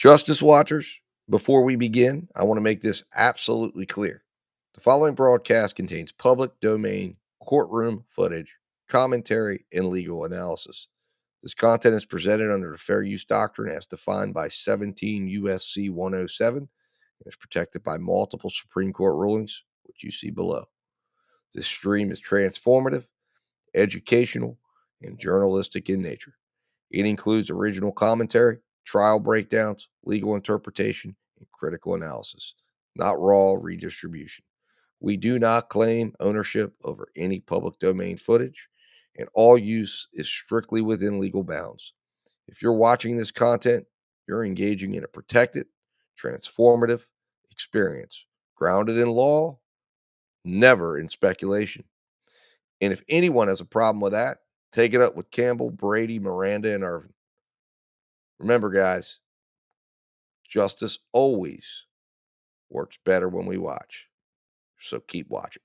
Justice Watchers, before we begin, I want to make this absolutely clear. The following broadcast contains public domain courtroom footage, commentary, and legal analysis. This content is presented under the Fair Use Doctrine as defined by 17 U.S.C. 107 and is protected by multiple Supreme Court rulings, which you see below. This stream is transformative, educational, and journalistic in nature. It includes original commentary, trial breakdowns, legal interpretation, and critical analysis, not raw redistribution. We do not claim ownership over any public domain footage, and all use is strictly within legal bounds. If you're watching this content, you're engaging in a protected, transformative experience, grounded in law, never in speculation. And if anyone has a problem with that, take it up with Campbell, Brady, Miranda, and Irvin. Remember, guys, justice always works better when we watch. So keep watching.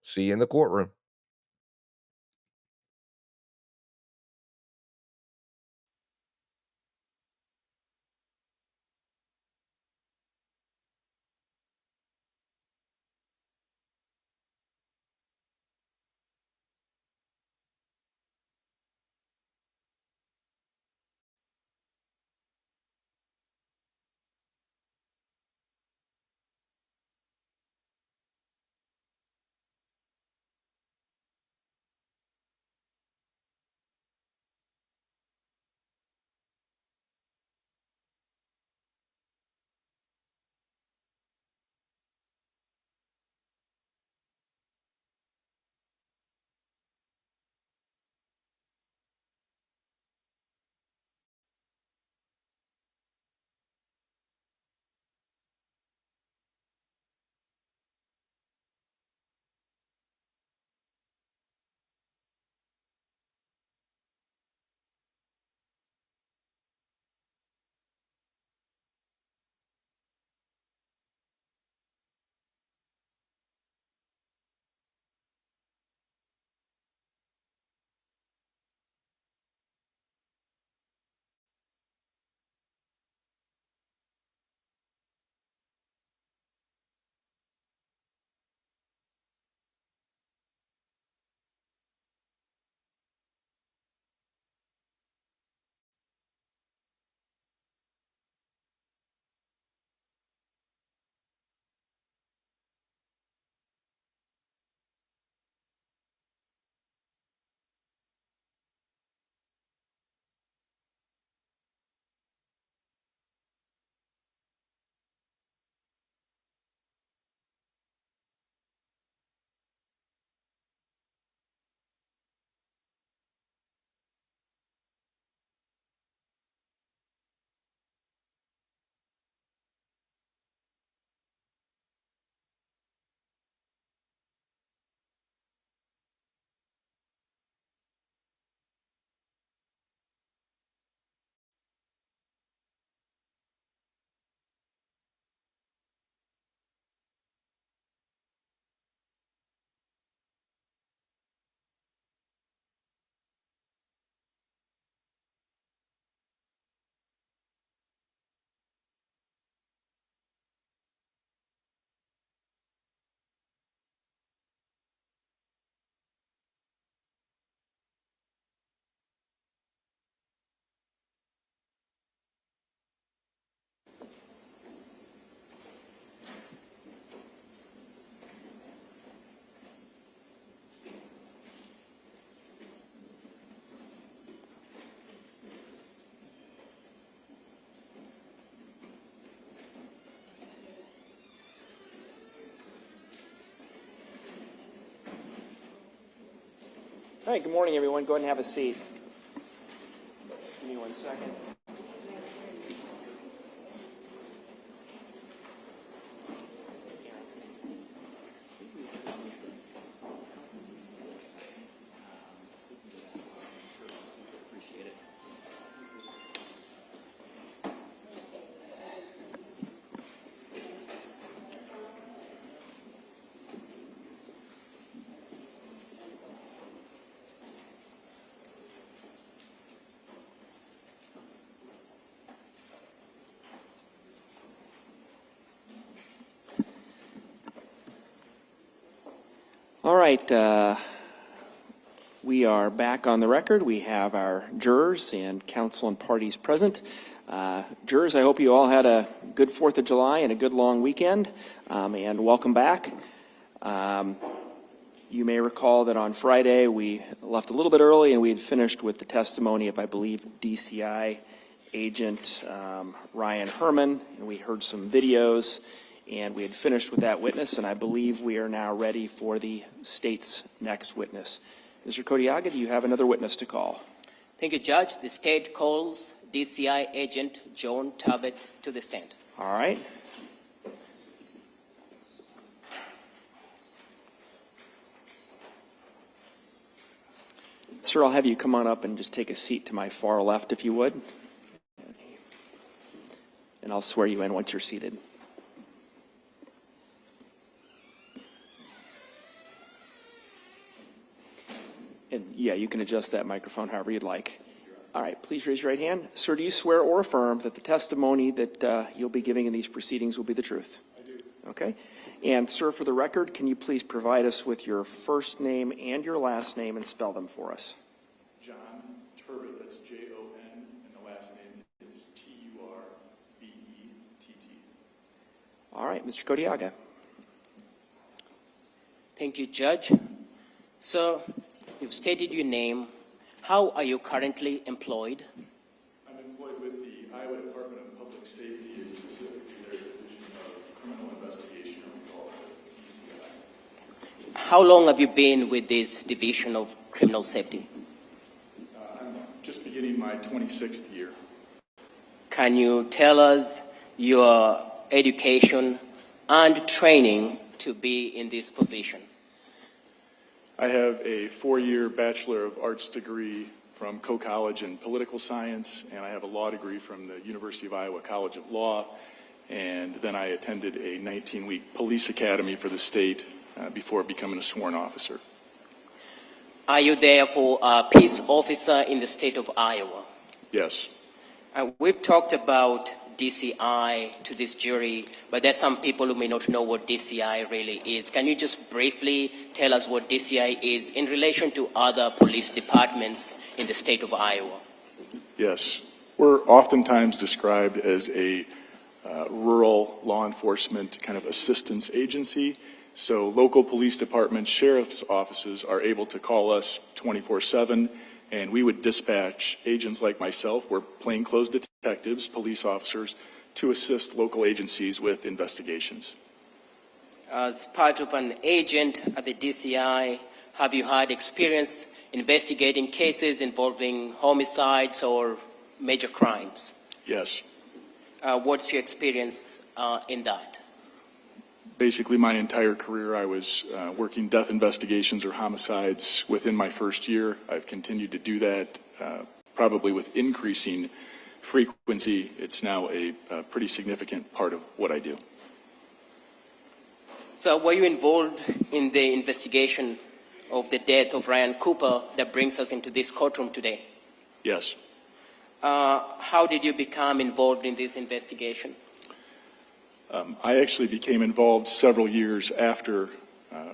See you in the courtroom. All right, good morning, everyone. Go ahead and have a seat. Give me 1 second. All right, we are back on the record. We have our jurors and counsel and parties present. Jurors, I hope you all had a good 4th of July and a good long weekend, and welcome back. You may recall that on Friday we left a little bit early and we had finished with the testimony of, I believe, DCI agent Ryan Herman, and we heard some videos, and we had finished with that witness, and I believe we are now ready for the state's next witness. Mr. Kodiaga, do you have another witness to call? Thank you, Judge. The state calls DCI agent Joan Tabet to the stand. All right. Sir, I'll have you come on up and just take a seat to my far left, if you would. And I'll swear you in once you're seated. And yeah, you can adjust that microphone however you'd like. All right, please raise your right hand. Sir, do you swear or affirm that the testimony that you'll be giving in these proceedings will be the truth? I do. Okay. And sir, for the record, can you please provide us with your first name and your last name and spell them for us? Joan Tabet, that's Jon, and the last name is Turbett. All right, Mr. Kodiaga. Thank you, Judge. So, you've stated your name. How are you currently employed? I'm employed with the Iowa Department of Public Safety, and specifically their Division of Criminal Investigation, or we call it DCI. How long have you been with this Division of Criminal Safety? I'm just beginning my 26th year. Can you tell us your education and training to be in this position? I have a 4-year Bachelor of Arts degree from Coe College in Political Science, and I have a law degree from the University of Iowa College of Law, and then I attended a 19-week police academy for the state before becoming a sworn officer. Are you therefore a peace officer in the state of Iowa? Yes. We've talked about DCI to this jury, but there's some people who may not know what DCI really is. Can you just briefly tell us what DCI is in relation to other police departments in the state of Iowa? Yes. We're oftentimes described as a rural law enforcement kind of assistance agency. So local police departments, sheriff's offices are able to call us 24/7, and we would dispatch agents like myself, we're plainclothes detectives, police officers, to assist local agencies with investigations. As part of an agent at the DCI, have you had experience investigating cases involving homicides or major crimes? Yes. What's your experience in that? Basically, my entire career, I was working death investigations or homicides within my first year. I've continued to do that, probably with increasing frequency. It's now a pretty significant part of what I do. So were you involved in the investigation of the death of Ryan Cooper that brings us into this courtroom today? Yes. How did you become involved in this investigation? I actually became involved several years after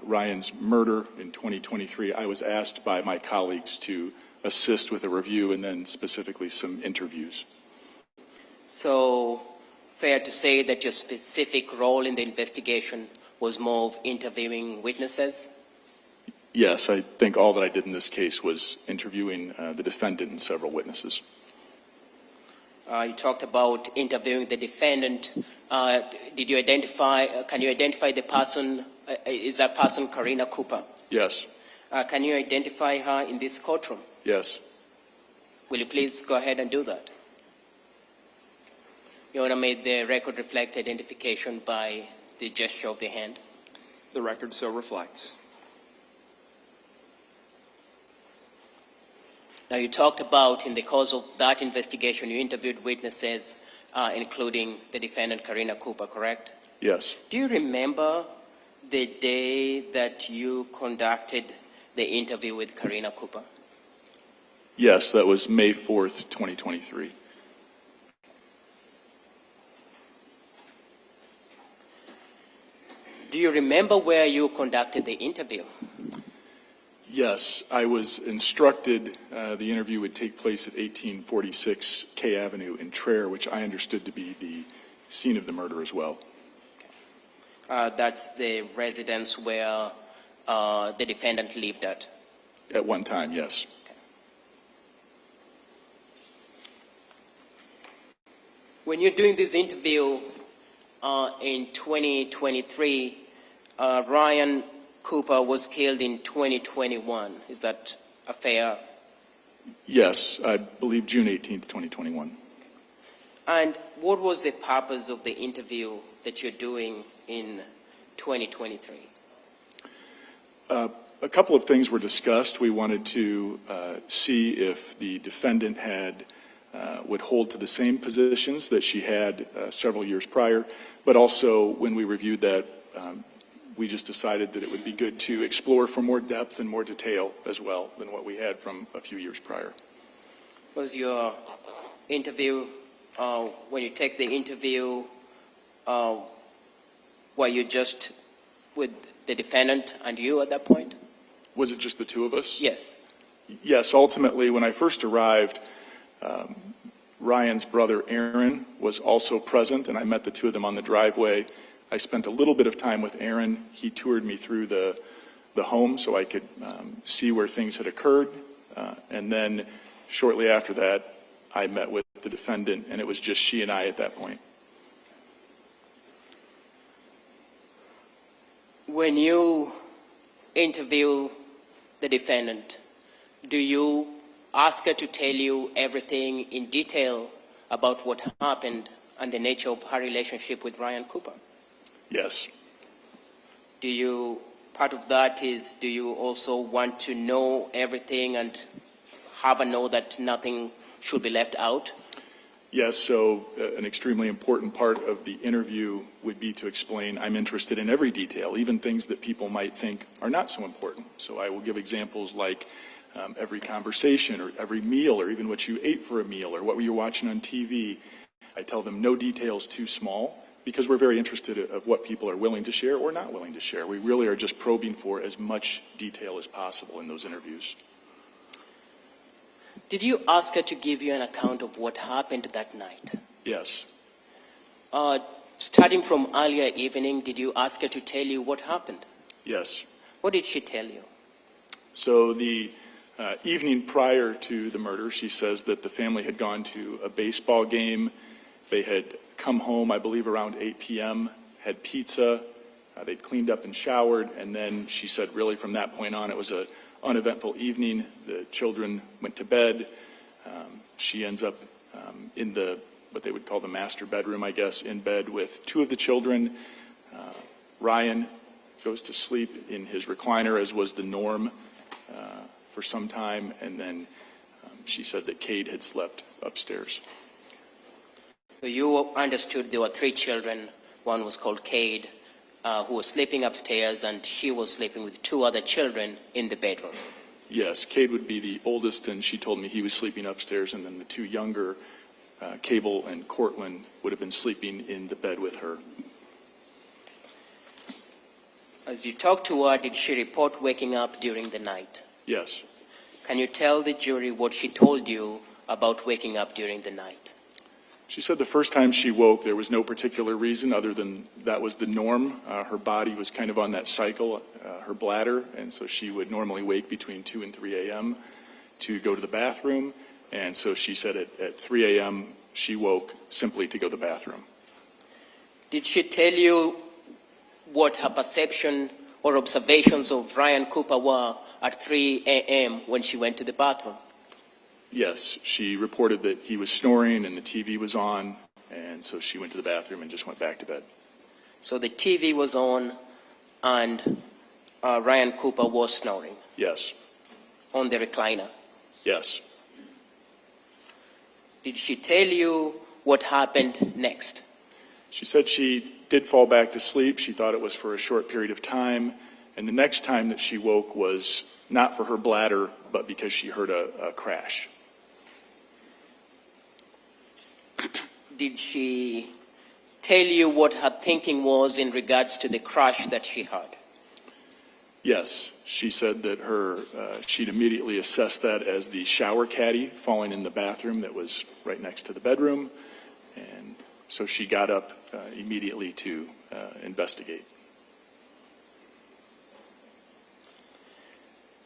Ryan's murder in 2023. I was asked by my colleagues to assist with a review and then specifically some interviews. So, fair to say that your specific role in the investigation was more of interviewing witnesses? Yes, I think all that I did in this case was interviewing the defendant and several witnesses. You talked about interviewing the defendant. Did you identify, can you identify the person, is that person Karina Cooper? Yes. Can you identify her in this courtroom? Yes. Will you please go ahead and do that? Your Honor, may the record reflect identification by the gesture of the hand. The record so reflects. Now, you talked about in the course of that investigation, you interviewed witnesses, including the defendant, Karina Cooper, correct? Yes. Do you remember the day that you conducted the interview with Karina Cooper? Yes, that was May 4th, 2023. Do you remember where you conducted the interview? Yes, I was instructed the interview would take place at 1846 K Avenue in Traer, which I understood to be the scene of the murder as well. That's the residence where the defendant lived at. At one time, yes. When you're doing this interview in 2023, Ryan Cooper was killed in 2021. Is that a fair? Yes, I believe June 18th, 2021. And what was the purpose of the interview that you're doing in 2023? A couple of things were discussed. We wanted to see if the defendant would hold to the same positions that she had several years prior, but also when we reviewed that, we just decided that it would be good to explore for more depth and more detail as well than what we had from a few years prior. Was your interview, when you take the interview, were you just with the defendant and you at that point? Was it just the two of us? Yes. Yes, ultimately, when I first arrived, Ryan's brother Aaron was also present, and I met the two of them on the driveway. I spent a little bit of time with Aaron. He toured me through the home so I could see where things had occurred. And then shortly after that, I met with the defendant, and it was just she and I at that point. When you interview the defendant, do you ask her to tell you everything in detail about what happened and the nature of her relationship with Ryan Cooper? Yes. Part of that is, do you also want to know everything and have her know that nothing should be left out? Yes, so an extremely important part of the interview would be to explain I'm interested in every detail, even things that people might think are not so important. So I will give examples like every conversation or every meal or even what you ate for a meal or what were you watching on TV. I tell them no details too small because we're very interested of what people are willing to share or not willing to share. We really are just probing for as much detail as possible in those interviews. Did you ask her to give you an account of what happened that night? Yes. Starting from earlier evening, did you ask her to tell you what happened? Yes. What did she tell you? So the evening prior to the murder, she says that the family had gone to a baseball game. They had come home, I believe, around 8 p.m., had pizza. They'd cleaned up and showered, and then she said really from that point on it was an uneventful evening. The children went to bed. She ends up in what they would call the master bedroom, I guess, in bed with two of the children. Ryan goes to sleep in his recliner, as was the norm for some time, and then she said that Cade had slept upstairs. So you understood there were three children. One was called Cade, who was sleeping upstairs, and she was sleeping with two other children in the bedroom. Yes, Cade would be the oldest, and she told me he was sleeping upstairs, and then the two younger, Cable and Cortland, would have been sleeping in the bed with her. As you talked to her, did she report waking up during the night? Yes. Can you tell the jury what she told you about waking up during the night? She said the first time she woke, there was no particular reason other than that was the norm. Her body was kind of on that cycle, her bladder, and so she would normally wake between 2 and 3 a.m. to go to the bathroom. And so she said at 3 a.m. she woke simply to go to the bathroom. Did she tell you what her perception or observations of Ryan Cooper were at 3 a.m. when she went to the bathroom? Yes, she reported that he was snoring and the TV was on, and so she went to the bathroom and just went back to bed. So the TV was on and Ryan Cooper was snoring? Yes. On the recliner? Yes. Did she tell you what happened next? She said she did fall back to sleep. She thought it was for a short period of time, and the next time that she woke was not for her bladder, but because she heard a crash. Did she tell you what her thinking was in regards to the crash that she heard? Yes, she said that she'd immediately assessed that as the shower caddy falling in the bathroom that was right next to the bedroom, and so she got up immediately to investigate.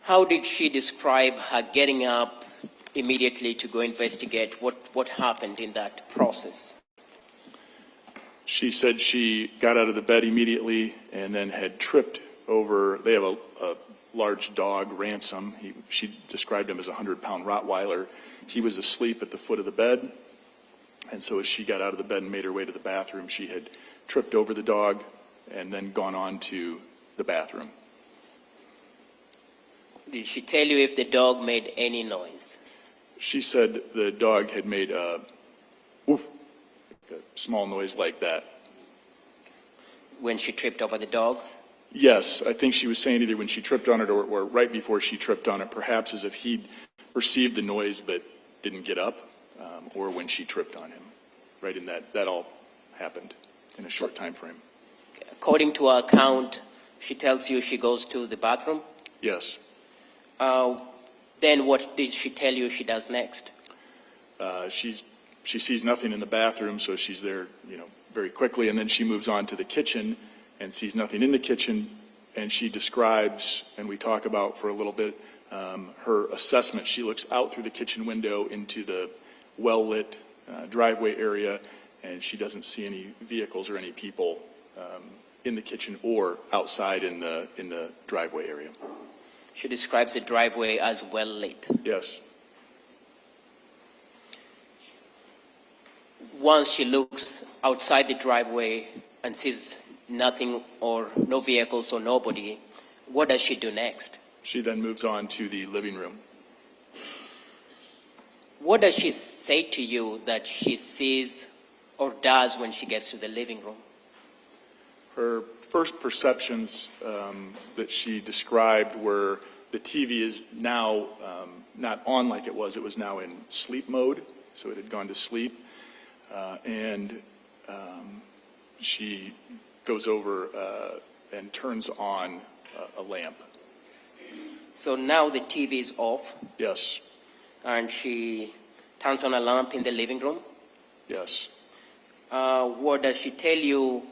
How did she describe her getting up immediately to go investigate? What happened in that process? She said she got out of the bed immediately and then had tripped over. They have a large dog, Ransom. She described him as a 100-pound Rottweiler. He was asleep at the foot of the bed, and so as she got out of the bed and made her way to the bathroom, she had tripped over the dog and then gone on to the bathroom. Did she tell you if the dog made any noise? She said the dog had made a woof, a small noise like that. When she tripped over the dog? Yes, I think she was saying either when she tripped on it or right before she tripped on it, perhaps as if he'd perceived the noise but didn't get up, or when she tripped on him. Right in that all happened in a short time frame. According to her account, she tells you she goes to the bathroom? Yes. Then what did she tell you she does next? She sees nothing in the bathroom, so she's there, very quickly, and then she moves on to the kitchen and sees nothing in the kitchen, and she describes, and we talk about for a little bit, her assessment. She looks out through the kitchen window into the well-lit driveway area, and she doesn't see any vehicles or any people in the kitchen or outside in the driveway area. She describes the driveway as well lit. Yes. Once she looks outside the driveway and sees nothing or no vehicles or nobody, what does she do next? She then moves on to the living room. What does she say to you that she sees or does when she gets to the living room? Her first perceptions that she described were the TV is now not on like it was now in sleep mode, so it had gone to sleep, and she goes over and turns on a lamp. So now the TV is off? Yes. And she turns on a lamp in the living room? Yes. What does she tell you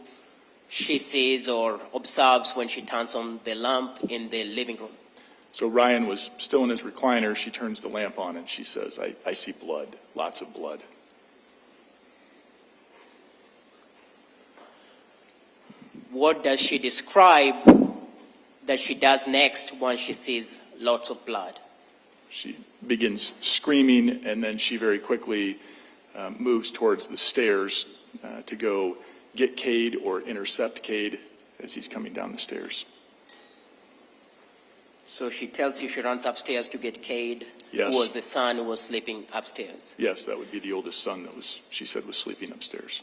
she sees or observes when she turns on the lamp in the living room? So Ryan was still in his recliner. She turns the lamp on and she says, I see blood, lots of blood. What does she describe that she does next when she sees lots of blood? She begins screaming, and then she very quickly moves towards the stairs to go get Cade or intercept Cade as he's coming down the stairs. So she tells you she runs upstairs to get Cade, Yes. who was the son who was sleeping upstairs. Yes, that would be the oldest son that she said was sleeping upstairs.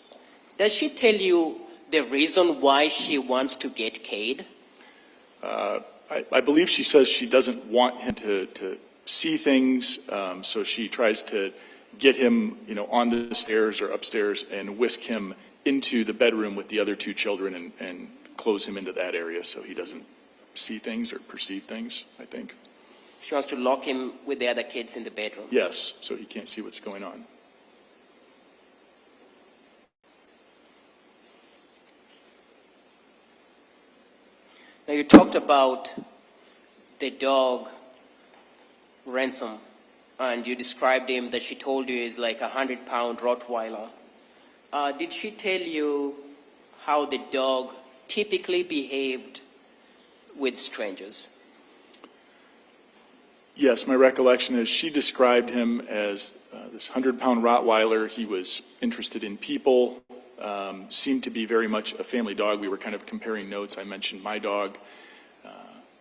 Does she tell you the reason why she wants to get Cade? I believe she says she doesn't want him to see things, so she tries to get him, on the stairs or upstairs and whisk him into the bedroom with the other two children and close him into that area so he doesn't see things or perceive things, I think. She wants to lock him with the other kids in the bedroom. Yes, so he can't see what's going on. Now you talked about the dog, Ransom, and you described him that she told you is like a 100-pound Rottweiler. Did she tell you how the dog typically behaved with strangers? Yes, my recollection is she described him as this 100-pound Rottweiler. He was interested in people, seemed to be very much a family dog. We were kind of comparing notes. I mentioned my dog.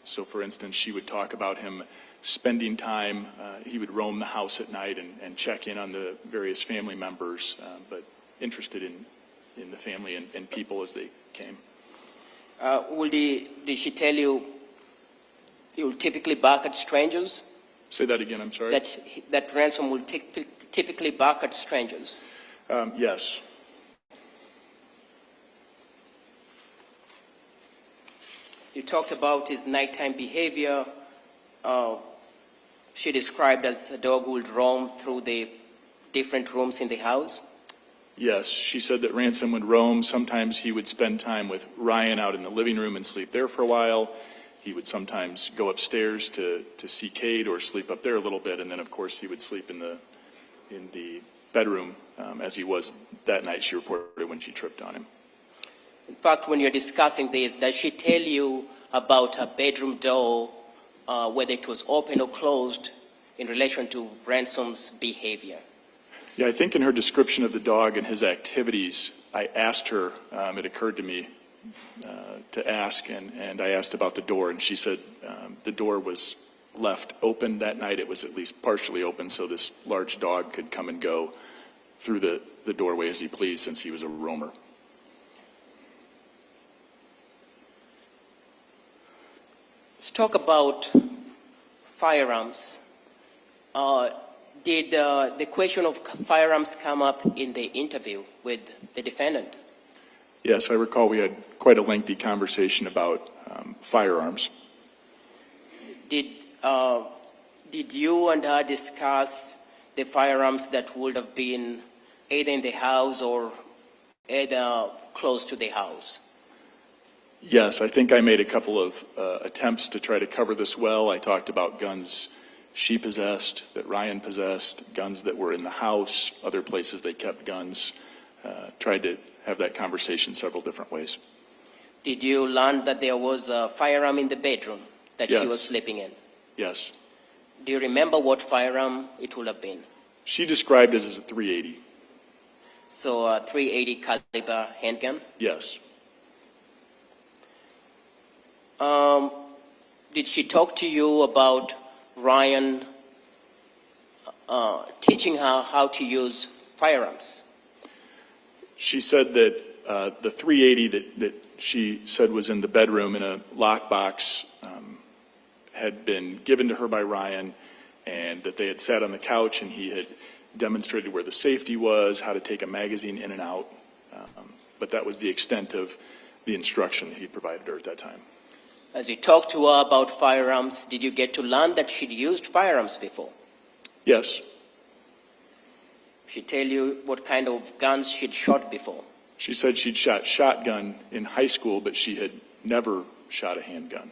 So, for instance, she would talk about him spending time. He would roam the house at night and check in on the various family members, but interested in the family and people as they came. Did she tell you he will typically bark at strangers? Say that again, I'm sorry. That Ransom will typically bark at strangers? You talked about his nighttime behavior. She described as a dog who would roam through the different rooms in the house. Yes, she said that Ransom would roam. Sometimes he would spend time with Ryan out in the living room and sleep there for a while. He would sometimes go upstairs to see Kate or sleep up there a little bit, and then of course he would sleep in the bedroom as he was that night, she reported, when she tripped on him. In fact, when you're discussing this, does she tell you about her bedroom door, whether it was open or closed, in relation to Ransom's behavior? Yeah, I think in her description of the dog and his activities, I asked her, it occurred to me to ask, and I asked about the door, and she said the door was left open that night. It was at least partially open, so this large dog could come and go through the doorway as he pleased, since he was a roamer. Let's talk about firearms. Did the question of firearms come up in the interview with the defendant? Yes, I recall we had quite a lengthy conversation about firearms. Did you and her discuss the firearms that would have been either in the house or either close to the house? Yes, I think I made a couple of attempts to try to cover this well. I talked about guns she possessed, that Ryan possessed, guns that were in the house, other places they kept guns. Tried to have that conversation several different ways. Did you learn that there was a firearm in the bedroom that Yes. she was sleeping in? Yes. Do you remember what firearm it would have been? She described it as a .380. So a .380 caliber handgun? Yes. Did she talk to you about Ryan teaching her how to use firearms? She said that the .380 that she said was in the bedroom in a lockbox had been given to her by Ryan, and that they had sat on the couch and he had demonstrated where the safety was, how to take a magazine in and out. But that was the extent of the instruction that he provided her at that time. As you talked to her about firearms, did you get to learn that she'd used firearms before? Yes. She tell you what kind of guns she'd shot before? She said she'd shot shotgun in high school, but she had never shot a handgun.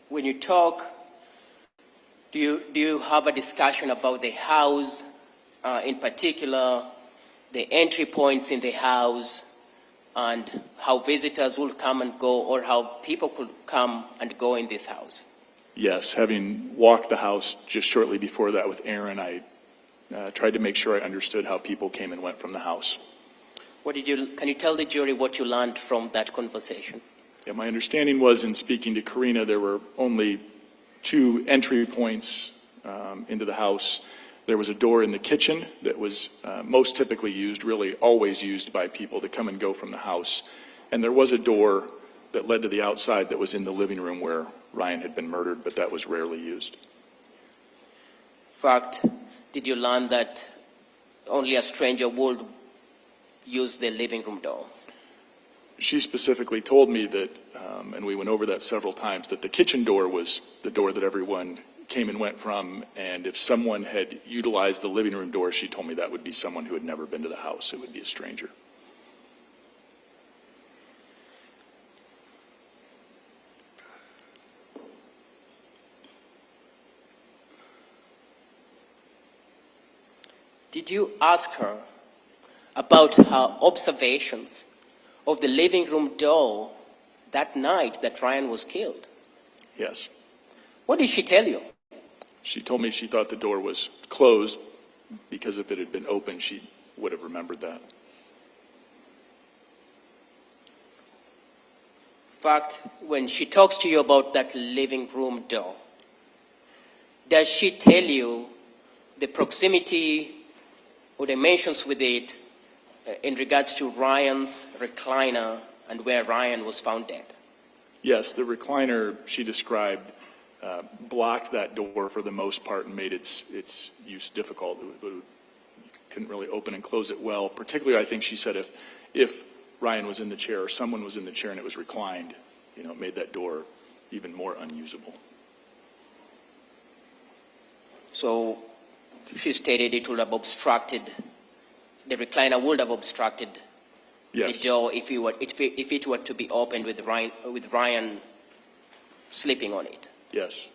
When you talk, do you have a discussion about the house, in particular, the entry points in the house, and how visitors will come and go, or how people could come and go in this house? Yes, having walked the house just shortly before that with Aaron, I tried to make sure I understood how people came and went from the house. Can you tell the jury what you learned from that conversation? Yeah, my understanding was, in speaking to Karina, there were only 2 entry points into the house. There was a door in the kitchen that was most typically used, really always used by people to come and go from the house. And there was a door that led to the outside that was in the living room where Ryan had been murdered, but that was rarely used. In fact, did you learn that only a stranger would use the living room door? She specifically told me that, and we went over that several times, that the kitchen door was the door that everyone came and went from, and if someone had utilized the living room door, she told me that would be someone who had never been to the house. It would be a stranger. Did you ask her about her observations of the living room door that night that Ryan was killed? Yes. What did she tell you? She told me she thought the door was closed because if it had been open, she would have remembered that. In fact, when she talks to you about that living room door, does she tell you the proximity or dimensions with it in regards to Ryan's recliner and where Ryan was found dead? Yes, the recliner she described blocked that door for the most part and made its use difficult. It would couldn't really open and close it well. Particularly, I think she said if Ryan was in the chair or someone was in the chair and it was reclined, you know, it made that door even more unusable. So she stated it would have obstructed, the recliner would have obstructed Yes. the door if it were to be opened with Ryan sleeping on it. Yes.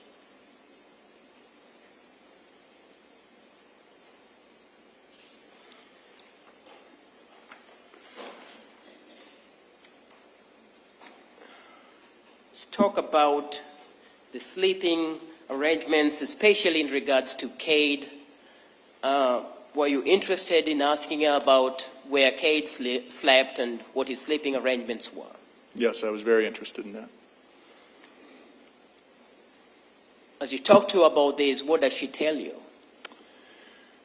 Let's talk about the sleeping arrangements, especially in regards to Cade. Were you interested in asking her about where Cade slept and what his sleeping arrangements were? Yes, I was very interested in that. As you talk to her about this, what does she tell you?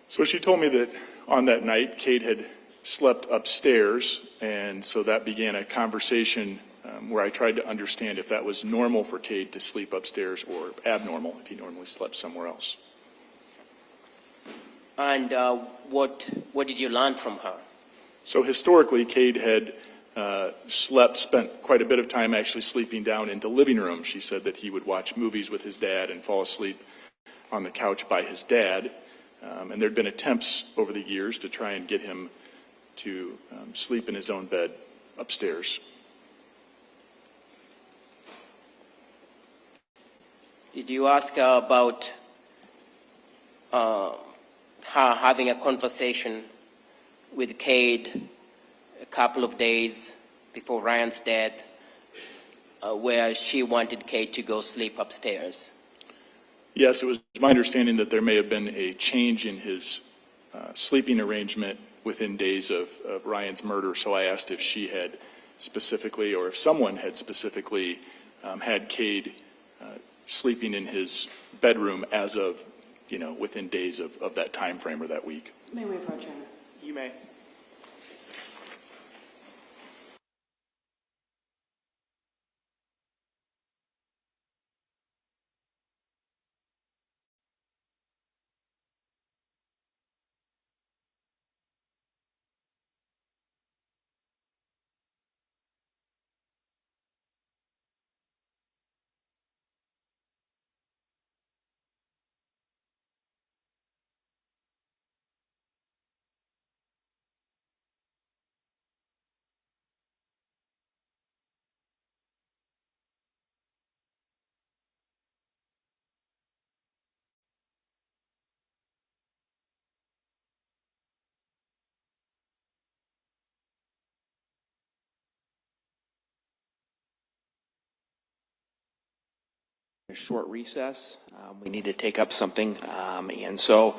So she told me that on that night, Cade had slept upstairs, and so that began a conversation where I tried to understand if that was normal for Cade to sleep upstairs or abnormal if he normally slept somewhere else. And what did you learn from her? So historically, Cade had spent quite a bit of time actually sleeping down in the living room. She said that he would watch movies with his dad and fall asleep on the couch by his dad. And there had been attempts over the years to try and get him to sleep in his own bed upstairs. Did you ask her about her having a conversation with Cade a couple of days before Ryan's death, where she wanted Cade to go sleep upstairs? Yes, it was my understanding that there may have been a change in his sleeping arrangement within days of Ryan's murder, so I asked if she had specifically, or if someone had specifically had Cade sleeping in his bedroom as of, you know, within days of that time frame or that week. May we approach her? You may. A short recess. We need to take up something, and so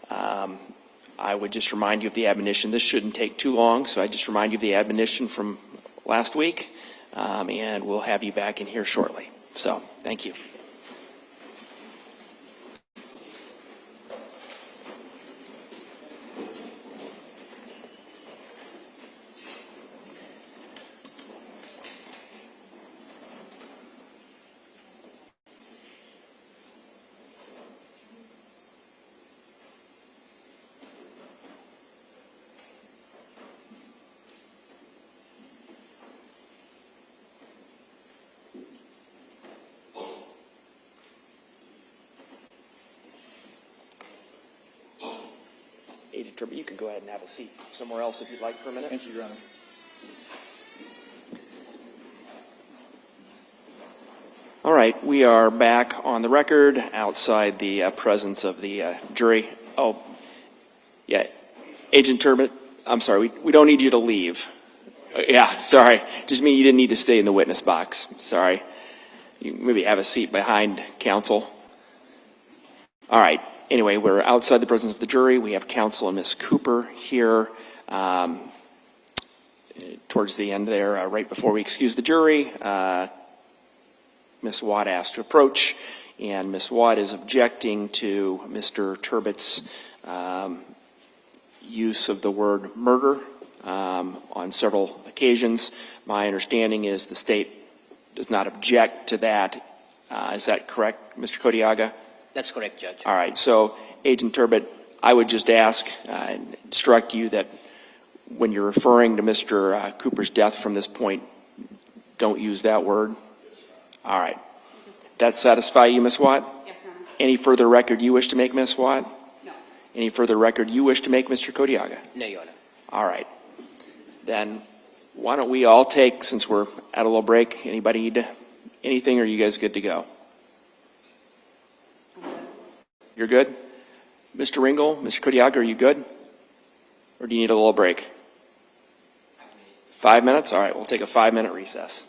I would just remind you of the admonition. This shouldn't take too long, so I just remind you of the admonition from last week, and we'll have you back in here shortly. So, thank you. Agent Turbot, you can go ahead and have a seat somewhere else if you'd like for a minute. Thank you, Your Honor. All right, we are back on the record outside the presence of the jury. Oh, yeah, Agent Turbot, I'm sorry, we don't need you to leave. Yeah, sorry, just mean you didn't need to stay in the witness box. Sorry. You maybe have a seat behind counsel. All right. Anyway, we're outside the presence of the jury. We have counsel and Ms. Cooper here towards the end there, right before we excuse the jury. Ms. Watt asked to approach, and Ms. Watt is objecting to Mr. Turbot's use of the word murder on several occasions. My understanding is the state does not object to that. Is that correct, Mr. Kodiaga? That's correct, Judge. All right, so Agent Turbot, I would just ask and instruct you that when you're referring to Mr. Cooper's death from this point, don't use that word. All right. That satisfy you, Ms. Watt? Yes, Your Honor. Any further record you wish to make, Ms. Watt? No. Any further record you wish to make, Mr. Kodiaga? No, Your Honor. All right. Then why don't we all take, since we're at a little break, anybody need anything, or are you guys good to go? You're good? Mr. Ringel, Mr. Kodiaga, are you good? Or do you need a little break? 5 minutes? All right, we'll take a 5-minute recess.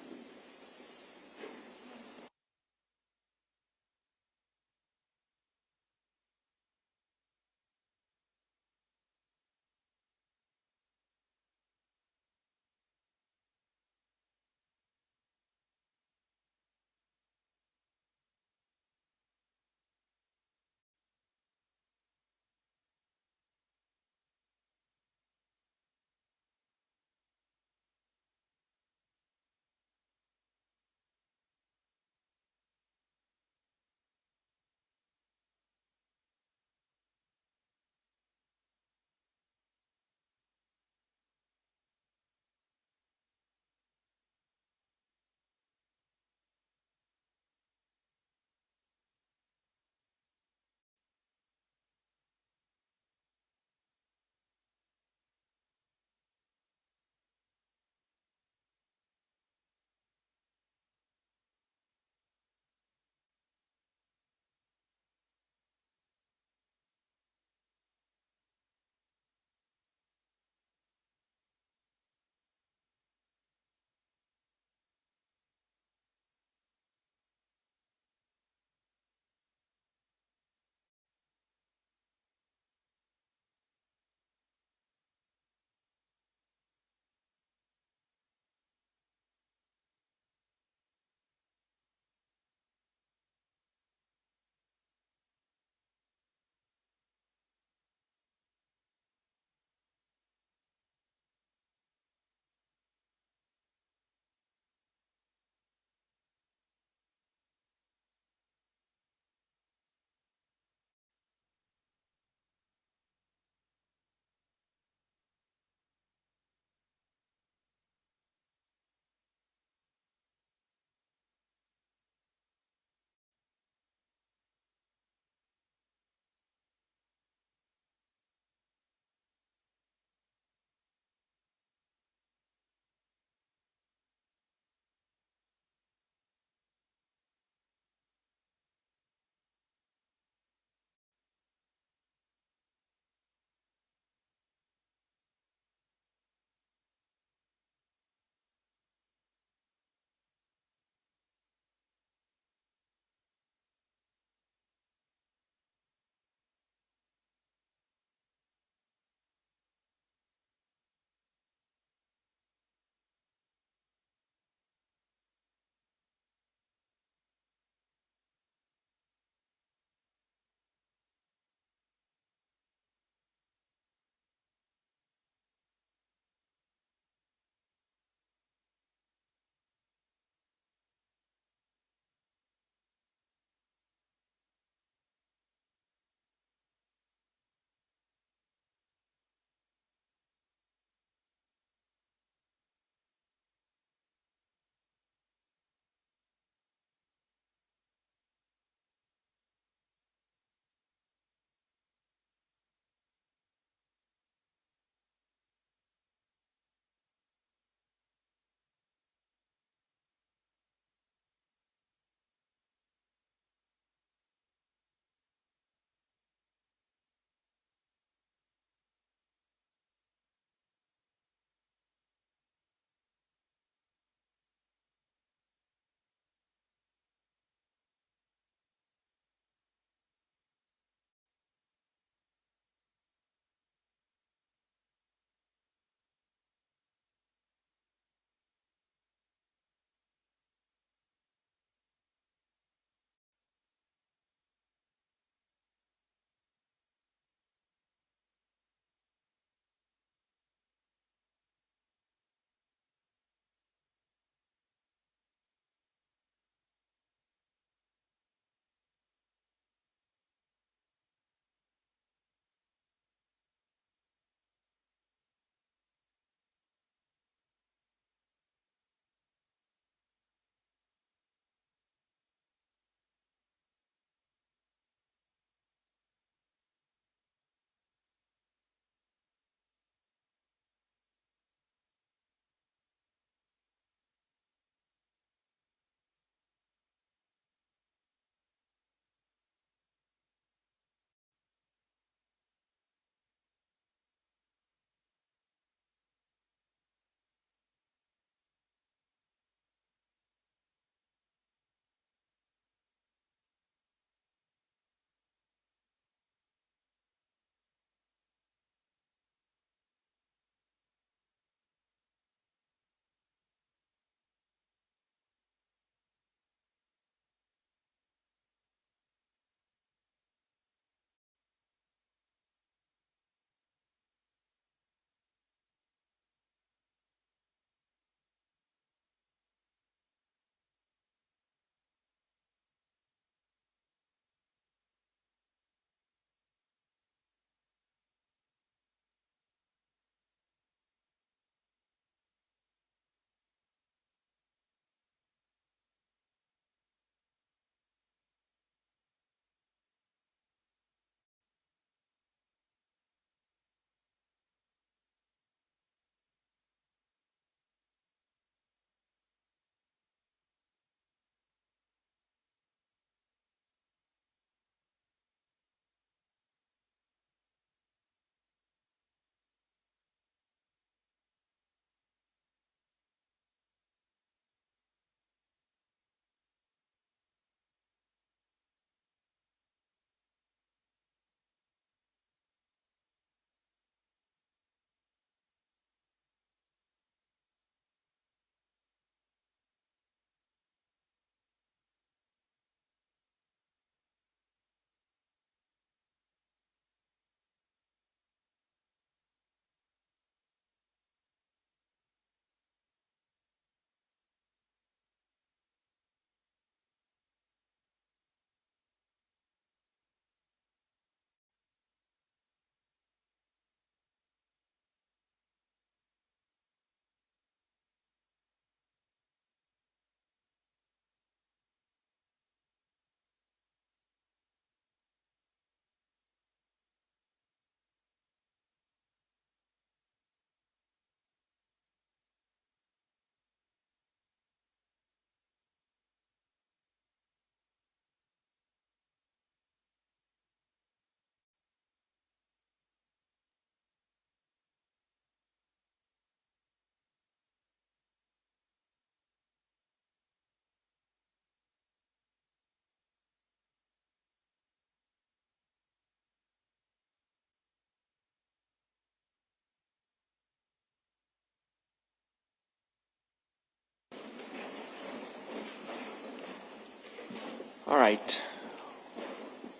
All right.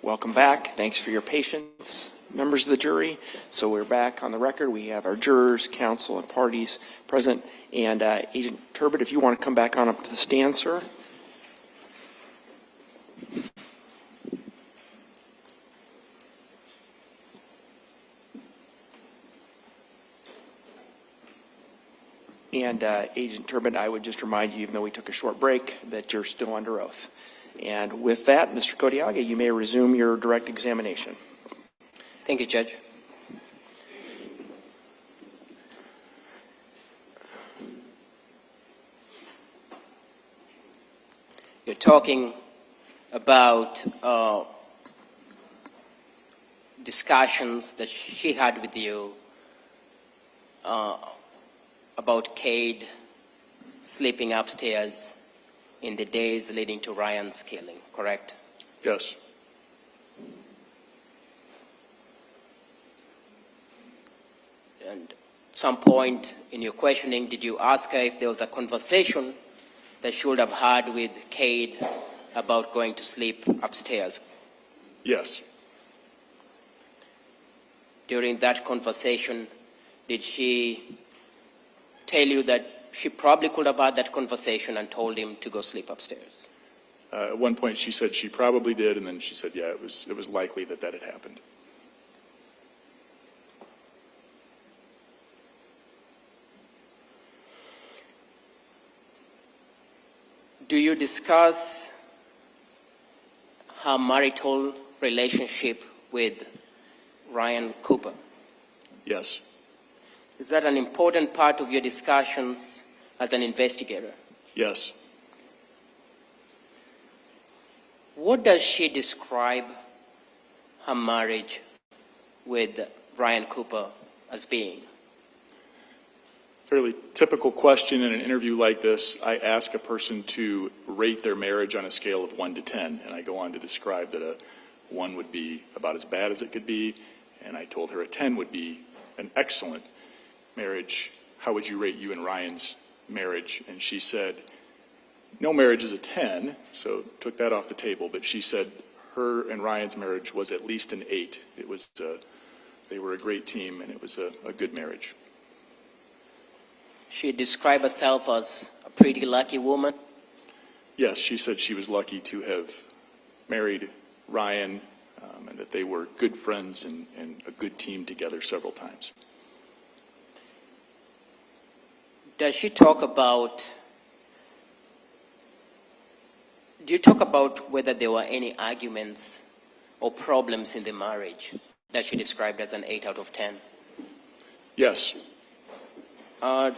Welcome back. Thanks for your patience, members of the jury. So we're back on the record. We have our jurors, counsel, and parties present. And Agent Tabet, if you want to come back on up to the stand, sir. And Agent Tabet, I would just remind you, even though we took a short break, that you're still under oath. And with that, Mr. Kodiaga, you may resume your direct examination. Thank you, Judge. You're talking about discussions that she had with you about Cade sleeping upstairs in the days leading to Ryan's killing, correct? Yes. And at some point in your questioning, did you ask her if there was a conversation that she would have had with Cade about going to sleep upstairs? Yes. During that conversation, did she tell you that she probably could have had that conversation and told him to go sleep upstairs? At one point she said she probably did, and then she said, yeah, it was likely that that had happened. Do you discuss her marital relationship with Ryan Cooper? Yes. Is that an important part of your discussions as an investigator? Yes. What does she describe her marriage with Ryan Cooper as being? Fairly typical question in an interview like this. I ask a person to rate their marriage on a scale of 1 to 10, and I go on to describe that a 1 would be about as bad as it could be, and I told her a 10 would be an excellent marriage. How would you rate you and Ryan's marriage? And she said, no marriage is a 10, so took that off the table, but she said her and Ryan's marriage was at least an 8. It was, they were a great team, and it was a good marriage. She described herself as a pretty lucky woman? Yes, she said she was lucky to have married Ryan, and that they were good friends and a good team together several times. Does she talk about, do you talk about whether there were any arguments or problems in the marriage that she described as an 8 out of 10? Yes. Does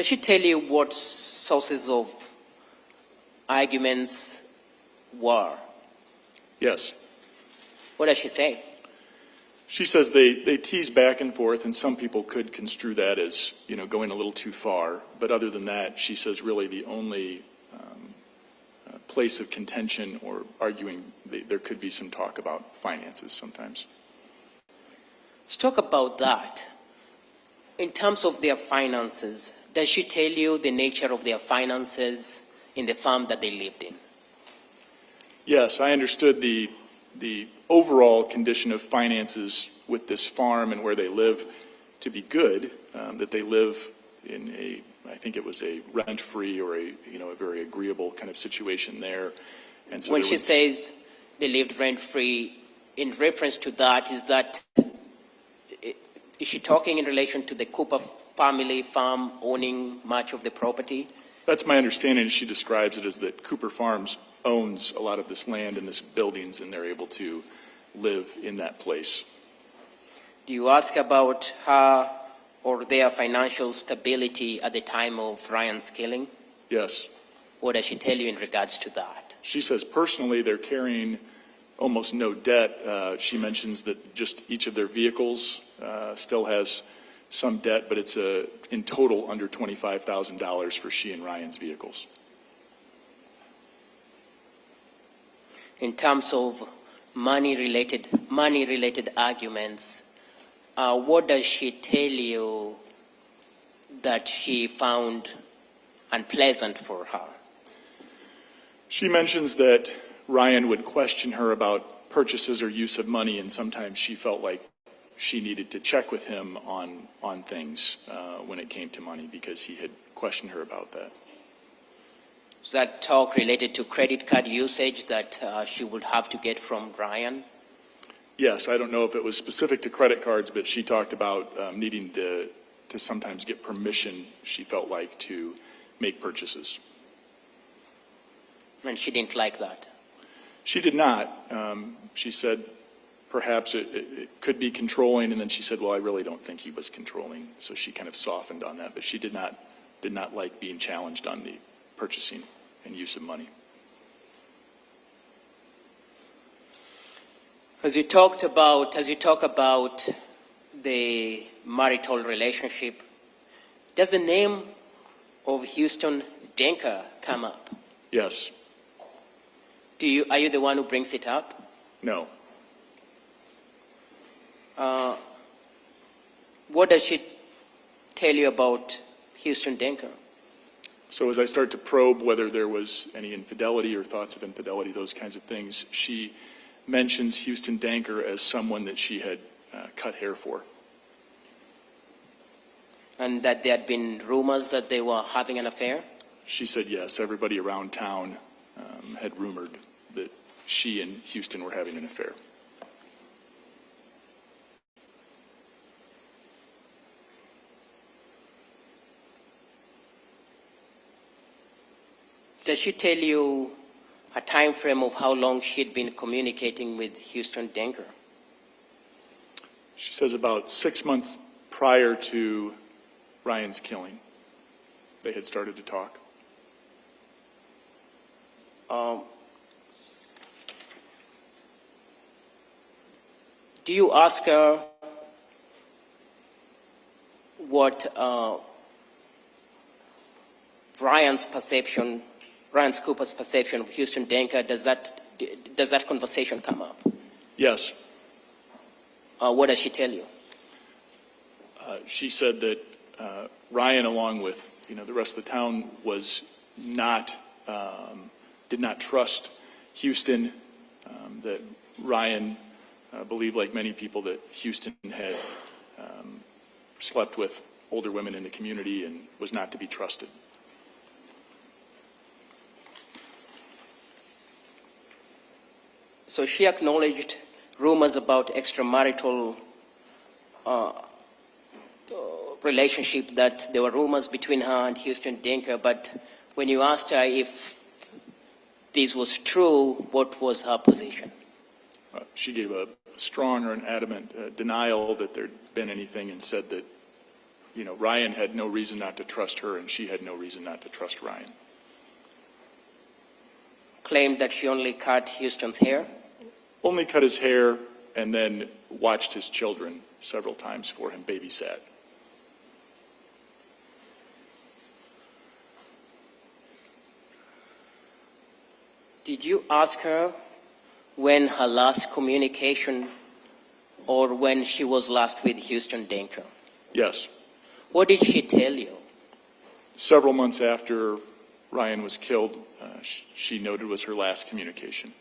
she tell you what sources of arguments were? Yes. What does she say? She says they tease back and forth, and some people could construe that as, going a little too far. But other than that, she says really the only place of contention or arguing, there could be some talk about finances sometimes. Let's talk about that. In terms of their finances, does she tell you the nature of their finances in the farm that they lived in? Yes, I understood the overall condition of finances with this farm and where they live to be good, that they live in I think it was a rent-free or a very agreeable kind of situation there. And so when she says they lived rent-free, in reference to that, is she talking in relation to the Cooper family farm owning much of the property? That's my understanding as she describes it, is that Cooper Farms owns a lot of this land and this buildings, and they're able to live in that place. Do you ask about her or their financial stability at the time of Ryan's killing? Yes. What does she tell you in regards to that? She says personally they're carrying almost no debt. She mentions that just each of their vehicles still has some debt, but it's in total under $25,000 for she and Ryan's vehicles. In terms of money-related arguments, what does she tell you that she found unpleasant for her? She mentions that Ryan would question her about purchases or use of money, and sometimes she felt like she needed to check with him on things when it came to money because he had questioned her about that. Was that talk related to credit card usage that she would have to get from Ryan? Yes, I don't know if it was specific to credit cards, but she talked about needing to sometimes get permission, she felt like, to make purchases. And she didn't like that? She did not. She said perhaps it could be controlling, and then she said, well, I really don't think he was controlling. So she kind of softened on that, but she did not like being challenged on the purchasing and use of money. As you talk about the marital relationship, does the name of Huston Danker come up? Yes. Are you the one who brings it up? No. What does she tell you about Huston Danker? So as I start to probe whether there was any infidelity or thoughts of infidelity, those kinds of things, she mentions Huston Danker as someone that she had cut hair for. And that there had been rumors that they were having an affair? She said yes. Everybody around town had rumored that she and Huston were having an affair. Does she tell you a time frame of how long she'd been communicating with Huston Danker? She says about 6 months prior to Ryan's killing, they had started to talk. Do you ask her what Ryan Cooper's perception of Huston Danker, does that conversation come up? Yes. What does she tell you? She said that Ryan, along with the rest of the town, was did not trust Huston. That Ryan believed, like many people, that Huston had slept with older women in the community and was not to be trusted. So she acknowledged rumors about extramarital relationship, that there were rumors between her and Huston Danker, but when you asked her if this was true, what was her position? She gave a strong or an adamant denial that there'd been anything, and said that Ryan had no reason not to trust her and she had no reason not to trust Ryan. Claimed that she only cut Huston's hair? Only cut his hair and then watched his children several times for him, babysat. Did you ask her when her last communication or when she was last with Huston Danker? Yes. What did she tell you? Several months after Ryan was killed, she noted was her last communication.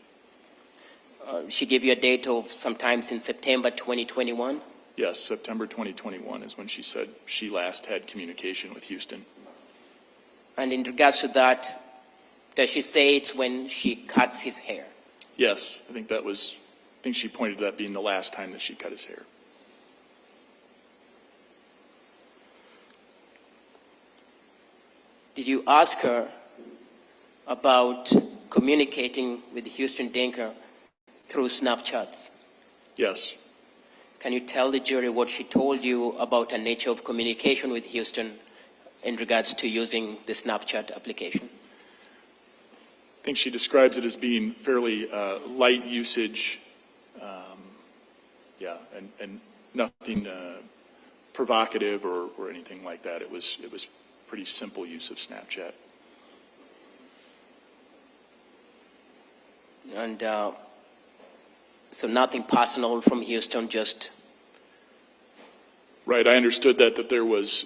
She gave you a date of sometimes in September 2021? Yes, September 2021 is when she said she last had communication with Huston. And in regards to that, does she say it's when she cuts his hair? Yes, I think she pointed to that being the last time that she cut his hair. Did you ask her about communicating with Huston Danker through Snapchats? Yes. Can you tell the jury what she told you about the nature of communication with Huston in regards to using the Snapchat application? I think she describes it as being fairly light usage, and nothing provocative or anything like that. It was pretty simple use of Snapchat. And so nothing personal from Huston, just... Right, I understood that there was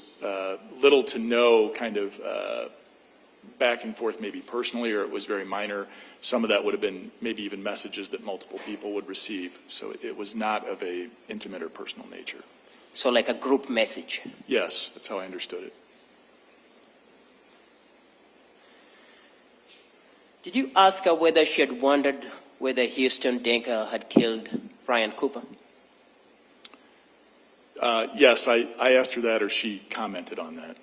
little to no kind of back and forth maybe personally, or it was very minor. Some of that would have been maybe even messages that multiple people would receive. So it was not of a intimate or personal nature. So like a group message? Yes, that's how I understood it. Did you ask her whether she had wondered whether Huston Danker had killed Ryan Cooper? Yes, I asked her that, or she commented on that.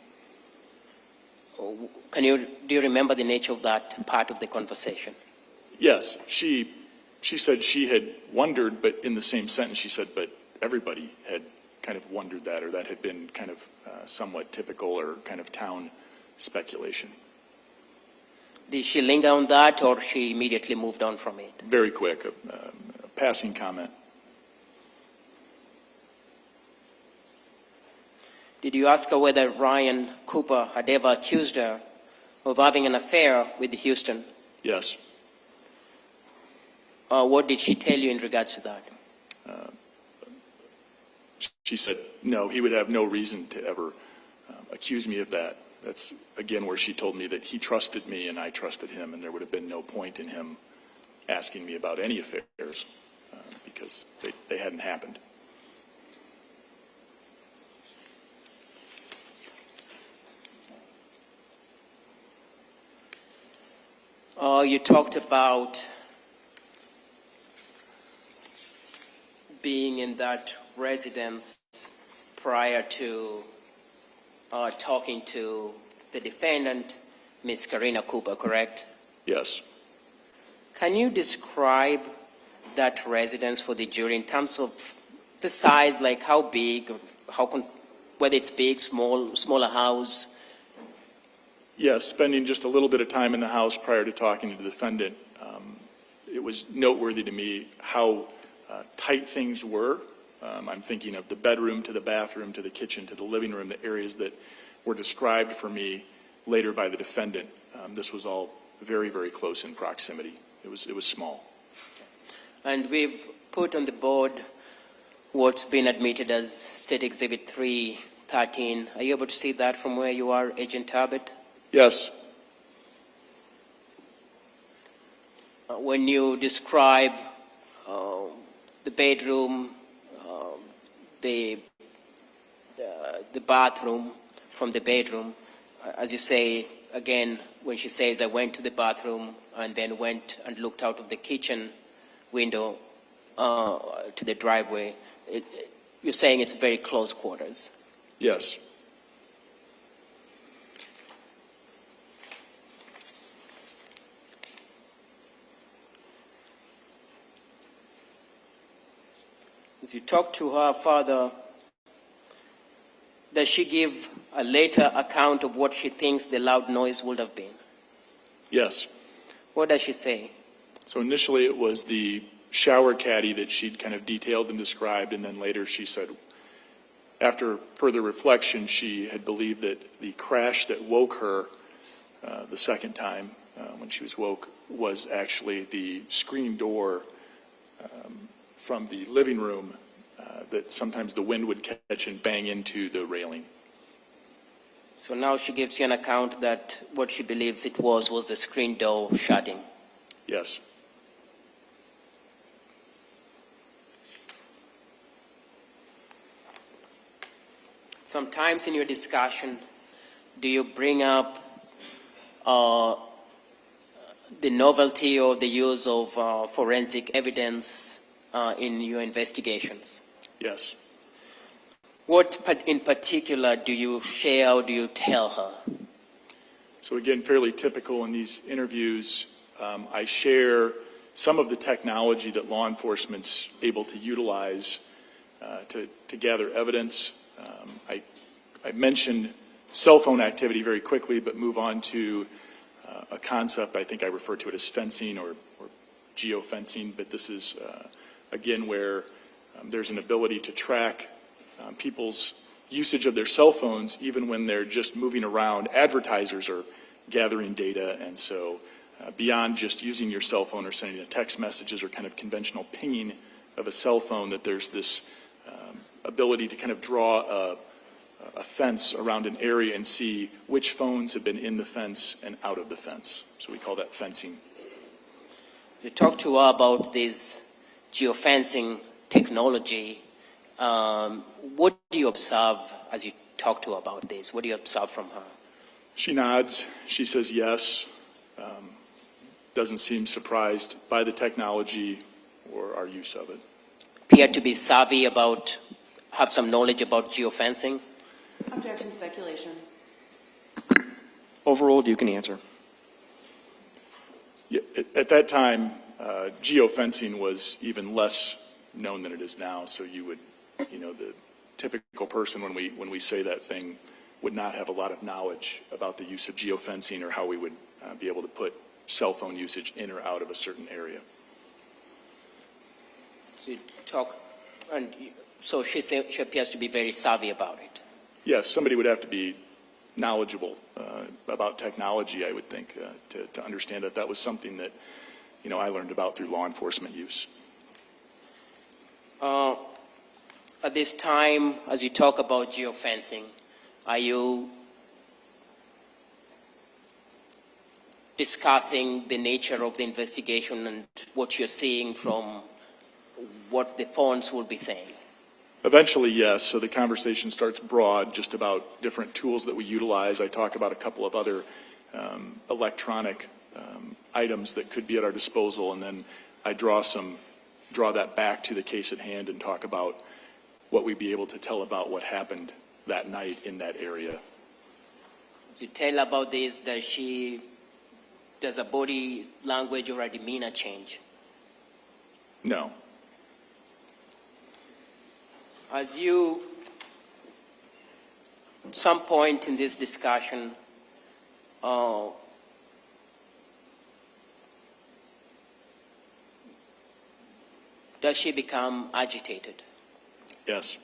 Do you remember the nature of that part of the conversation? Yes, she said she had wondered, but in the same sentence she said, but everybody had kind of wondered that, or that had been kind of somewhat typical or kind of town speculation. Did she linger on that, or she immediately moved on from it? Very quick, a passing comment. Did you ask her whether Ryan Cooper had ever accused her of having an affair with Huston? Yes. What did she tell you in regards to that? She said, no, he would have no reason to ever accuse me of that. That's, again, where she told me that he trusted me and I trusted him, and there would have been no point in him asking me about any affairs because they hadn't happened. You talked about being in that residence prior to talking to the defendant, Ms. Karina Cooper, correct? Yes. Can you describe that residence for the jury in terms of the size, like how big, whether it's big, smaller house? Yes, spending just a little bit of time in the house prior to talking to the defendant, it was noteworthy to me how tight things were. I'm thinking of the bedroom to the bathroom to the kitchen to the living room, the areas that were described for me later by the defendant. This was all very, very close in proximity. It was small. And we've put on the board what's been admitted as State Exhibit 313. Are you able to see that from where you are, Agent Tabet? Yes. When you describe the bedroom, the bathroom, from the bedroom, as you say, again, when she says, I went to the bathroom and then went and looked out of the kitchen window to the driveway, you're saying it's very close quarters. Yes. As you talk to her father, does she give a later account of what she thinks the loud noise would have been? Yes. What does she say? So initially it was the shower caddy that she'd kind of detailed and described, and then later she said, after further reflection, she had believed that the crash that woke her the second time when she was woke was actually the screen door from the living room that sometimes the wind would catch and bang into the railing. So now she gives you an account that what she believes it was the screen door shutting. Yes. Sometimes in your discussion, do you bring up the novelty or the use of forensic evidence in your investigations? Yes. What in particular do you share or do you tell her? So again, fairly typical in these interviews, I share some of the technology that law enforcement's able to utilize to gather evidence. I mentioned cell phone activity very quickly, but move on to a concept, I think I refer to it as fencing or geofencing, but this is, again, where there's an ability to track people's usage of their cell phones even when they're just moving around. Advertisers are gathering data, and so beyond just using your cell phone or sending a text messages or kind of conventional pinging of a cell phone, that there's this ability to kind of draw a a fence around an area and see which phones have been in the fence and out of the fence. So we call that fencing. So talk to her about this geofencing technology. What do you observe as you talk to her about this? What do you observe from her? She nods. She says yes. Doesn't seem surprised by the technology or our use of it. Appear to be savvy about, have some knowledge about geofencing? Objection, speculation. Overruled, you can answer. Yeah, at that time, geofencing was even less known than it is now. So you would, the typical person when we say that thing would not have a lot of knowledge about the use of geofencing or how we would be able to put cell phone usage in or out of a certain area. So you talk, and so she appears to be very savvy about it. Yes, somebody would have to be knowledgeable about technology, I would think, to understand that that was something that, I learned about through law enforcement use. At this time, as you talk about geofencing, are you discussing the nature of the investigation and what you're seeing from what the phones will be saying? Eventually, yes. So the conversation starts broad, just about different tools that we utilize. I talk about a couple of other electronic items that could be at our disposal, and then I draw that back to the case at hand and talk about what we'd be able to tell about what happened that night in that area. To tell about this, does a body language or a demeanor change? No. As you, at some point in this discussion, does she become agitated? Yes.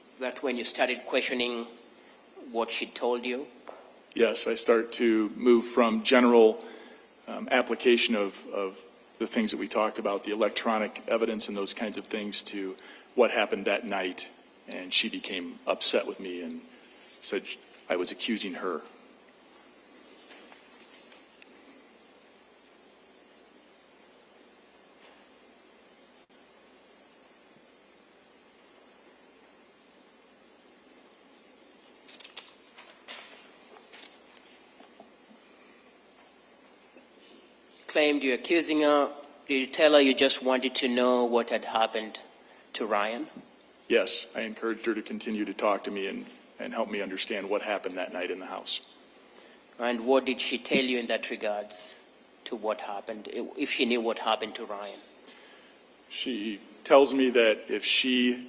Is that when you started questioning what she told you? Yes, I start to move from general application of the things that we talked about, the electronic evidence and those kinds of things, to what happened that night. And she became upset with me and said I was accusing her. Claimed you're accusing her. Did you tell her you just wanted to know what had happened to Ryan? Yes, I encouraged her to continue to talk to me and help me understand what happened that night in the house. And what did she tell you in that regards to what happened, if she knew what happened to Ryan? She tells me that if she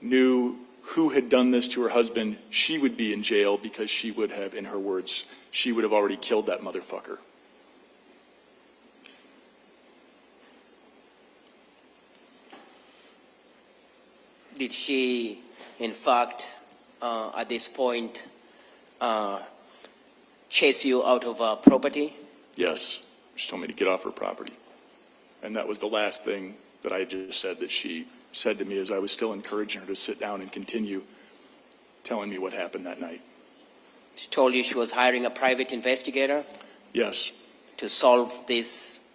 knew who had done this to her husband, she would be in jail because she would have, in her words, she would have already killed that motherfucker. Did she, in fact, at this point, chase you out of her property? Yes, she told me to get off her property. And that was the last thing that I just said that she said to me, as I was still encouraging her to sit down and continue telling me what happened that night. She told you she was hiring a private investigator? Yes. To solve this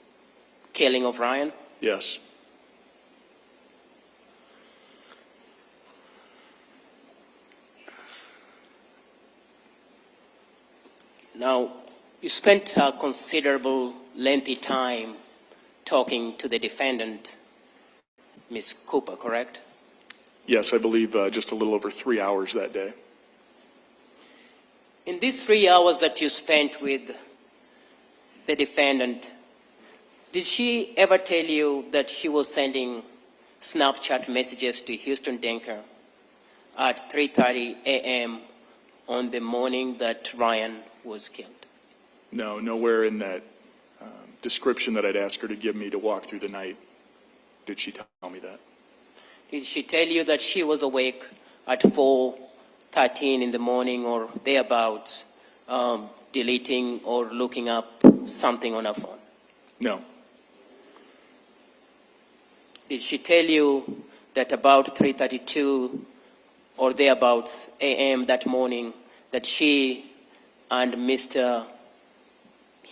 killing of Ryan? Yes. Now, you spent a considerable lengthy time talking to the defendant, Ms. Cooper, correct? Yes, I believe just a little over 3 hours that day. In these 3 hours that you spent with the defendant, did she ever tell you that she was sending Snapchat messages to Huston Danker at 3:30 a.m. on the morning that Ryan was killed? No, nowhere in that description that I'd ask her to give me to walk through the night did she tell me that. Did she tell you that she was awake at 4:13 in the morning or thereabouts, deleting or looking up something on her phone? No. Did she tell you that about 3:32 or thereabouts a.m. that morning, that she and Mr.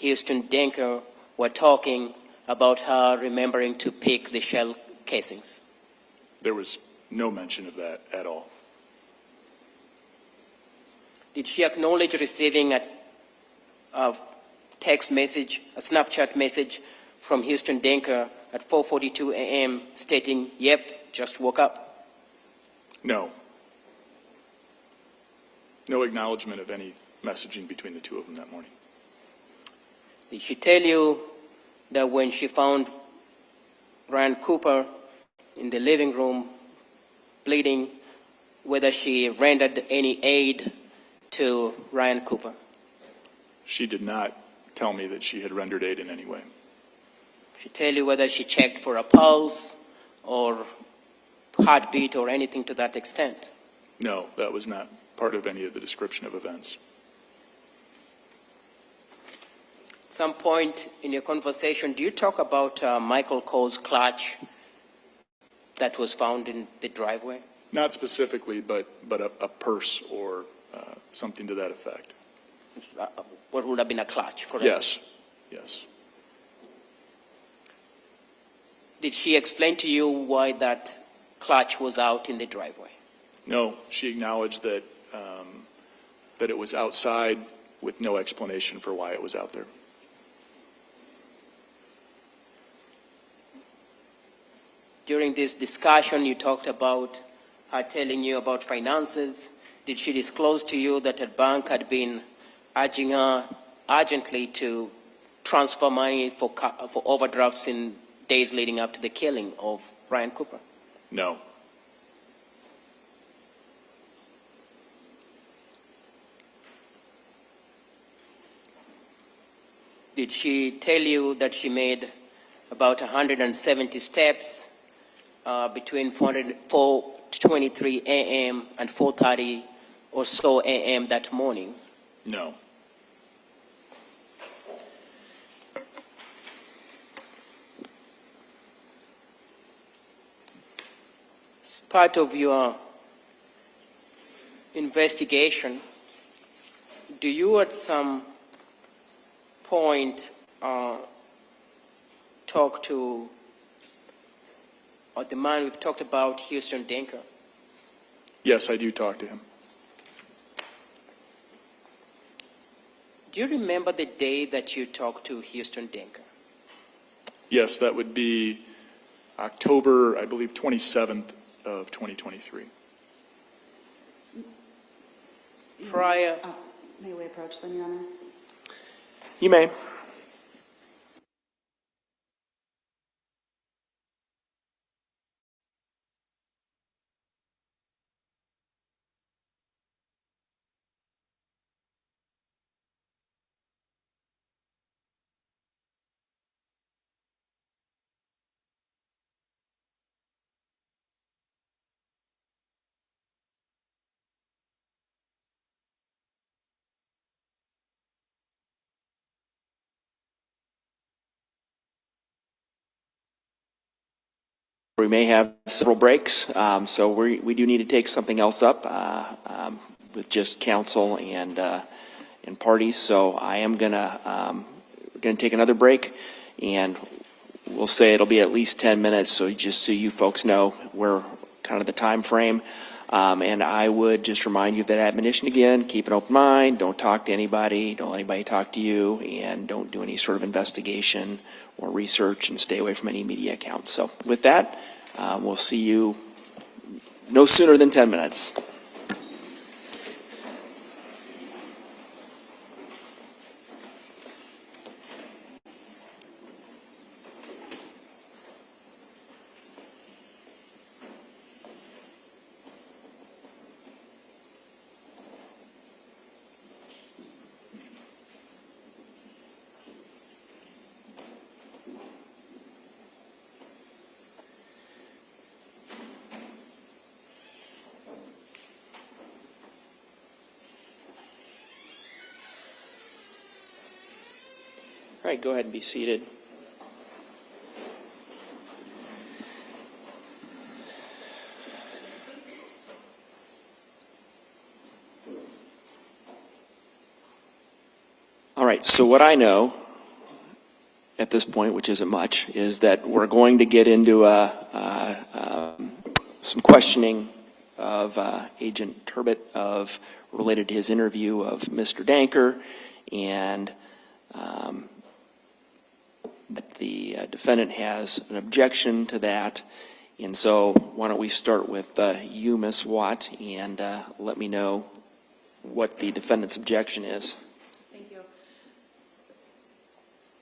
Huston Danker were talking about her remembering to pick the shell casings? There was no mention of that at all. Did she acknowledge receiving a text message, a Snapchat message from Huston Danker at 4:42 a.m. stating, "Yep, just woke up"? No. No acknowledgement of any messaging between the two of them that morning. Did she tell you that when she found Ryan Cooper in the living room bleeding, whether she rendered any aid to Ryan Cooper? She did not tell me that she had rendered aid in any way. She tell you whether she checked for a pulse or heartbeat or anything to that extent? No, that was not part of any of the description of events. At some point in your conversation, do you talk about Michael Cole's clutch that was found in the driveway? Not specifically, but a purse or something to that effect. What would have been a clutch, correct? Yes, yes. Did she explain to you why that clutch was out in the driveway? No, she acknowledged that that it was outside with no explanation for why it was out there. During this discussion, you talked about her telling you about finances. Did she disclose to you that her bank had been urging her urgently to transfer money for overdrafts in days leading up to the killing of Ryan Cooper? No. Did she tell you that she made about 170 steps between 4:23 a.m. and 4:30 or so a.m. that morning? No. As part of your investigation, do you at some point talk to the man we've talked about, Huston Danker? Yes, I do talk to him. Do you remember the day that you talked to Huston Danker? Yes, that would be October, I believe, 27th of 2023. Prior. May we approach them, Your Honor? You may. We may have several breaks, so we do need to take something else up with just counsel and parties. So I am gonna take another break, and we'll say it'll be at least 10 minutes. So just so you folks know where kind of the time frame. And I would just remind you of that admonition again: keep an open mind, don't talk to anybody, don't let anybody talk to you, and don't do any sort of investigation or research, and stay away from any media accounts. So with that, we'll see you no sooner than 10 minutes. All right, go ahead and be seated. right, so what I know at this point, which isn't much, is that we're going to get into some questioning of Agent Tabet related to his interview of Mr. Danker, and that the defendant has an objection to that. And so why don't we start with you, Ms. Watt, and let me know what the defendant's objection is. Thank you.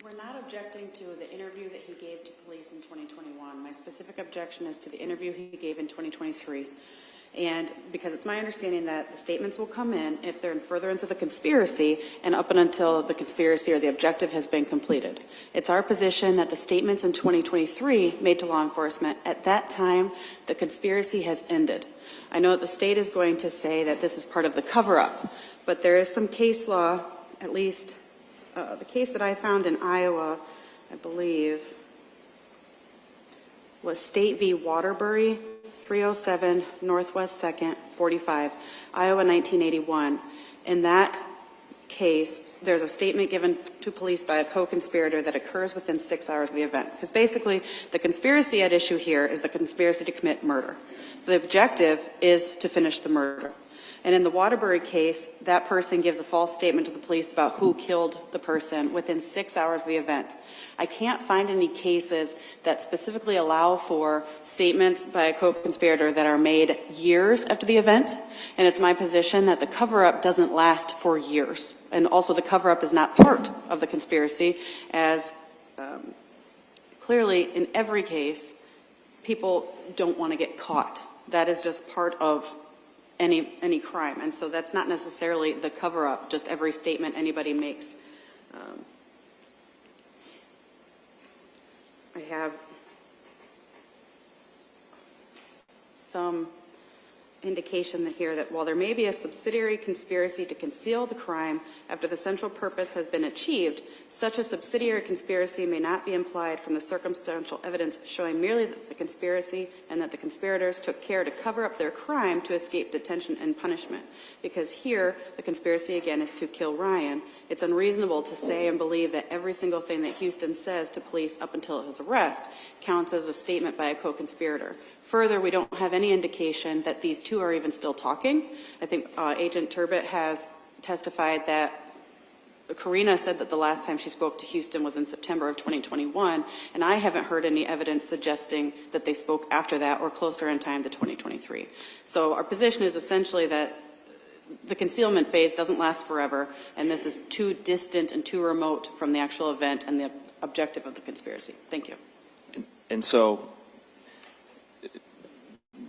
We're not objecting to the interview that he gave to police in 2021. My specific objection is to the interview he gave in 2023. And because it's my understanding that the statements will come in if they're in furtherance of the conspiracy and up and until the conspiracy or the objective has been completed. It's our position that the statements in 2023 made to law enforcement, at that time, the conspiracy has ended. I know that the state is going to say that this is part of the cover-up, but there is some case law, at least the case that I found in Iowa, I believe, was State v. Waterbury, 307 Northwest 2nd, 45, Iowa, 1981. In that case, there's a statement given to police by a co-conspirator that occurs within 6 hours of the event. Because basically, the conspiracy at issue here is the conspiracy to commit murder. So the objective is to finish the murder. And in the Waterbury case, that person gives a false statement to the police about who killed the person within 6 hours of the event. I can't find any cases that specifically allow for statements by a co-conspirator that are made years after the event. And it's my position that the cover-up doesn't last for years. And also the cover-up is not part of the conspiracy, as clearly in every case, people don't want to get caught. That is just part of any crime. And so that's not necessarily the cover-up, just every statement anybody makes. I have some indication here that while there may be a subsidiary conspiracy to conceal the crime after the central purpose has been achieved, such a subsidiary conspiracy may not be implied from the circumstantial evidence showing merely that the conspiracy and that the conspirators took care to cover up their crime to escape detention and punishment. Because here, the conspiracy again is to kill Ryan. It's unreasonable to say and believe that every single thing that Huston says to police up until his arrest counts as a statement by a co-conspirator. Further, we don't have any indication that these two are even still talking. I think Agent Tabet has testified that Karina said that the last time she spoke to Huston was in September of 2021, and I haven't heard any evidence suggesting that they spoke after that or closer in time to 2023. So our position is essentially that the concealment phase doesn't last forever, and this is too distant and too remote from the actual event and the objective of the conspiracy. Thank you. And so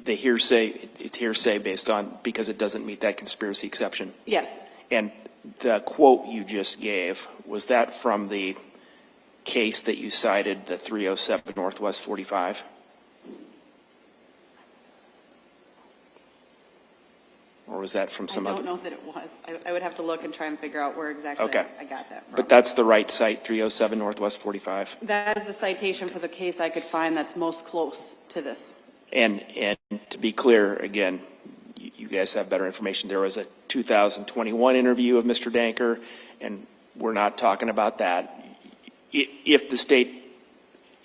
the hearsay, it's hearsay based on, because it doesn't meet that conspiracy exception. Yes. And the quote you just gave, was that from the case that you cited, the 307 Northwest 45? Or was that from some other? I don't know that it was. I would have to look and try and figure out where exactly I got that from. But that's the right site, 307 Northwest 45? That is the citation for the case I could find that's most close to this. And to be clear, again, you guys have better information. There was a 2021 interview of Mr. Danker, and we're not talking about that. If the state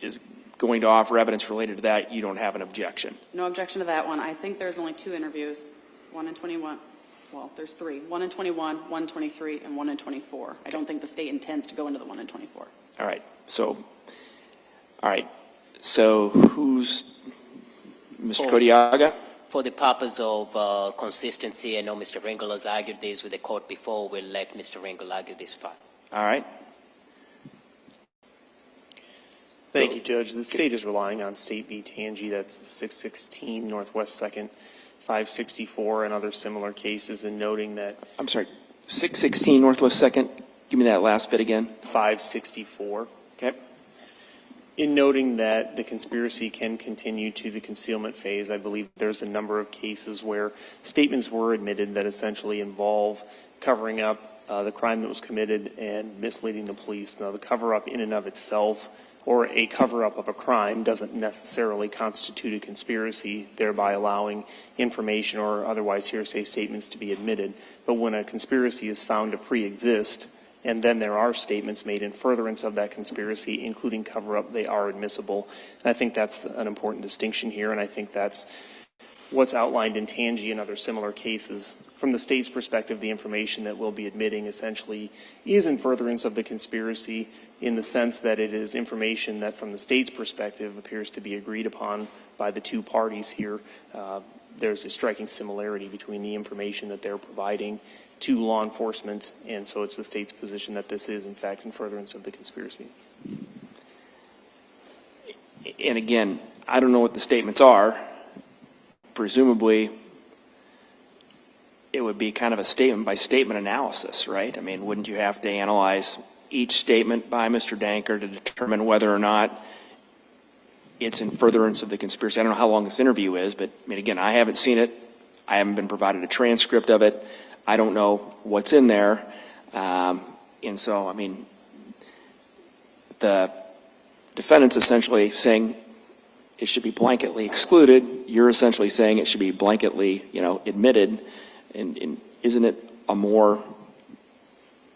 is going to offer evidence related to that, you don't have an objection. No objection to that one. I think there's only two interviews, one in 21. Well, there's three. One in 21, one in 23, and one in 24. I don't think the state intends to go into the one in 24. All right. So who's Mr. Kodiaga? For the purpose of consistency, I know Mr. Ringel has argued this with the court before. We'll let Mr. Ringel argue this part. All right. Thank you, Judge. The state is relying on State v. Tangi, that's 616 Northwest 2nd, 564, and other similar cases, and noting that... I'm sorry, 616 Northwest 2nd? Give me that last bit again. 564. Okay. In noting that the conspiracy can continue to the concealment phase, I believe there's a number of cases where statements were admitted that essentially involve covering up the crime that was committed and misleading the police. Now, the cover-up in and of itself, or a cover-up of a crime, doesn't necessarily constitute a conspiracy, thereby allowing information or otherwise hearsay statements to be admitted. But when a conspiracy is found to pre-exist and then there are statements made in furtherance of that conspiracy, including cover-up, they are admissible. And I think that's an important distinction here, and I think that's what's outlined in Tangi and other similar cases. From the state's perspective, the information that we'll be admitting essentially is in furtherance of the conspiracy in the sense that it is information that from the state's perspective appears to be agreed upon by the two parties here. There's a striking similarity between the information that they're providing to law enforcement, and so it's the state's position that this is in fact in furtherance of the conspiracy. And again, I don't know what the statements are. Presumably, it would be kind of a statement-by-statement analysis, right? I mean, wouldn't you have to analyze each statement by Mr. Danker to determine whether or not it's in furtherance of the conspiracy? I don't know how long this interview is, but I mean, again, I haven't seen it. I haven't been provided a transcript of it. I don't know what's in there. And so, I mean, the defendant's essentially saying it should be blanketly excluded. You're essentially saying it should be blanketly, admitted. And isn't it a more,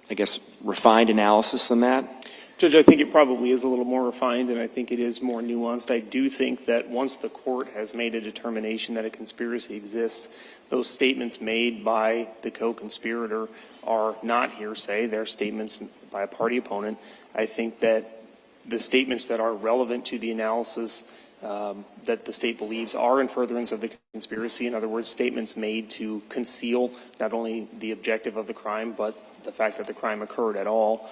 I guess, refined analysis than that? Judge, I think it probably is a little more refined, and I think it is more nuanced. I do think that once the court has made a determination that a conspiracy exists, those statements made by the co-conspirator are not hearsay. They're statements by a party opponent. I think that the statements that are relevant to the analysis that the state believes are in furtherance of the conspiracy, in other words, statements made to conceal not only the objective of the crime, but the fact that the crime occurred at all,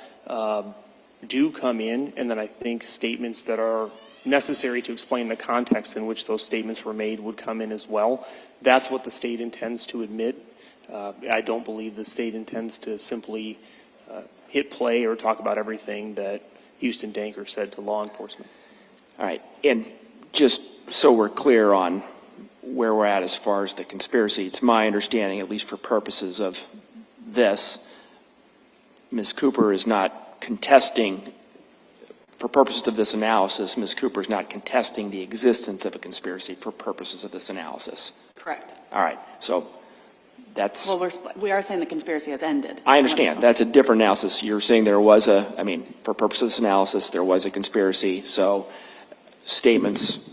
do come in. And then I think statements that are necessary to explain the context in which those statements were made would come in as well. That's what the state intends to admit. I don't believe the state intends to simply hit play or talk about everything that Huston Danker said to law enforcement. All right. And just so we're clear on where we're at as far as the conspiracy, it's my understanding, at least for purposes of this, Ms. Cooper is not contesting, for purposes of this analysis, Ms. Cooper is not contesting the existence of a conspiracy for purposes of this analysis. Correct. All right. So that's... Well, we are saying the conspiracy has ended. I understand. That's a different analysis. You're saying there was for purposes of this analysis, there was a conspiracy, so statements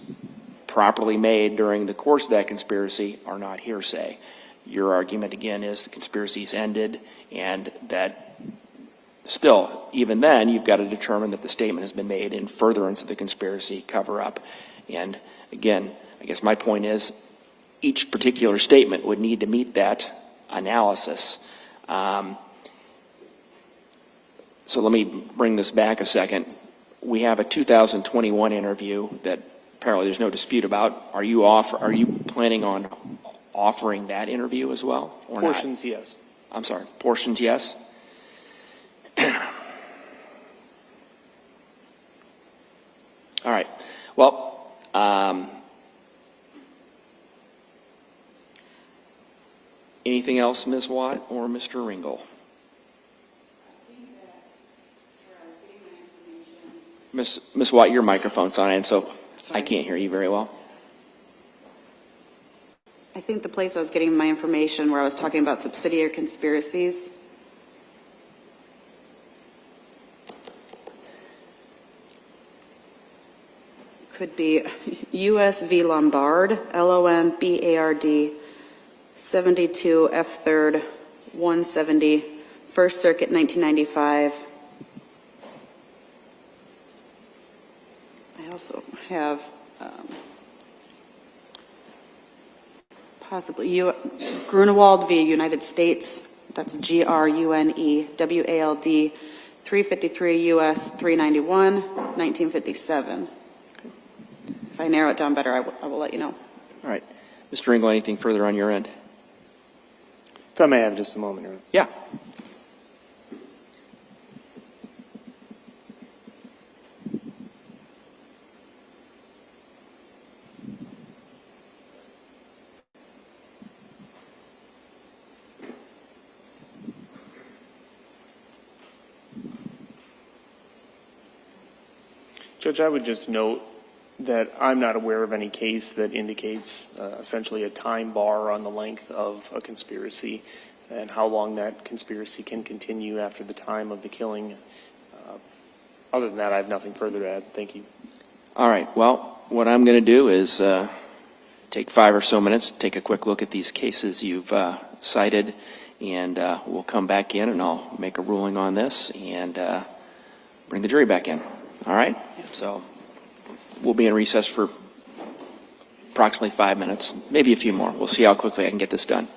properly made during the course of that conspiracy are not hearsay. Your argument, again, is the conspiracy's ended, and that still, even then, you've got to determine that the statement has been made in furtherance of the conspiracy cover-up. And again, I guess my point is each particular statement would need to meet that analysis. So let me bring this back a second. We have a 2021 interview that apparently there's no dispute about. Are you planning on offering that interview as well, or Portions, not? yes. I'm sorry, portions, yes? All right. Well, anything else, Ms. Watt or Mr. Ringel? Ms. Watt, your microphone's on, and so I can't hear you very well. I think the place I was getting my information where I was talking about subsidiary conspiracies. Could be U.S. v. Lombard, Lombard, 72 F. 3rd, 170, First Circuit, 1995. I also have possibly Grunewald v. United States. That's Grunewald, 353 U.S. 391, 1957. If I narrow it down better, I will let you know. All right. Mr. Ringel, anything further on your end? If I may have just a moment here. Yeah. Judge, I would just note that I'm not aware of any case that indicates essentially a time bar on the length of a conspiracy. and how long that conspiracy can continue after the time of the killing. Other than that, I have nothing further to add. Thank you. All right. Well, what I'm going to do is take 5 or so minutes, take a quick look at these cases you've cited, and we'll come back in and I'll make a ruling on this and bring the jury back in. All right? So we'll be in recess for approximately 5 minutes, maybe a few more. We'll see how quickly I can get this done.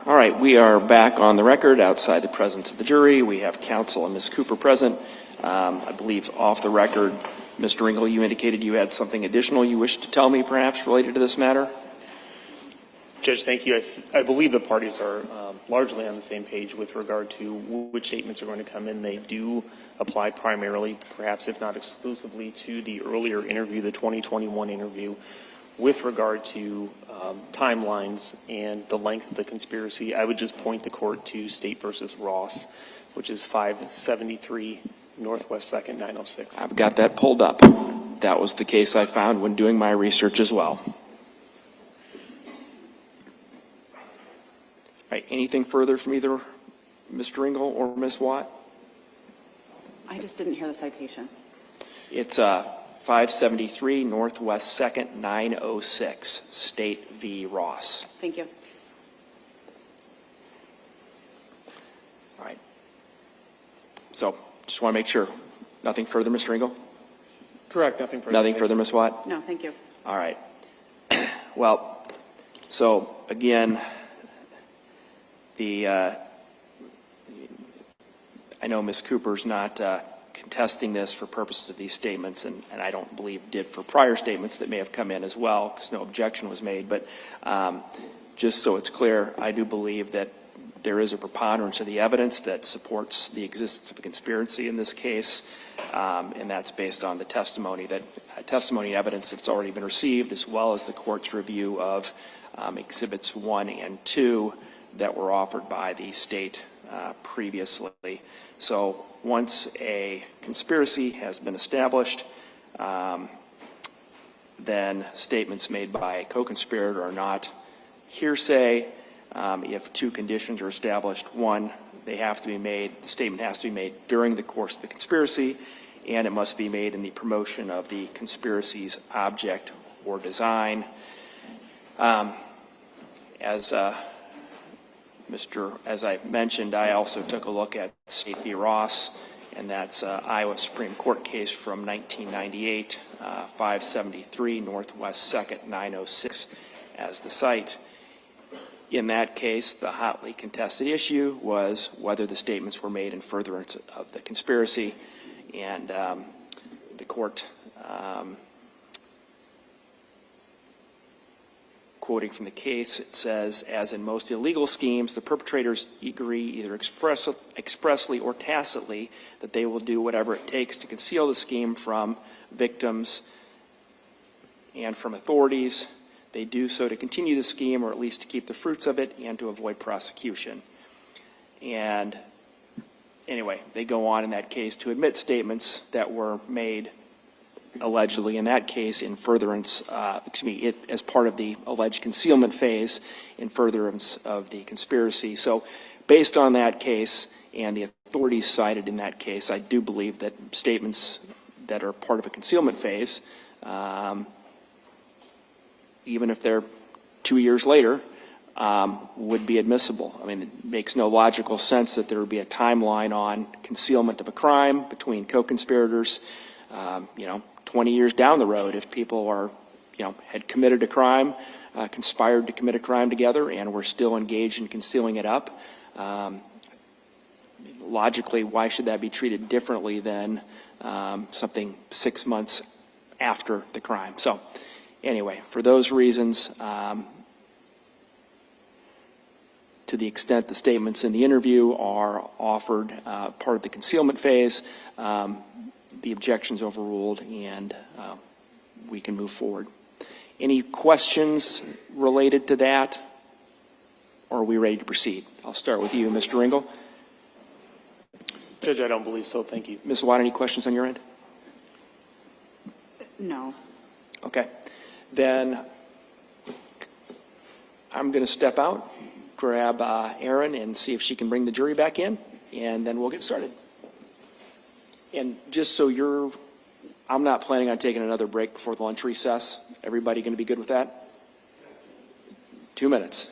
All right, we are back on the record outside the presence of the jury. We have counsel and Ms. Cooper present. I believe off the record, Mr. Ringel, you indicated you had something additional you wished to tell me, perhaps, related to this matter? Judge, thank you. I believe the parties are largely on the same page with regard to which statements are going to come in. They do apply primarily, perhaps if not exclusively, to the earlier interview, the 2021 interview, with regard to timelines and the length of the conspiracy. I would just point the court to State versus Ross, which is 573 Northwest 2nd 906. I've got that pulled up. That was the case I found when doing my research as well. All right, anything further from either Mr. Ringel or Ms. Watt? I just didn't hear the citation. It's 573 Northwest 2nd 906, State v. Ross. Thank you. All right. So, just want to make sure. Nothing further, Mr. Ringel? Correct, nothing further. Nothing further, Ms. Watt? No, thank you. All right. Well, so again, I know Ms. Cooper's not contesting this for purposes of these statements, and I don't believe did for prior statements that may have come in as well, because no objection was made. But just so it's clear, I do believe that there is a preponderance of the evidence that supports the existence of a conspiracy in this case, and that's based on the testimony and evidence that's already been received, as well as the court's review of Exhibits 1 and 2 that were offered by the state previously. So once a conspiracy has been established, then statements made by a co-conspirator are not hearsay. If two conditions are established, one, the statement has to be made during the course of the conspiracy, and it must be made in the promotion of the conspiracy's object or design. As I mentioned, I also took a look at State v. Ross, and that's Iowa Supreme Court case from 1998, 573 Northwest 2nd 906 as the site. In that case, the hotly contested issue was whether the statements were made in furtherance of the conspiracy, and the court, quoting from the case, it says, as in most illegal schemes, the perpetrators agree either expressly or tacitly that they will do whatever it takes to conceal the scheme from victims and from authorities. They do so to continue the scheme, or at least to keep the fruits of it, and to avoid prosecution. And anyway, they go on in that case to admit statements that were made allegedly in that case in furtherance, as part of the alleged concealment phase in furtherance of the conspiracy. So based on that case and the authorities cited in that case, I do believe that statements that are part of a concealment phase, even if they're 2 years later, would be admissible. I mean, it makes no logical sense that there would be a timeline on concealment of a crime between co-conspirators, 20 years down the road, if people are, had committed a crime, conspired to commit a crime together, and were still engaged in concealing it up. Logically, why should that be treated differently than something 6 months after the crime? So anyway, for those reasons, to the extent the statements in the interview are offered part of the concealment phase, the objection's overruled, and we can move forward. Any questions related to that, or are we ready to proceed? I'll start with you, Mr. Ringel. Judge, I don't believe so. Thank you. Ms. Watt, any questions on your end? No. Okay. Then I'm going to step out, grab Erin, and see if she can bring the jury back in, and then we'll get started. And just so I'm not planning on taking another break before the lunch recess. Everybody going to be good with that? 2 minutes.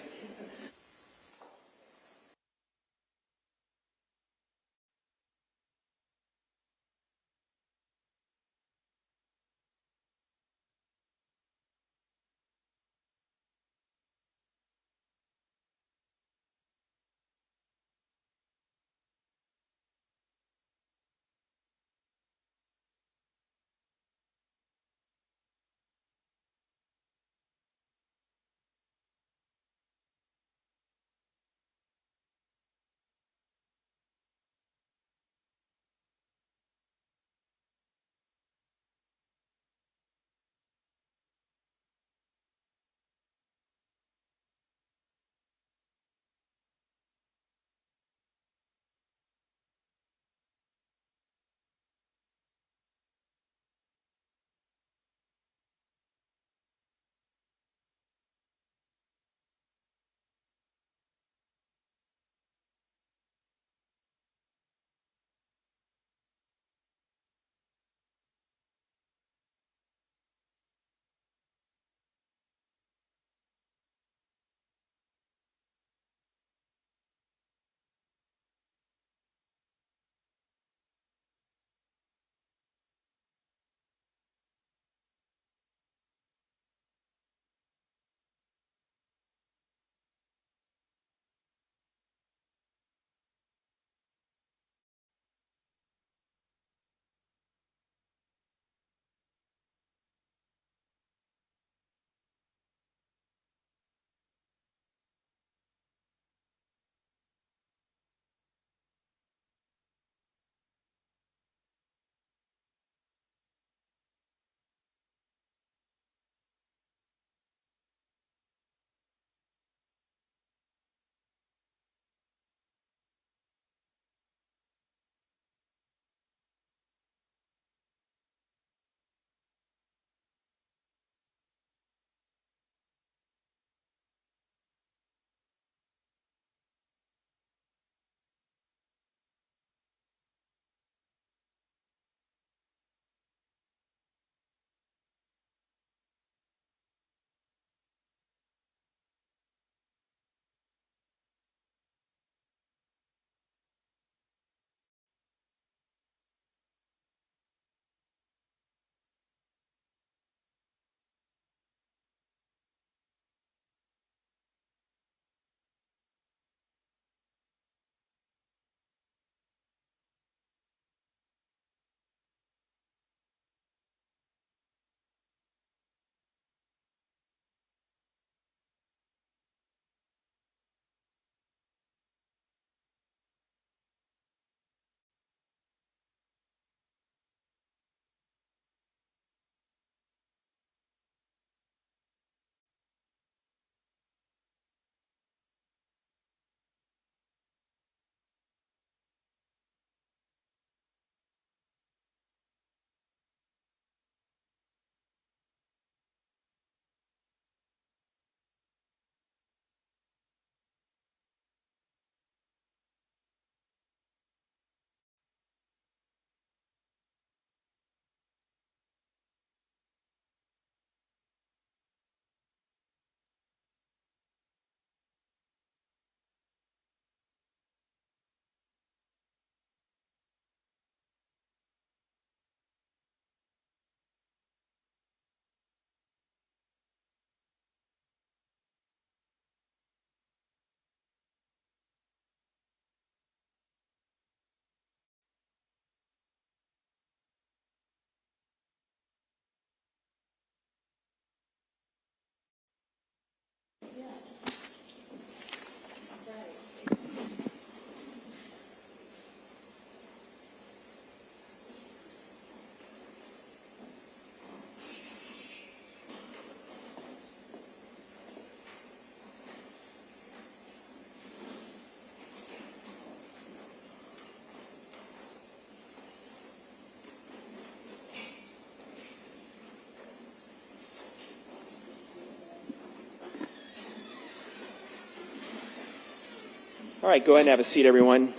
All right, go ahead and have a seat, everyone.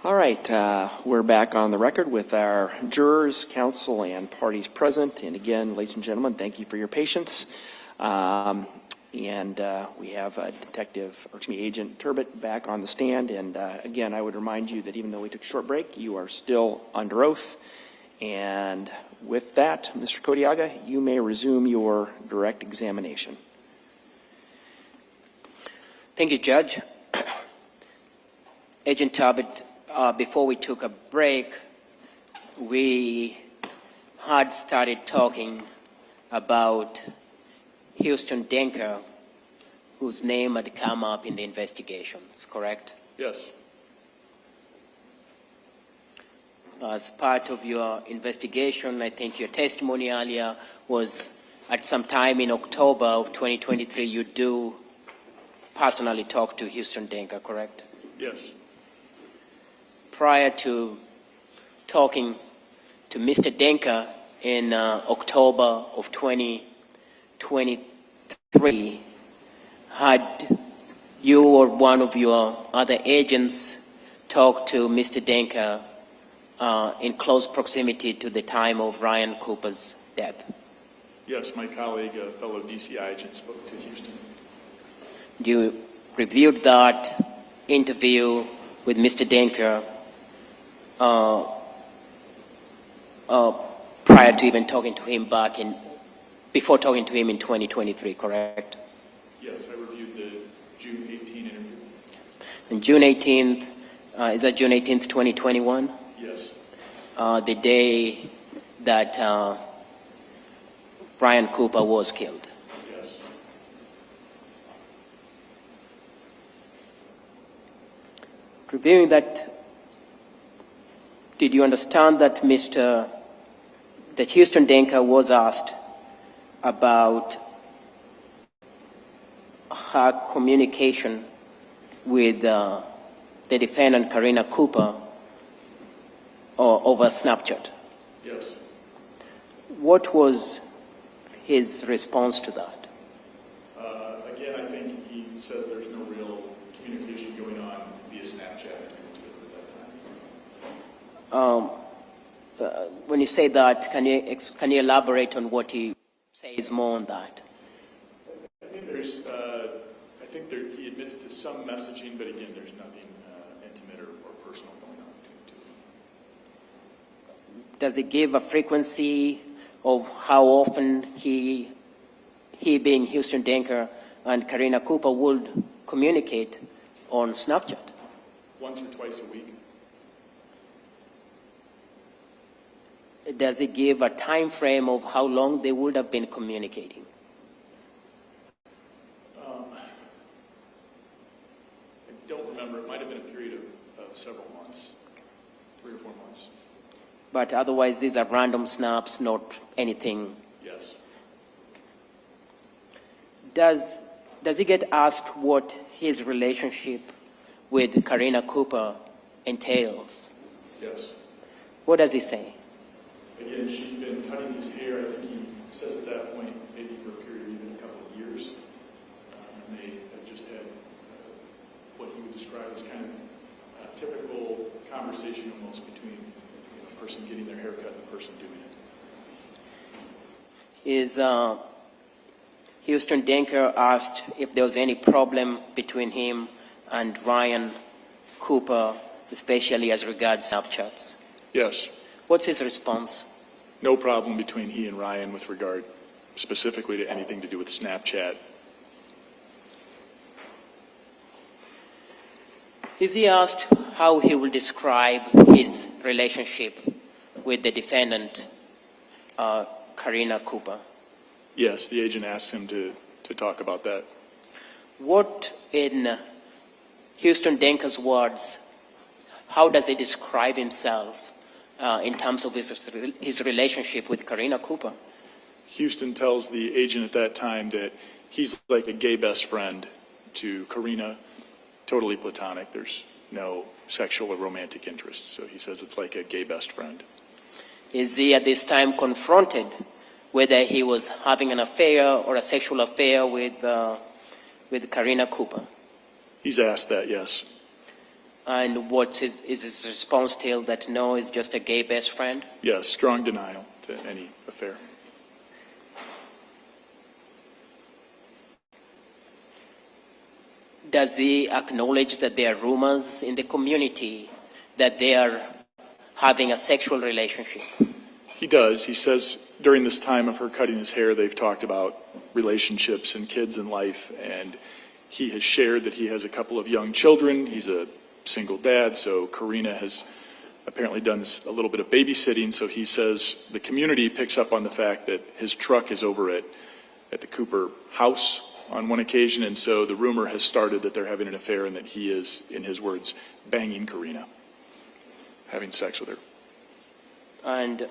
All right, we're back on the record with our jurors, counsel, and parties present. And again, ladies and gentlemen, thank you for your patience. We have Agent Tabet back on the stand. And again, I would remind you that even though we took a short break, you are still under oath. And with that, Mr. Kodiaga, you may resume your direct examination. Thank you, Judge. Agent Tabet, before we took a break, we had started talking about Huston Danker, whose name had come up in the investigations, correct? Yes. As part of your investigation, I think your testimony earlier was at some time in October of 2023, you do personally talk to Huston Danker, correct? Yes. Prior to talking to Mr. Danker in October of 2023, had you or one of your other agents talked to Mr. Danker in close proximity to the time of Ryan Cooper's death? Yes, my colleague, a fellow DCI agent, spoke to Huston. You reviewed that interview with Mr. Danker prior to even talking to him before talking to him in 2023, correct? Yes, I reviewed the June 18 interview. And June 18th, is that June 18th, 2021? Yes. The day that Ryan Cooper was killed. Yes. Reviewing that, did you understand that that Huston Danker was asked about her communication with the defendant, Karina Cooper, over Snapchat? Yes. What was his response to that? Again, I think he says there's no real communication going on via Snapchat at that time. When you say that, can you elaborate on what he says more on that? I think he admits to some messaging, but again, there's nothing intimate or personal going on between the two of them. Does it give a frequency of how often he being Huston Danker and Karina Cooper would communicate on Snapchat? Once or twice a week. Does it give a time frame of how long they would have been communicating? I don't remember. It might have been a period of several months, 3 or 4 months. But otherwise, these are random snaps, not anything. Yes. Does he get asked what his relationship with Karina Cooper entails? Yes. What does he say? Again, she's been cutting his hair. I think he says at that point, maybe for a period of even a couple of years. And they have just had what he would describe as kind of a typical conversation almost between the person getting their hair cut and the person doing it. Is Huston Danker asked if there was any problem between him and Ryan Cooper, especially as regards Snapchats? Yes. What's his response? No problem between he and Ryan with regard specifically to anything to do with Snapchat. Is he asked how he will describe his relationship with the defendant, Karina Cooper? Yes, the agent asked him to talk about that. What, in Huston Danker's words, how does he describe himself in terms of his relationship with Karina Cooper? Huston tells the agent at that time that he's like a gay best friend to Karina, totally platonic. There's no sexual or romantic interest. So he says it's like a gay best friend. Is he at this time confronted whether he was having an affair or a sexual affair with Karina Cooper? He's asked that, yes. And is his response still that no, he's just a gay best friend? Yes, strong denial to any affair. Does he acknowledge that there are rumors in the community that they are having a sexual relationship? He does. He says during this time of her cutting his hair, they've talked about relationships and kids and life, and he has shared that he has a couple of young children. He's a single dad, so Karina has apparently done a little bit of babysitting, so he says the community picks up on the fact that his truck is over at the Cooper house on one occasion, and so the rumor has started that they're having an affair and that he is, in his words, banging Karina, having sex with her. And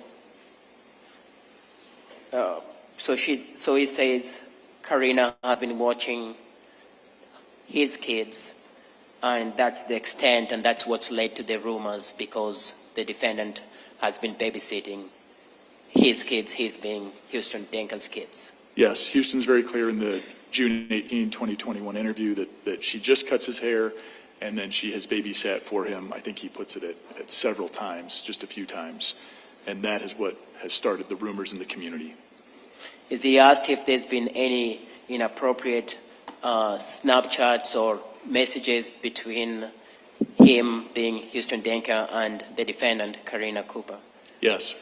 so he says Karina has been watching his kids, and that's the extent, and that's what's led to the rumors, because the defendant has been babysitting his kids, his being Huston Danker's kids. Yes, Houston's very clear in the June 18, 2021 interview that she just cuts his hair and then she has babysat for him. I think he puts it at several times, just a few times. And that is what has started the rumors in the community. Is he asked if there's been any inappropriate Snapchats or messages between him, being Huston Danker, and the defendant, Karina Cooper? Yes.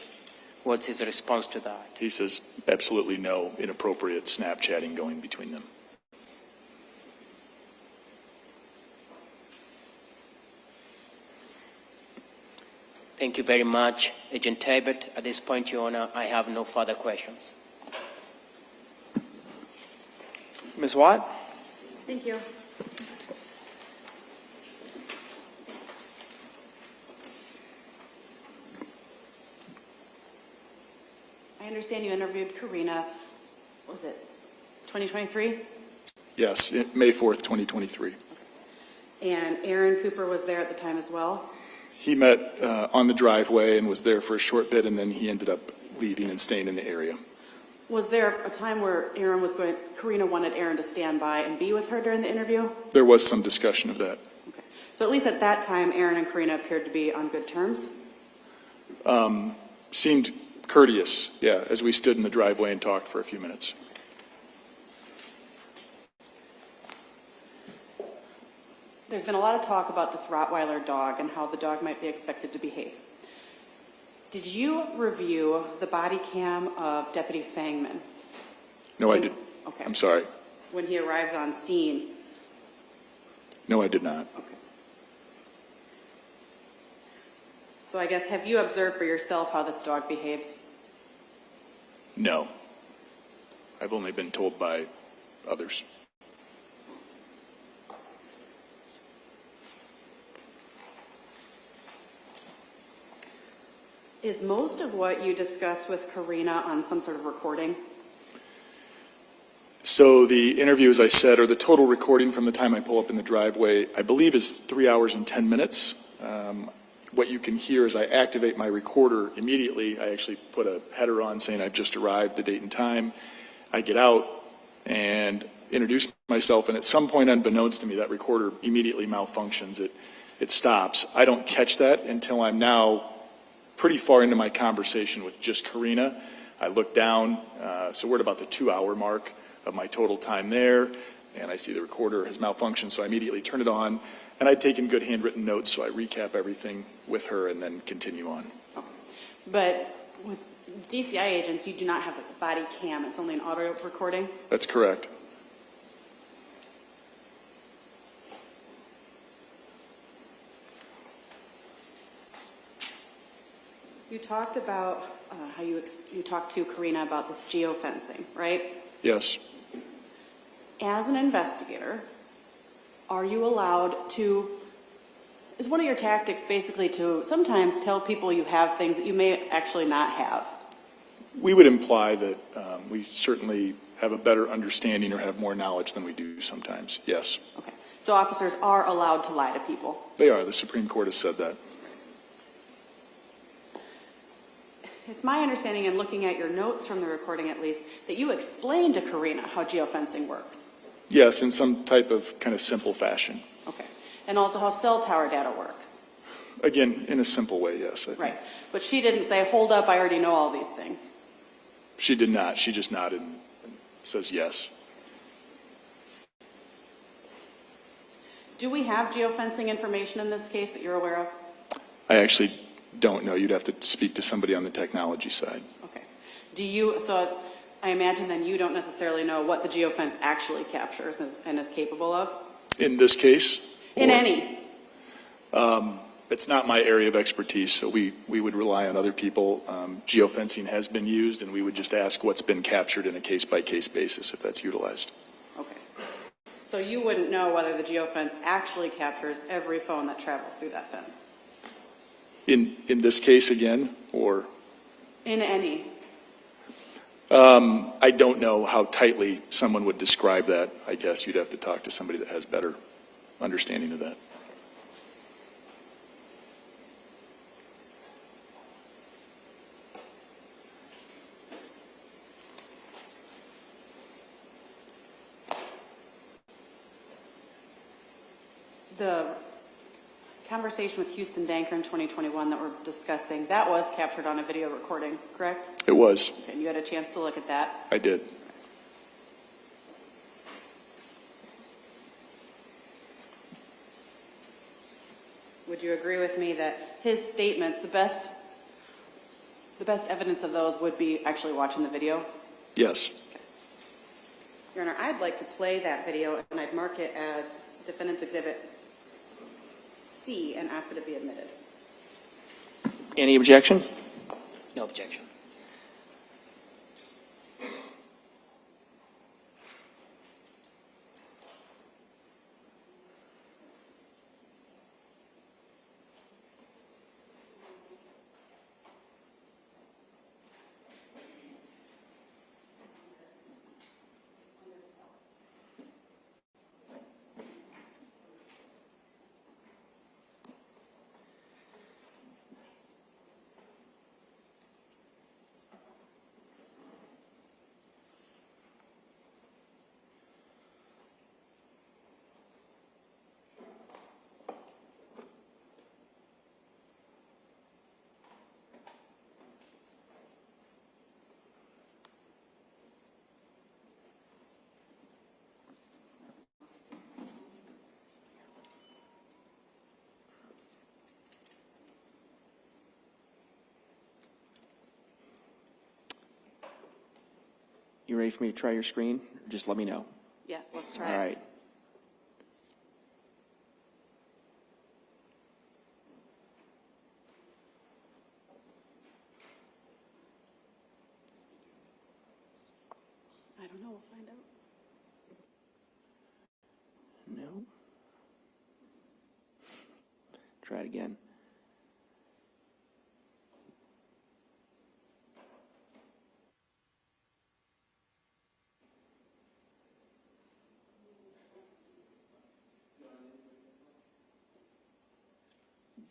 What's his response to that? He says absolutely no inappropriate Snapchatting going between them. Thank you very much, Agent Tabet. At this point, Your Honor, I have no further questions. Ms. Watt? Thank you. I understand you interviewed Karina, was it 2023? Yes, May 4th, 2023. And Aaron Cooper was there at the time as well? He met on the driveway and was there for a short bit, and then he ended up leaving and staying in the area. Was there a time where Karina wanted Aaron to stand by and be with her during the interview? There was some discussion of that. Okay. So at least at that time, Aaron and Karina appeared to be on good terms? Seemed courteous, yeah, as we stood in the driveway and talked for a few minutes. There's been a lot of talk about this Rottweiler dog and how the dog might be expected to behave. Did you review the body cam of Deputy Fangman? No, I did. Okay. I'm sorry. When he arrives on scene? No, I did not. Okay. So I guess, have you observed for yourself how this dog behaves? No. I've only been told by others. Is most of what you discussed with Karina on some sort of recording? So the interview, as I said, or the total recording from the time I pull up in the driveway, I believe is 3 hours and 10 minutes. What you can hear is I activate my recorder immediately. I actually put a header on saying I've just arrived, the date and time. I get out and introduce myself, and at some point, unbeknownst to me, that recorder immediately malfunctions. It stops. I don't catch that until I'm now pretty far into my conversation with just Karina. I look down, so we're at about the 2-hour mark of my total time there, and I see the recorder has malfunctioned, so I immediately turn it on. And I'd taken good handwritten notes, so I recap everything with her and then continue on. Okay. But with DCI agents, you do not have a body cam. It's only an audio recording? That's correct. You talked about how you talked to Karina about this geofencing, right? Yes. As an investigator, are you allowed to, is one of your tactics basically to sometimes tell people you have things that you may actually not have? We would imply that we certainly have a better understanding or have more knowledge than we do sometimes. Yes. Okay. So officers are allowed to lie to people? They are. The Supreme Court has said that. It's my understanding, in looking at your notes from the recording at least, that you explained to Karina how geofencing works. Yes, in some type of kind of simple fashion. Okay. And also how cell tower data works. Again, in a simple way, yes, I think. Right. But she didn't say, hold up, I already know all these things. She did not. She just nodded and says yes. Do we have geofencing information in this case that you're aware of? I actually don't know. You'd have to speak to somebody on the technology side. Okay. So I imagine then you don't necessarily know what the geofence actually captures and is capable of? In this case? In any. It's not my area of expertise, so we would rely on other people. Geofencing has been used, and we would just ask what's been captured in a case-by-case basis if that's utilized. Okay. So you wouldn't know whether the geofence actually captures every phone that travels through that fence? In this case again, or? In any. I don't know how tightly someone would describe that. I guess you'd have to talk to somebody that has better understanding of that. The conversation with Huston Danker in 2021 that we're discussing, that was captured on a video recording, correct? It was. Okay, and you had a chance to look at that? I did. Would you agree with me that his statements, the best evidence of those would be actually watching the video? Yes. Okay. Your Honor, I'd like to play that video, and I'd mark it as Defendant's Exhibit C and ask that it be admitted. Any objection? No objection. You ready for me to try your screen? Just let me know. Yes, let's try All it. right. I don't know, we'll find out. No. Try it again.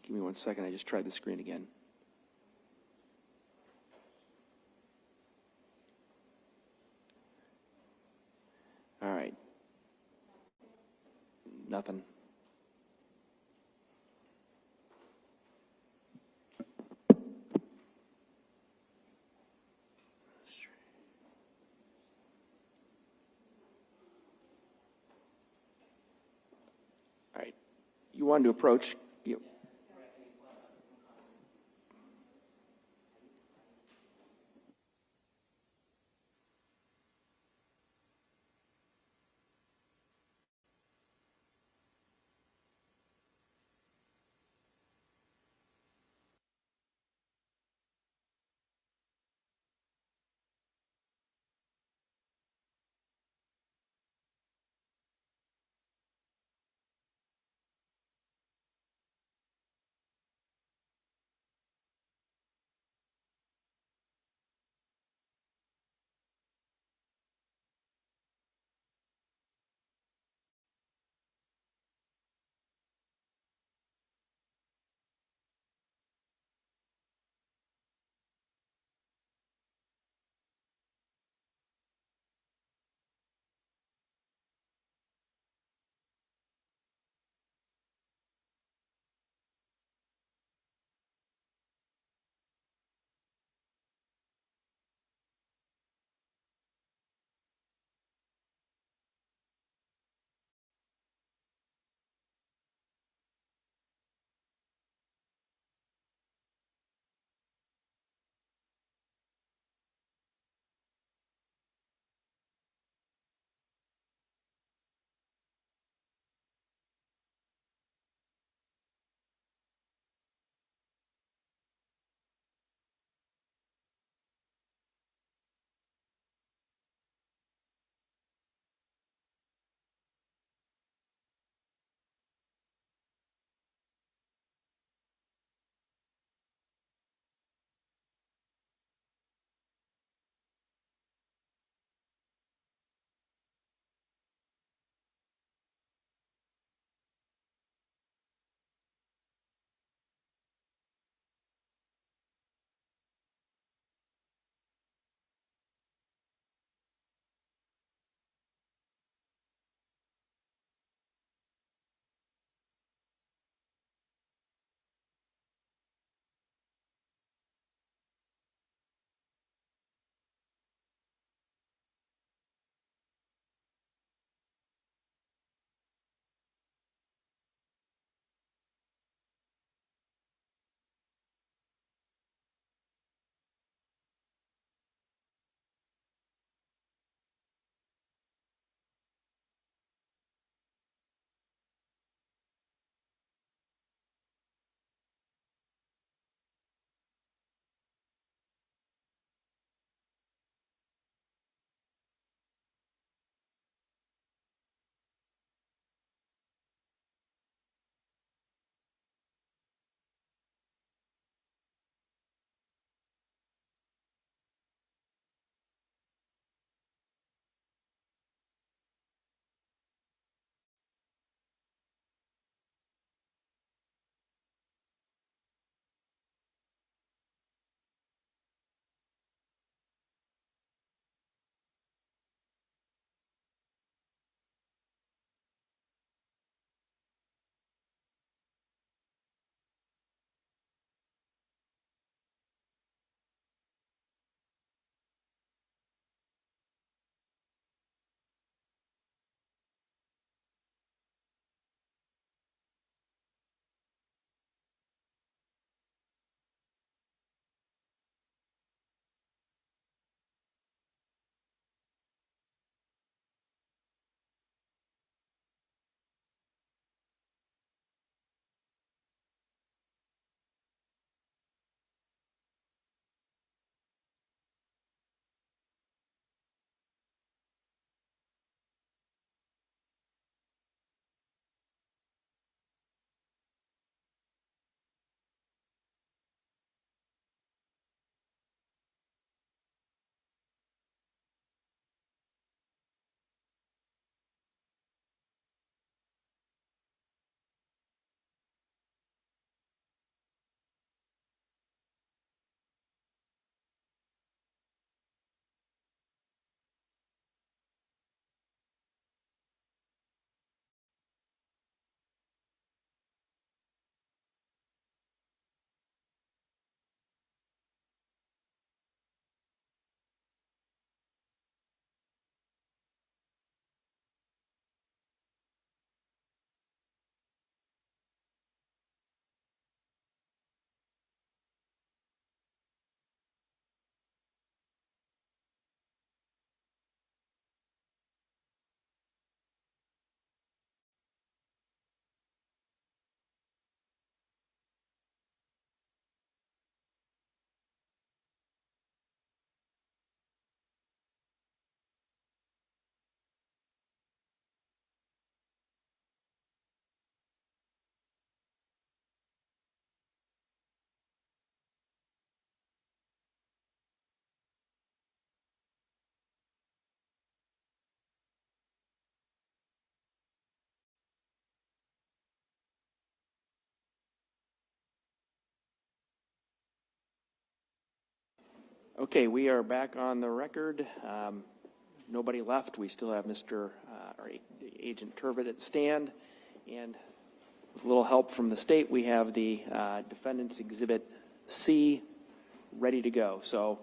Give me 1 second. I just tried the screen again. All right. Nothing. All right. You wanted to approach. You. Okay, we are back on the record. Nobody left. We still have Mr. or Agent Tabet at the stand. And with a little help from the state, we have the defendant's Exhibit C ready to go. So,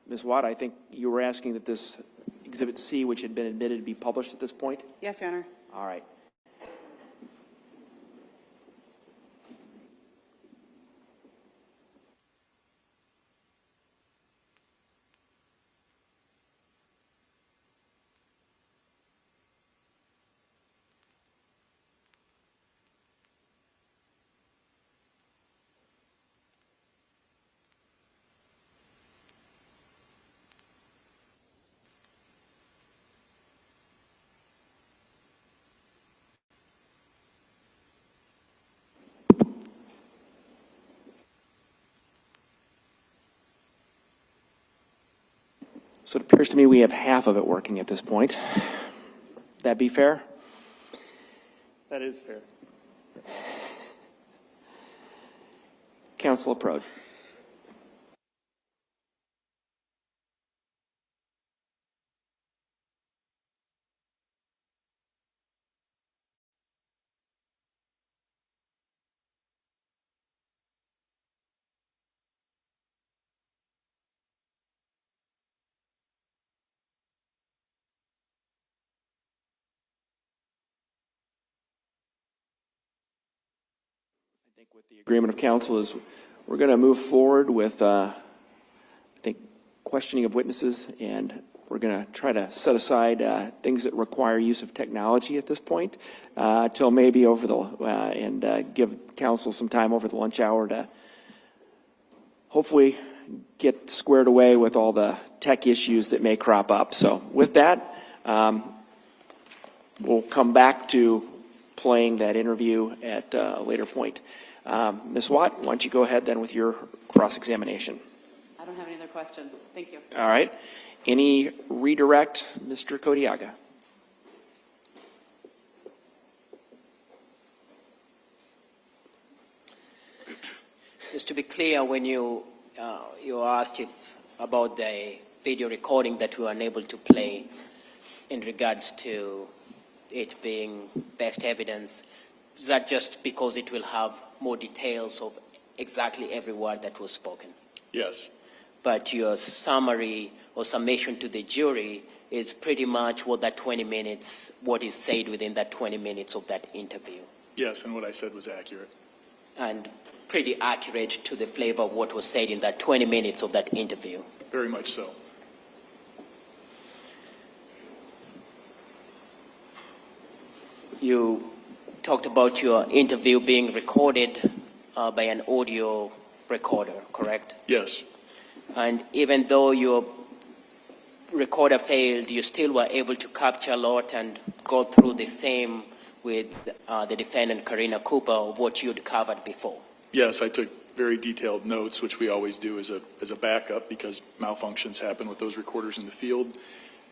Ms. Watt, I think you were asking that this Exhibit C, which had been admitted, be published at this point? Yes, Your Honor. All right. So it appears to me we have half of it working at this point. That be fair? That is fair. Counsel approach. I think with the agreement of counsel is we're going to move forward with, I think, questioning of witnesses, and we're going to try to set aside things that require use of technology at this point till maybe over the, and give counsel some time over the lunch hour to hopefully get squared away with all the tech issues that may crop up. So with that, we'll come back to playing that interview at a later point. Ms. Watt, why don't you go ahead then with your cross-examination? I don't have any other questions. Thank you. All right. Any redirect, Mr. Kodiaga? Just to be clear, when you asked about the video recording that we were unable to play in regards to it being best evidence, is that just because it will have more details of exactly every word that was spoken? Yes. But your summary or summation to the jury is pretty much what that 20 minutes, what is said within that 20 minutes of that interview. Yes, and what I said was accurate. And pretty accurate to the flavor of what was said in that 20 minutes of that interview. Very much so. You talked about your interview being recorded by an audio recorder, correct? Yes. And even though your recorder failed, you still were able to capture a lot and go through the same with the defendant, Karina Cooper, of what you'd covered before. Yes, I took very detailed notes, which we always do as a backup because malfunctions happen with those recorders in the field.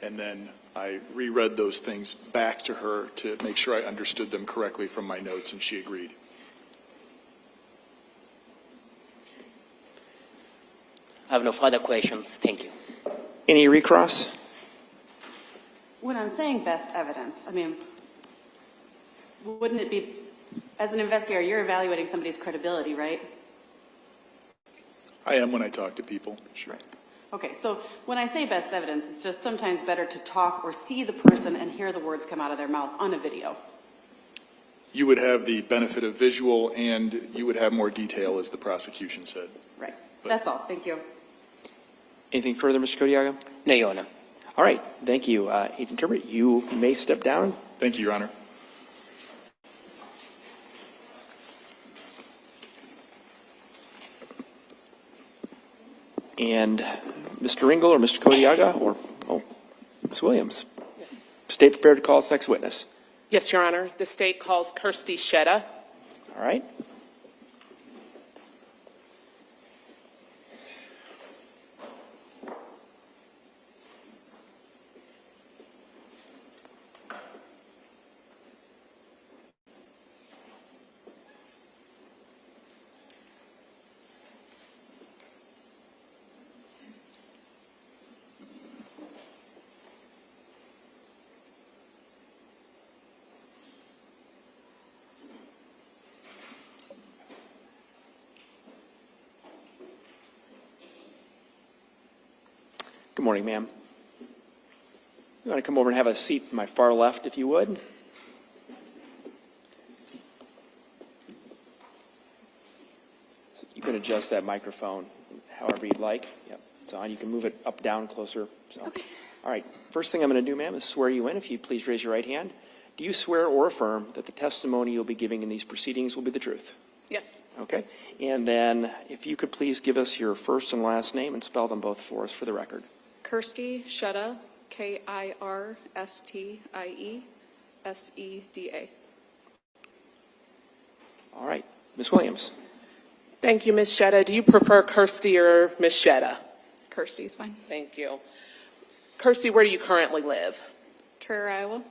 And then I reread those things back to her to make sure I understood them correctly from my notes, and she agreed. I have no further questions. Thank you. Any recross? When I'm saying best evidence, I mean, wouldn't it be, as an investigator, you're evaluating somebody's credibility, right? I am when I talk to people. Sure. Okay, so when I say best evidence, it's just sometimes better to talk or see the person and hear the words come out of their mouth on a video. You would have the benefit of visual, and you would have more detail, as the prosecution said. Right. That's all. Thank you. Anything further, Mr. Kodiaga? No, Your Honor. All right. Thank you. Agent Tabet, you may step down. Thank you, Your Honor. And Mr. Ringel or Mr. Kodiaga or Ms. Williams, state prepared to call its next witness. Yes, Your Honor. The state calls Kirsty Sheda. All right. Good morning, ma'am. You want to come over and have a seat to my far left, if you would? So you can adjust that microphone however you'd like. Yep, it's on. You can move it up, down, closer. So. Okay. All right. First thing I'm going to do, ma'am, is swear you in. If you please raise your right hand. Do you swear or affirm that the testimony you'll be giving in these proceedings will be the truth? Yes. Okay. And then if you could please give us your first and last name and spell them both for us for the record. Kirsty Sheda, Kirstie-Seda. All right. Ms. Williams. Thank you, Ms. Sheda. Do you prefer Kirsty or Ms. Sheda? Kirsty is fine. Thank you. Kirsty, where do you currently live? Traer, Iowa?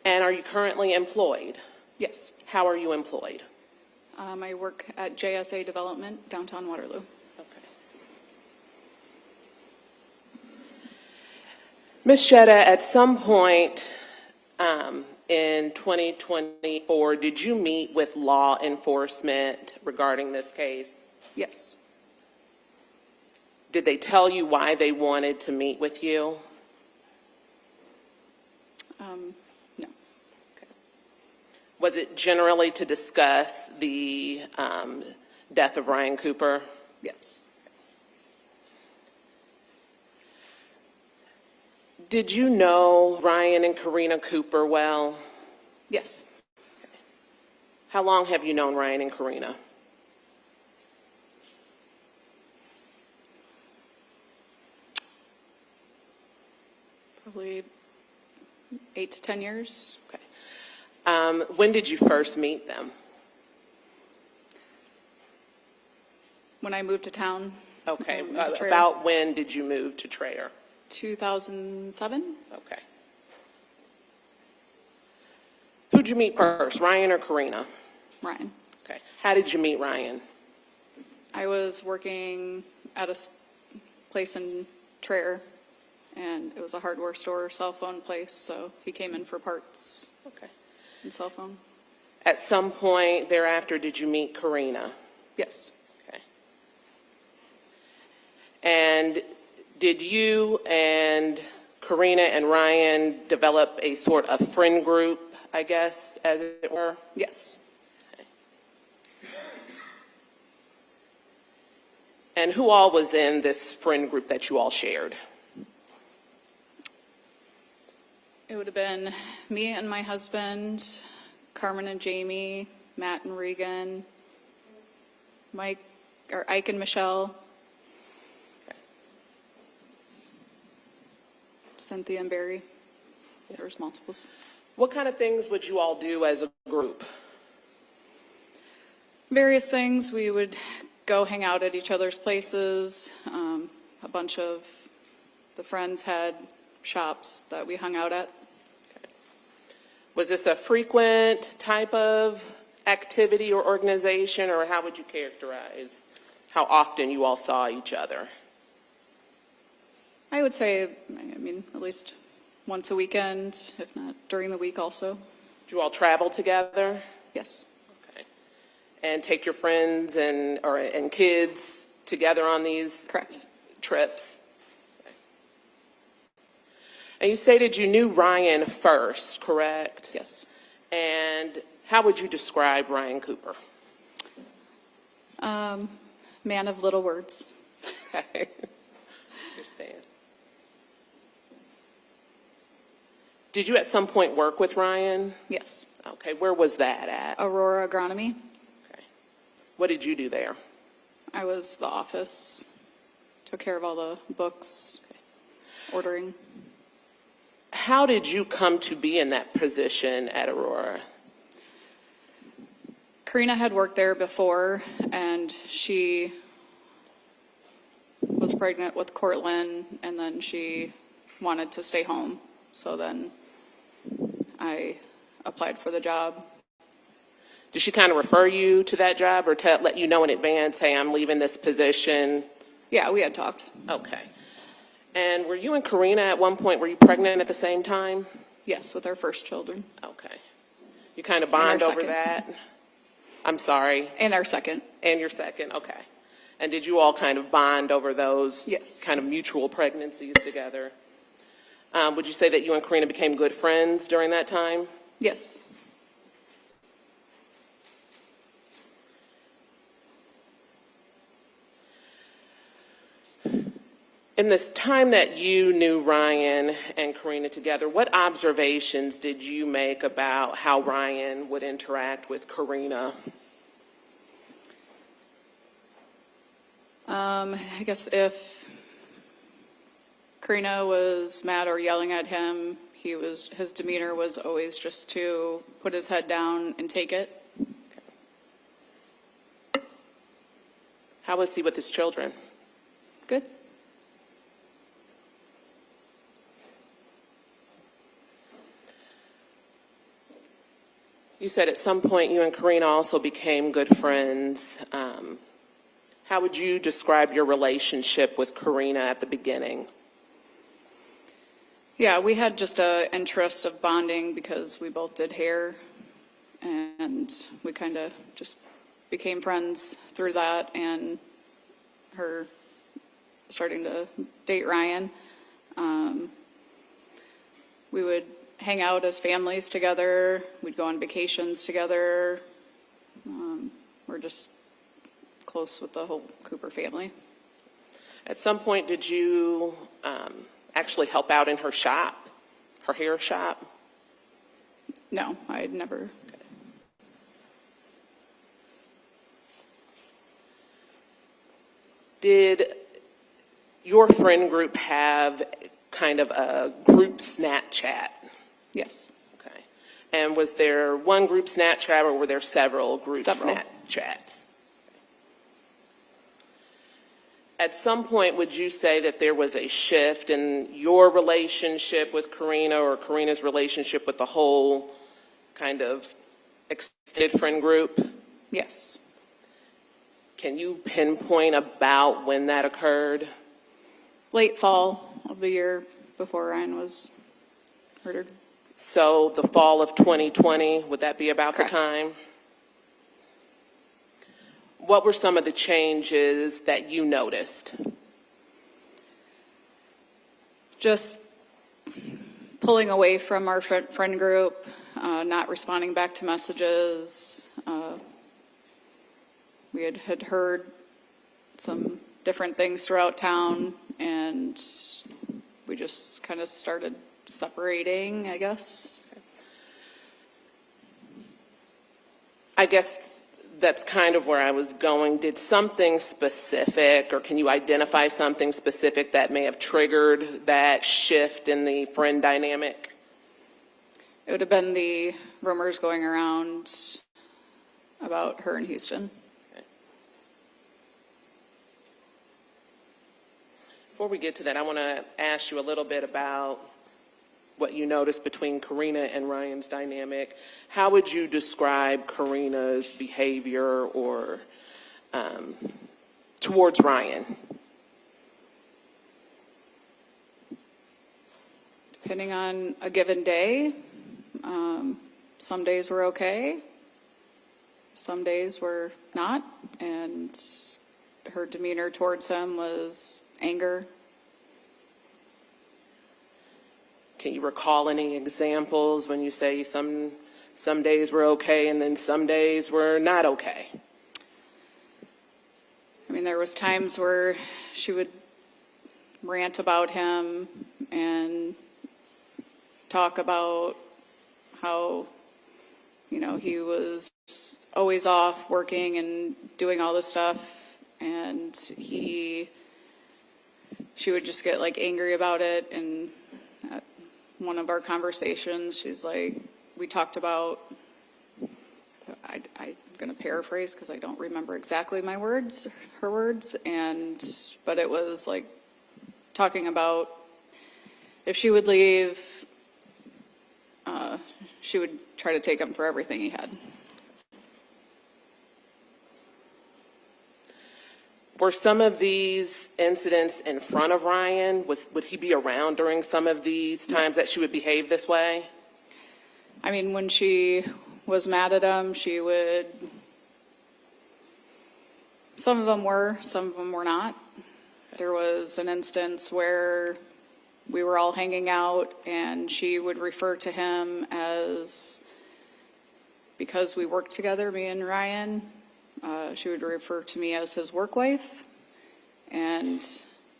And are you currently employed? Yes. How are you employed? I work at JSA Development, downtown Waterloo. Okay. Ms. Sheda, at some point in 2024, did you meet with law enforcement regarding this case? Yes. Did they tell you why they wanted to meet with you? No. Was it generally to discuss the death of Ryan Cooper? Yes. Did you know Ryan and Karina Cooper well? Yes. How long have you known Ryan and Karina? Probably 8 to 10 years. Okay. When did you first meet them? When I moved to town. Okay. Traer. About when did you move to Traer? 2007. Okay. Who'd you meet first, Ryan or Karina? Ryan. Okay. How did you meet Ryan? I was working at a place in Traer, and it was a hardware store, cell phone place, so he came in for parts Okay. and cell phone. At some point thereafter, did you meet Karina? Yes. Okay. And did you and Karina and Ryan develop a sort of friend group, I guess, as it were? Yes. And who all was in this friend group that you all shared? It would have been me and my husband, Carmen and Jamie, Matt and Regan, Ike and Michelle, Cynthia and Barry. There was multiples. What kind of things would you all do as a group? Various things. We would go hang out at each other's places. A bunch of the friends had shops that we hung out at. Was this a frequent type of activity or organization, or how would you characterize how often you all saw each other? I would say, at least once a weekend, if not during the week also. Did you all travel together? Yes. Okay. And take your friends and kids together on these Correct. trips? Okay. And you stated you knew Ryan first, correct? Yes. And how would you describe Ryan Cooper? Man of little words. Okay. Understand. Did you at some point work with Ryan? Yes. Okay, where was that at? Aurora Agronomy. Okay. What did you do there? I was the office, took care of all the books, ordering. How did you come to be in that position at Aurora? Karina had worked there before, and she was pregnant with Cortland, and then she wanted to stay home. So then I applied for the job. Did she kind of refer you to that job or let you know in advance, hey, I'm leaving this position? Yeah, we had talked. Okay. And were you and Karina at one point, were you pregnant at the same time? Yes, with our first children. Okay. You kind of bond our over second. that? I'm sorry. And our second. And your second, okay. And did you all kind of bond over those Yes. kind of mutual pregnancies together? Would you say that you and Karina became good friends during that time? Yes. In this time that you knew Ryan and Karina together, what observations did you make about how Ryan would interact with Karina? I guess if Karina was mad or yelling at him, his demeanor was always just to put his head down and take it. How was he with his children? Good. You said at some point you and Karina also became good friends. How would you describe your relationship with Karina at the beginning? Yeah, we had just an interest of bonding because we both did hair, and we kind of just became friends through that, and her starting to date Ryan. We would hang out as families together. We'd go on vacations together. We're just close with the whole Cooper family. At some point, did you actually help out in her shop, her hair shop? No, I had never. Did your friend group have kind of a group Snapchat? Yes. Okay. And was there one group Snapchat or were there several group Several. Snapchats? At some point, would you say that there was a shift in your relationship with Karina or Karina's relationship with the whole kind of extended friend group? Yes. Can you pinpoint about when that occurred? Late fall of the year before Ryan was murdered. So the fall of 2020, would that be about Correct. the time? What were some of the changes that you noticed? Just pulling away from our friend group, not responding back to messages. We had heard some different things throughout town, and we just kind of started separating, I guess. I guess that's kind of where I was going. Did something specific, or can you identify something specific that may have triggered that shift in the friend dynamic? It would have been the rumors going around about her in Houston. Before we get to that, I want to ask you a little bit about what you noticed between Karina and Ryan's dynamic. How would you describe Karina's behavior or towards Ryan? Depending on a given day, some days were okay, some days were not, and her demeanor towards him was anger. Can you recall any examples when you say some days were okay and then some days were not okay? I mean, there was times where she would rant about him and talk about how, he was always off working and doing all this stuff, and she would just get angry about it. And at one of our conversations, she's like, we talked about, I'm going to paraphrase because I don't remember exactly her words, but it was talking about if she would leave, she would try to take him for everything he had. Were some of these incidents in front of Ryan? Would he be around during some of these times that she would behave this way? I mean, when she was mad at him, she would Some of them were, some of them were not. There was an instance where we were all hanging out and she would refer to him as, because we worked together, me and Ryan, she would refer to me as his work wife and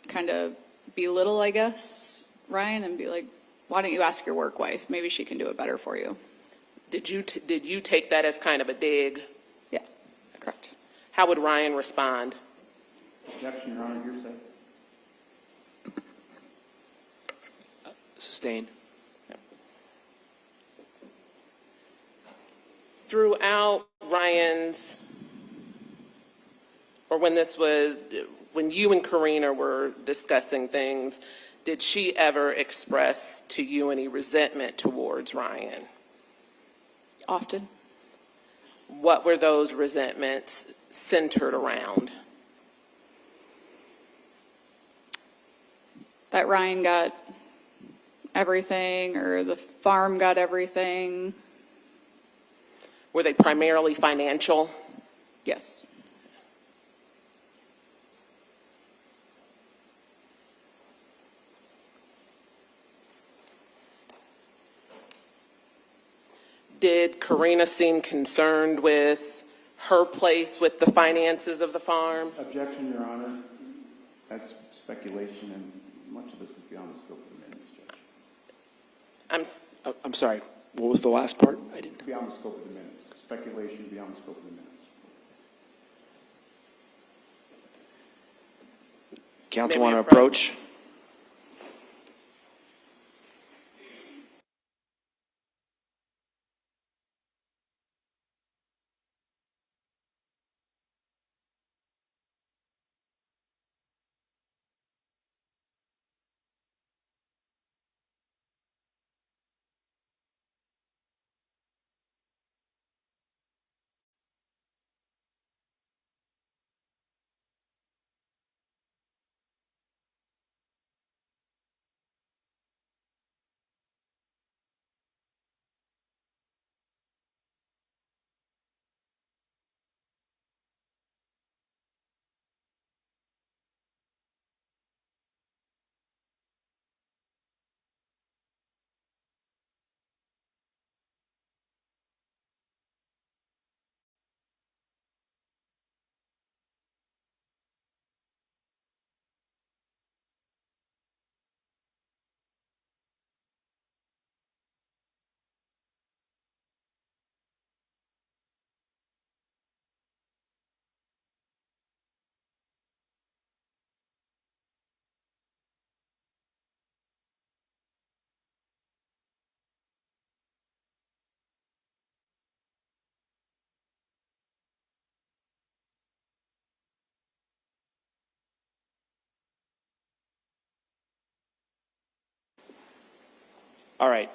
kind of belittle, I guess, Ryan, and be like, why don't you ask your work wife? Maybe she can do it better for you. Did you take that as kind of a dig? Yeah, correct. How would Ryan respond? Objection, Your Honor, hearsay. Sustained. Throughout Ryan's, or when you and Karina were discussing things, did she ever express to you any resentment towards Ryan? Often. What were those resentments centered around? That Ryan got everything, or the farm got everything. Were they primarily financial? Yes. Did Karina seem concerned with her place with the finances of the farm? Objection, Your Honor. That's speculation, and much of this is beyond the scope of the minutes, Judge. I'm sorry. What was the last part? I didn't. Beyond the scope of the minutes. Speculation beyond the scope of the minutes. Counsel want to approach? All right.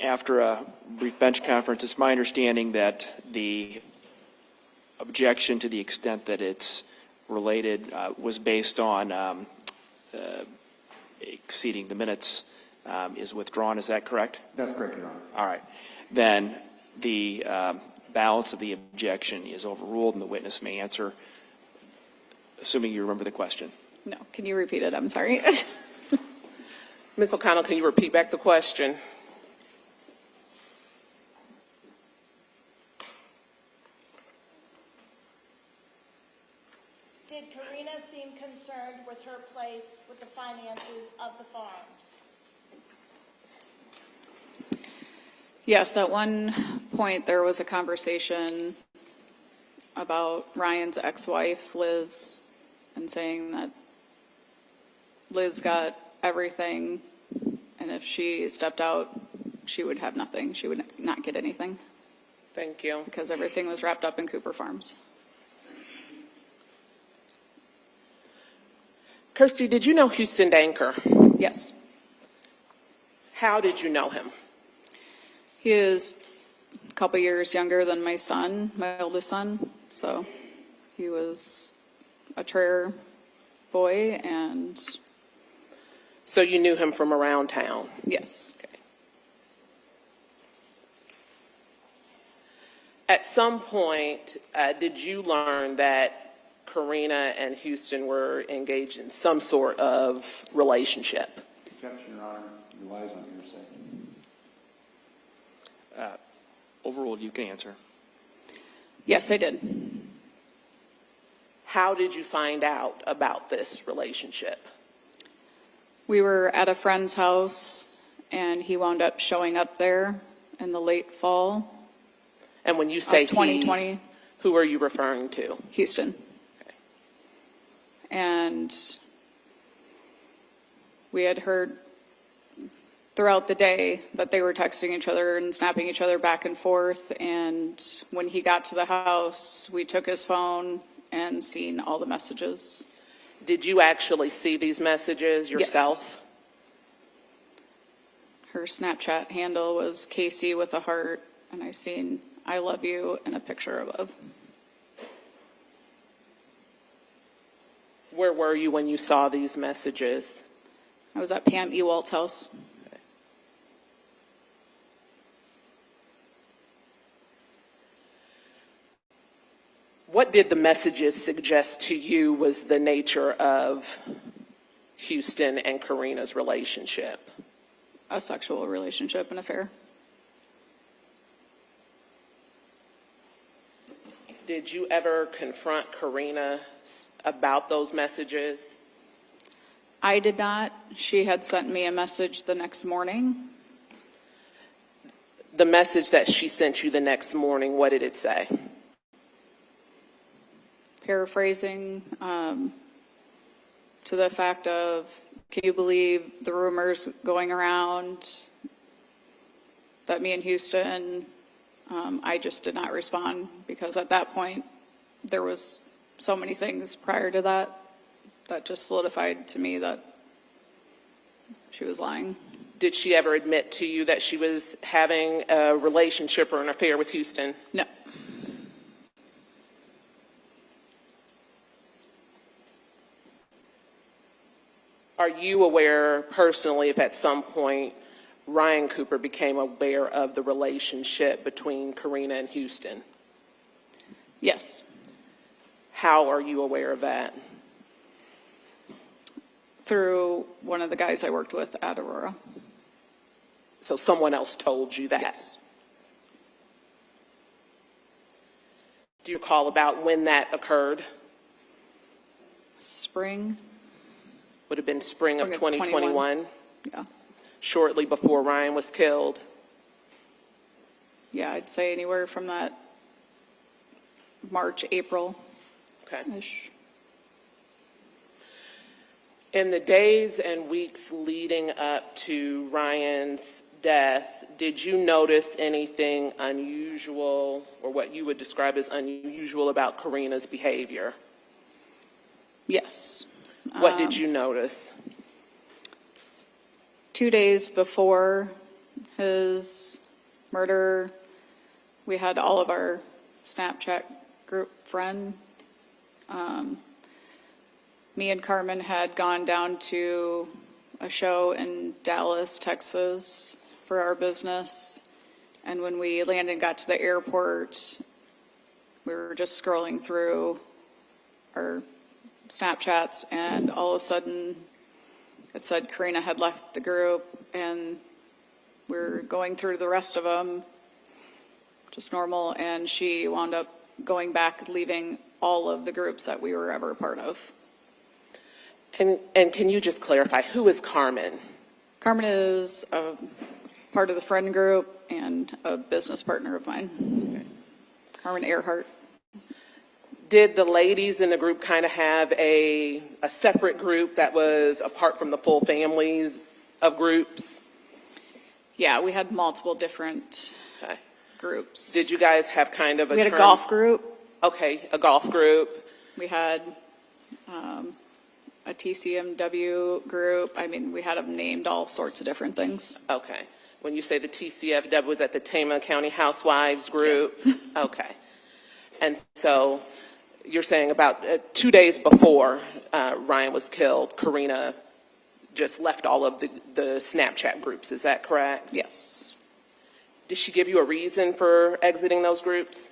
After a brief bench conference, it's my understanding that the objection, to the extent that it's related, was based on exceeding the minutes, is withdrawn. Is that correct? That's correct, Your Honor. All right. Then the balance of the objection is overruled and the witness may answer, assuming you remember the question. No, can you repeat it? I'm sorry. Ms. O'Connell, can you repeat back the question? Did Karina seem concerned with her place with the finances of the farm? Yes, at one point there was a conversation about Ryan's ex-wife, Liz, and saying that Liz got everything, and if she stepped out, she would have nothing. She would not get anything. Thank you. Because everything was wrapped up in Cooper Farms. Kirsty, did you know Huston Danker? Yes. How did you know him? He is a couple years younger than my son, my oldest son. So he was a Traer boy, and So you knew him from around town? yes. Okay. At some point, did you learn that Karina and Huston were engaged in some sort of relationship? Objection, Your Honor. Relies on hearsay. Overruled. You can answer. Yes, I did. How did you find out about this relationship? We were at a friend's house, and he wound up showing up there in the late fall And when you say of 2020. who are you referring to? Huston. Okay. And we had heard throughout the day that they were texting each other and snapping each other back and forth. And when he got to the house, we took his phone and seen all the messages. Did you actually see these messages yourself? Yes. Her Snapchat handle was Casey with a heart, and I seen I love you and a picture above. Where were you when you saw these messages? I was at Pam Ewalt's house. What did the messages suggest to you was the nature of Huston and Karina's relationship? A sexual relationship, an affair. Did you ever confront Karina about those messages? I did not. She had sent me a message the next morning. The message that she sent you the next morning, what did it say? Paraphrasing to the fact of, can you believe the rumors going around that me and Huston, I just did not respond because at that point there was so many things prior to that that just solidified to me that she was lying. Did she ever admit to you that she was having a relationship or an affair with Huston? No. Are you aware personally if at some point Ryan Cooper became aware of the relationship between Karina and Huston? Yes. How are you aware of that? Through one of the guys I worked with at Aurora. So someone else told you that? Yes. Do you recall about when that occurred? Spring. Would have been spring of Okay, 2021, Yeah. shortly before Ryan was killed. Yeah, I'd say anywhere from that March, April-ish. Okay. In the days and weeks leading up to Ryan's death, did you notice anything unusual or what you would describe as unusual about Karina's behavior? Yes. What did you notice? 2 days before his murder, we had all of our Snapchat group friend. Me and Carmen had gone down to a show in Dallas, Texas for our business. And when we landed and got to the airport, we were just scrolling through our Snapchats, and all of a sudden it said Karina had left the group, and we were going through the rest of them, just normal, and she wound up going back, leaving all of the groups that we were ever a part of. And can you just clarify, who is Carmen? Carmen is a part of the friend group and a business partner of mine. Okay. Carmen Heheart. Did the ladies in the group kind of have a separate group that was apart from the full families of groups? Yeah, we had multiple different groups. Did you guys have kind of a We had a golf group. Okay, a golf group. We had a TCMW group. I mean, we had them named all sorts of different things. Okay. When you say the TCFW, was that the Dena County Housewives group? Yes. Okay. And so you're saying about 2 days before Ryan was killed, Karina just left all of the Snapchat groups. Is that correct? Yes. Did she give you a reason for exiting those groups?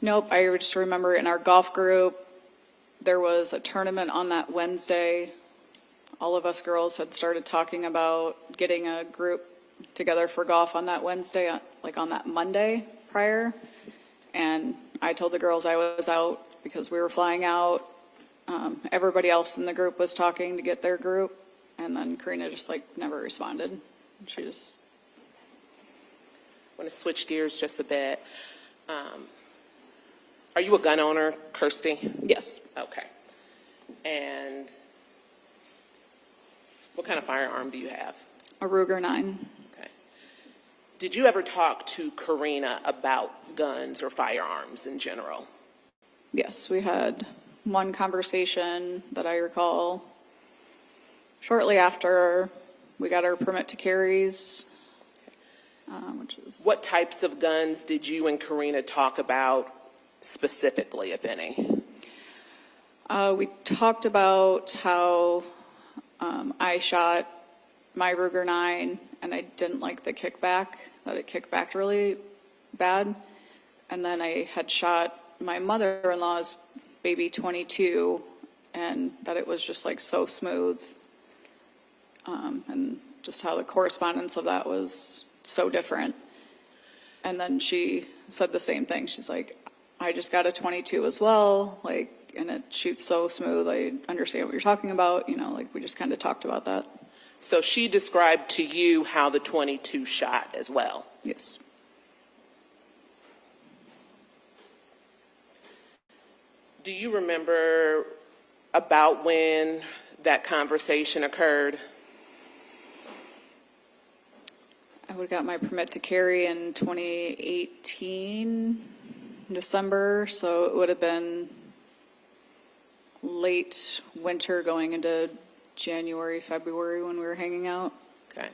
Nope. I just remember in our golf group, there was a tournament on that Wednesday. All of us girls had started talking about getting a group together for golf on that Wednesday, like on that Monday prior. And I told the girls I was out because we were flying out. Everybody else in the group was talking to get their group. And then Karina just like never responded. She just... I want to switch gears just a bit. Are you a gun owner, Kirsty? Yes. Okay. And what kind of firearm do you have? A Ruger 9. Okay. Did you ever talk to Karina about guns or firearms in general? Yes, we had one conversation that I recall shortly after we got our permit to carries, which is... What types of guns did you and Karina talk about specifically, if any? We talked about how I shot my Ruger 9 and I didn't like the kickback, that it kicked back really bad. And then I had shot my mother-in-law's baby 22 and that it was just like so smooth. And just how the correspondence of that was so different. And then she said the same thing. She's like, I just got a 22 as well, like, and it shoots so smooth. I understand what you're talking about. You know, like we just kind of talked about that. So she described to you how the 22 shot as well? Yes. Do you remember about when that conversation occurred? I would have got my permit to carry in 2018, December, so it would have been late winter going into January, February when we were hanging out. Okay.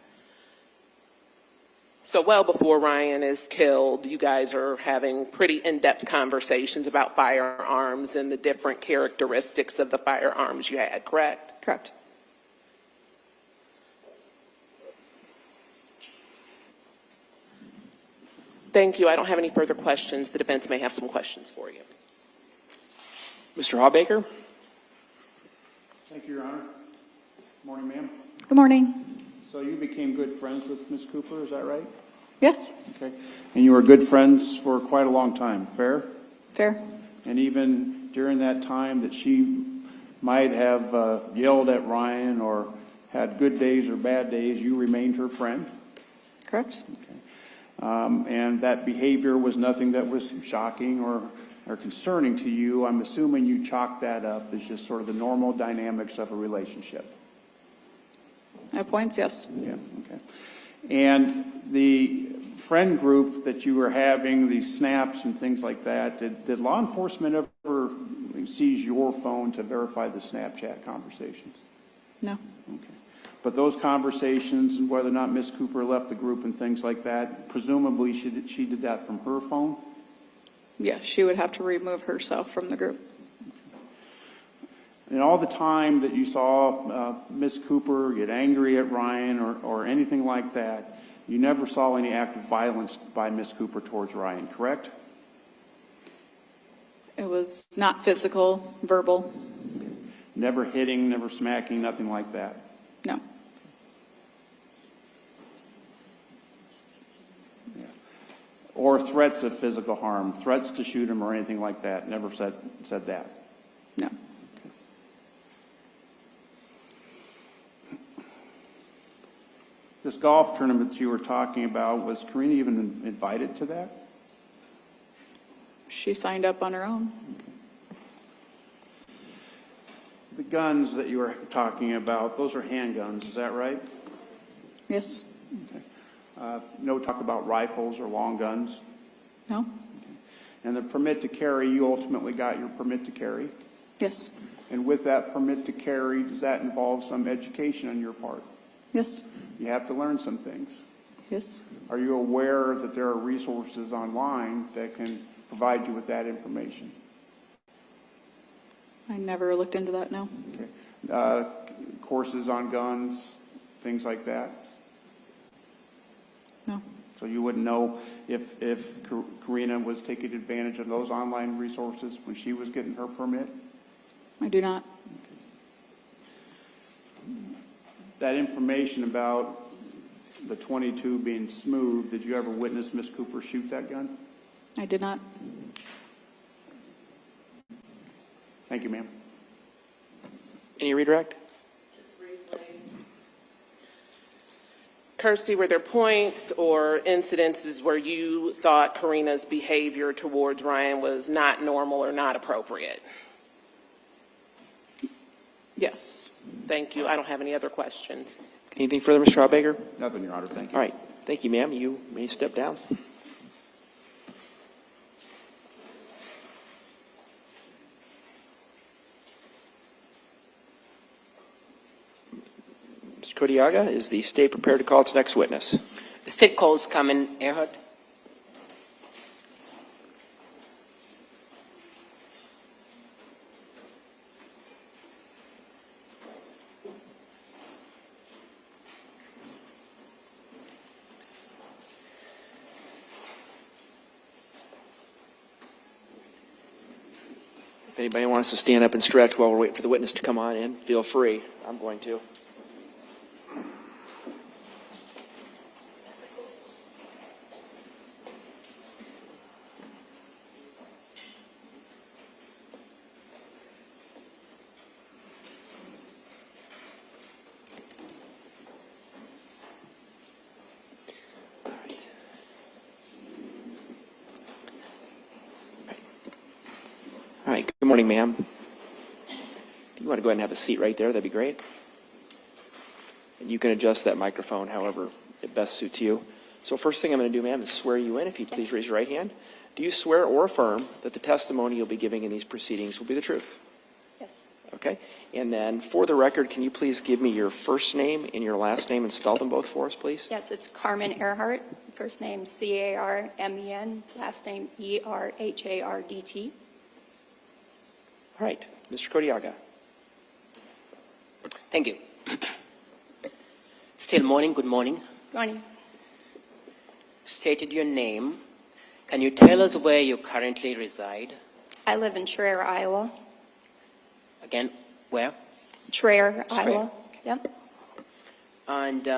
So well before Ryan is killed, you guys are having pretty in-depth conversations about firearms and the different characteristics of the firearms you had, correct? Correct. Thank you. I don't have any further questions. The defense may have some questions for you. Mr. Hawbaker? Thank you, Your Honor. Morning, ma'am. Good morning. So you became good friends with Ms. Cooper, is that right? Yes. Okay. And you were good friends for quite a long time, fair? Fair. And even during that time that she might have yelled at Ryan or had good days or bad days, you remained her friend? Correct. Okay. And that behavior was nothing that was shocking or concerning to you. I'm assuming you chalked that up as just sort of the normal dynamics of a relationship. At points, yes. Yeah, okay. And the friend group that you were having, these snaps and things like that, did law enforcement ever seize your phone to verify the Snapchat conversations? No. Okay. But those conversations and whether or not Ms. Cooper left the group and things like that, presumably she did that from her phone? Yeah, she would have to remove herself from the group. And all the time that you saw Ms. Cooper get angry at Ryan or anything like that, you never saw any act of violence by Ms. Cooper towards Ryan, correct? It was not physical, verbal. Never hitting, never smacking, nothing like that? No. Yeah. Or threats of physical harm, threats to shoot him or anything like that, never said that? No. This golf tournament that you were talking about, was Karina even invited to that? She signed up on her own. The guns that you were talking about, those are handguns, is that right? Yes. Okay. No talk about rifles or long guns? No. Okay. And the permit to carry, you ultimately got your permit to carry? Yes. And with that permit to carry, does that involve some education on your part? Yes. You have to learn some things. Yes. Are you aware that there are resources online that can provide you with that information? I never looked into that, no. Okay. Courses on guns, things like that? No. So you wouldn't know if Karina was taking advantage of those online resources when she was getting her permit? I do not. That information about the .22 being smooth, did you ever witness Miss Cooper shoot that gun? I did not. Thank you, ma'am. Any redirect? Kirsty, were there points or incidences where you thought Karina's behavior towards Ryan was not normal or not appropriate? Yes. Thank you. I don't have any other questions. Anything further, Mr. Schaubager? Nothing, Your Honor. Thank you. All right. Thank you, ma'am. You may step down. Mr. Kodiaga, is the state prepared to call its next witness? The state calls Carmen Heheart. If anybody wants to stand up and stretch while we're waiting for the witness to come on in, feel free. I'm going to. All right, good morning, ma'am. If you want to go ahead and have a seat right there, that'd be great. And you can adjust that microphone however it best suits you. So first thing I'm going to do, ma'am, is swear you in. If you'd please raise your right hand. Do you swear or affirm that the testimony you'll be giving in these proceedings will be the truth? Yes. Okay. And then for the record, can you please give me your first name and your last name and spell them both for us, please? Yes, it's Carmen Heheart. First name C-A-R-M-E-N. Last name E-R-H-A-R-D-T. All right. Mr. Kodiaga. Thank you. Still morning. Good morning. Good morning. Stated your name. Can you tell us where you currently reside? I live in Traer, Iowa. Again, where? Traer, Traer. Iowa. Yep. And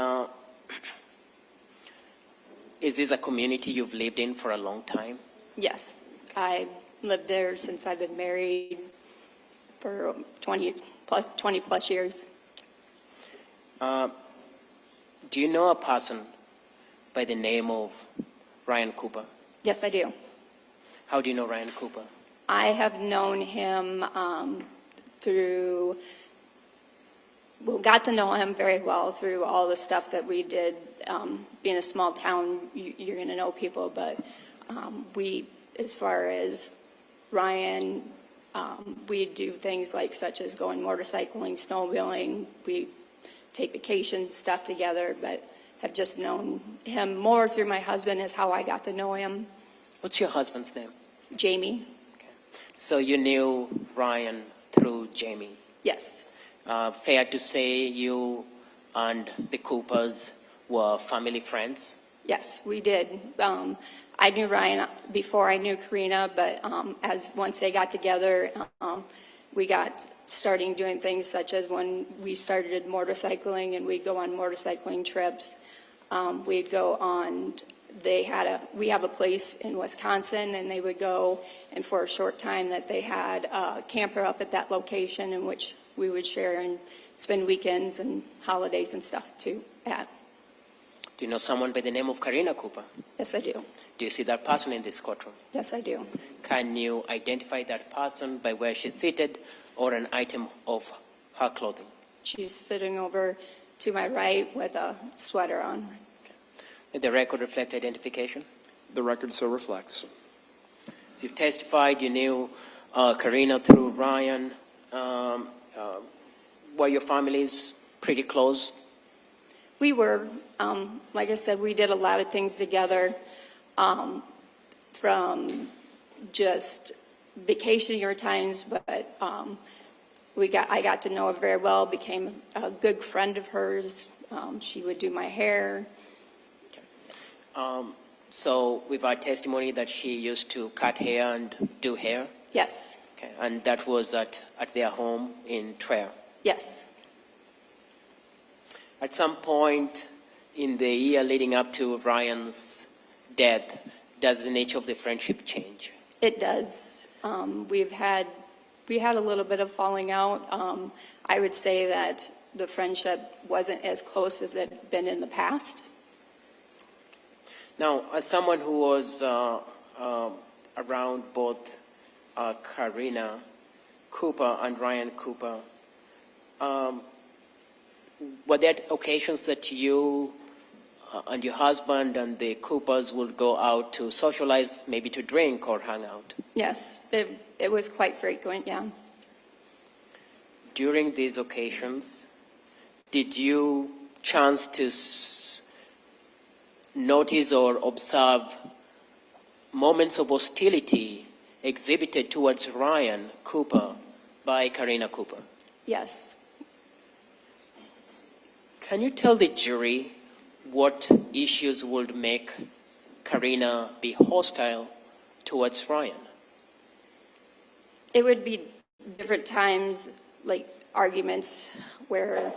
is this a community you've lived in for a long time? Yes. I lived there since I've been married for 20 plus years. Do you know a person by the name of Ryan Cooper? Yes, I do. How do you know Ryan Cooper? I have known him got to know him very well through all the stuff that we did. Being a small town, you're going to know people, but as far as Ryan, we do things like such as going motorcycling, snowmobiling. We take vacations, stuff together, but have just known him more through my husband is how I got to know him. What's your husband's name? Jamie. Okay. So you knew Ryan through Jamie? Yes. Fair to say you and the Coopers were family friends? Yes, we did. I knew Ryan before I knew Karina, but once they got together, we got starting doing things such as when we started motorcycling and we'd go on motorcycling trips. We'd go on, we have a place in Wisconsin, and they would go, and for a short time that they had a camper up at that location in which we would share and spend weekends and holidays and stuff too at. Do you know someone by the name of Karina Cooper? Yes, I do. Do you see that person in this courtroom? Yes, I do. Can you identify that person by where she's seated or an item of her clothing? She's sitting over to my right with a sweater on. Did the record reflect identification? The record so reflects. So you've testified you knew Karina through Ryan. Were your families pretty close? We were. Like I said, we did a lot of things together, from just vacationing times, but I got to know her very well, became a good friend of hers. She would do my hair. So we've had testimony that she used to cut hair and do hair? Yes. Okay, and that was at their home in Traer. Yes. At some point in the year leading up to Ryan's death, does the nature of the friendship change? It does. We had a little bit of falling out. I would say that the friendship wasn't as close as it had been in the past. Now, as someone who was around both Karina Cooper and Ryan Cooper, were there occasions that you and your husband and the Coopers would go out to socialize, maybe to drink or hang out? Yes, it was quite frequent, yeah. During these occasions, did you chance to notice or observe moments of hostility exhibited towards Ryan Cooper by Karina Cooper? Yes. Can you tell the jury what issues would make Karina be hostile towards Ryan? It would be different times, like arguments where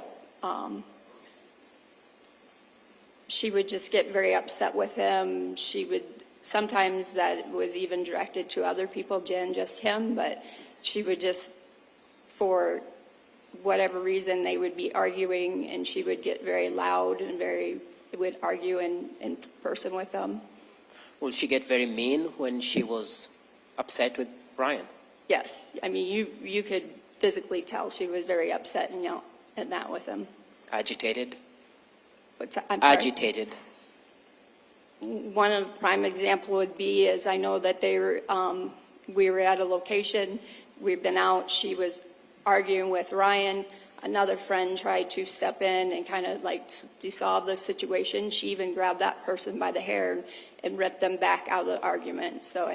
she would just get very upset with him. She would, sometimes that was even directed to other people, Jen, just him, but she would just, for whatever reason, they would be arguing and she would get very loud and would argue in person with them. Would she get very mean when she was upset with Ryan? Yes, I mean, you could physically tell she was very upset and yelled at that with him. Agitated? I'm sorry. Agitated. One of the prime example would be is I know that we were at a location, we've been out, she was arguing with Ryan, another friend tried to step in and kind of like dissolve the situation. She even grabbed that person by the hair and ripped them back out of the argument. So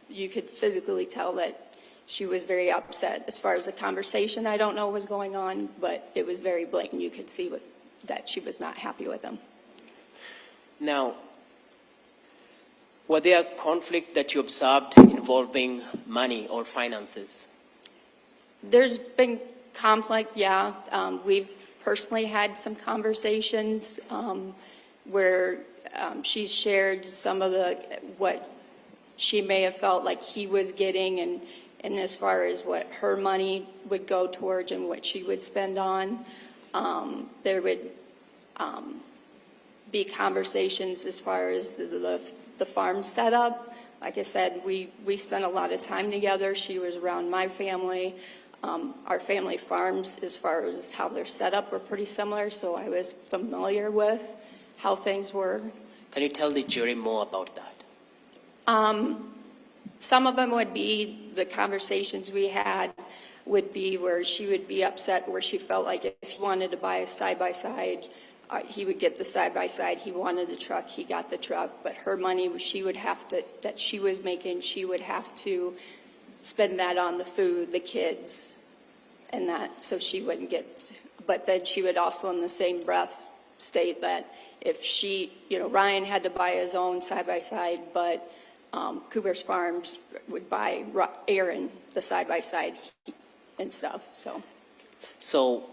you could physically tell that she was very upset. As far as the conversation, I don't know what was going on, but it was very blatant. You could see that she was not happy with them. Now, were there conflict that you observed involving money or finances? There's been conflict, yeah. We've personally had some conversations where she's shared some of what she may have felt like he was getting, and as far as what her money would go towards and what she would spend on. There would be conversations as far as the farm setup. Like I said, we spent a lot of time together. She was around my family. Our family farms, as far as how they're set up, were pretty similar, so I was familiar with how things were. Can you tell the jury more about that? Some of them would be the conversations we had would be where she would be upset, where she felt like if he wanted to buy a side-by-side, he would get the side-by-side. He wanted the truck, he got the truck, but her money she would have to, that she was making, she would have to spend that on the food, the kids, and that, so she wouldn't get, but then she would also in the same breath state that if she, Ryan had to buy his own side-by-side, but Cooper's Farms would buy Aaron the side-by-side and stuff, so. So,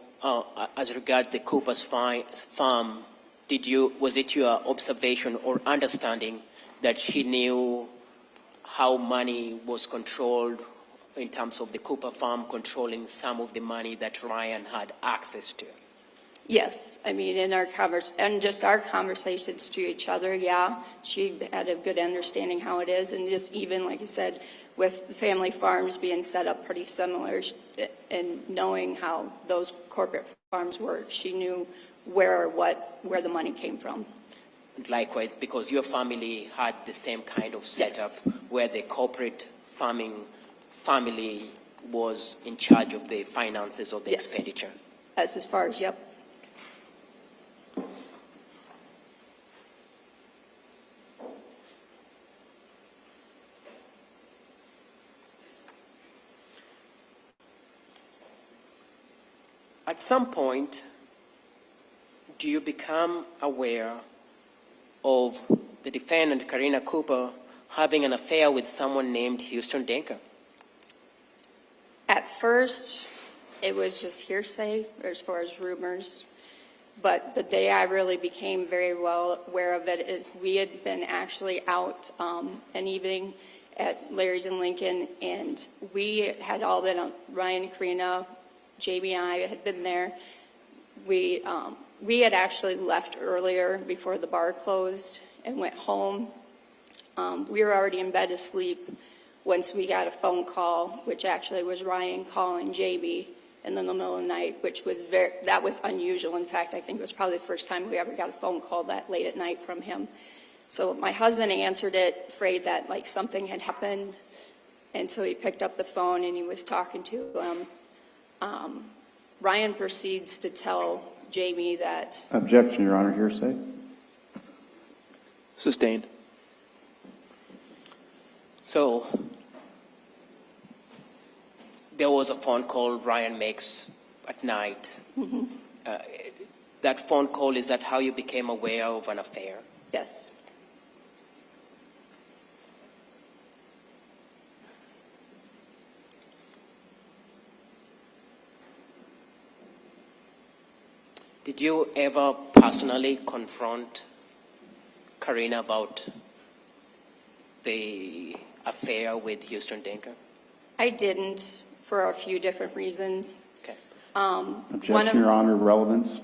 as regard the Cooper's farm, was it your observation or understanding that she knew how money was controlled in terms of the Cooper farm controlling some of the money that Ryan had access to? Yes, I mean, in our just our conversations to each other, yeah, she had a good understanding how it is, and just even, like I said, with the family farms being set up pretty similar, and knowing how those corporate farms work, she knew where the money came from. And likewise, because your family had the same kind of setup, yes, where the corporate farming family was in charge of the finances of the yes, expenditure. As far as, yep. At some point, do you become aware of the defendant, Karina Cooper, having an affair with someone named Huston Danker? At first, it was just hearsay as far as rumors. But the day I really became very well aware of it is we had been actually out an evening at Larry's in Lincoln, and we had all been, Ryan, Karina, Jamie and I had been there. We had actually left earlier before the bar closed and went home. We were already in bed asleep once we got a phone call, which actually was Ryan calling Jamie in the middle of the night, which was that was unusual. In fact, I think it was probably the first time we ever got a phone call that late at night from him. So my husband answered it, afraid that like something had happened, and so he picked up the phone and he was talking to him. Ryan proceeds to tell Jamie that... Objection, Your Honor, hearsay. Sustained. So there was a phone call Ryan makes at night. Mm-hmm. That phone call, is that how you became aware of an affair? Yes. Did you ever personally confront Karina about the affair with Huston Danker? I didn't, for a few different reasons. Okay. Objection, Your Honor, relevance.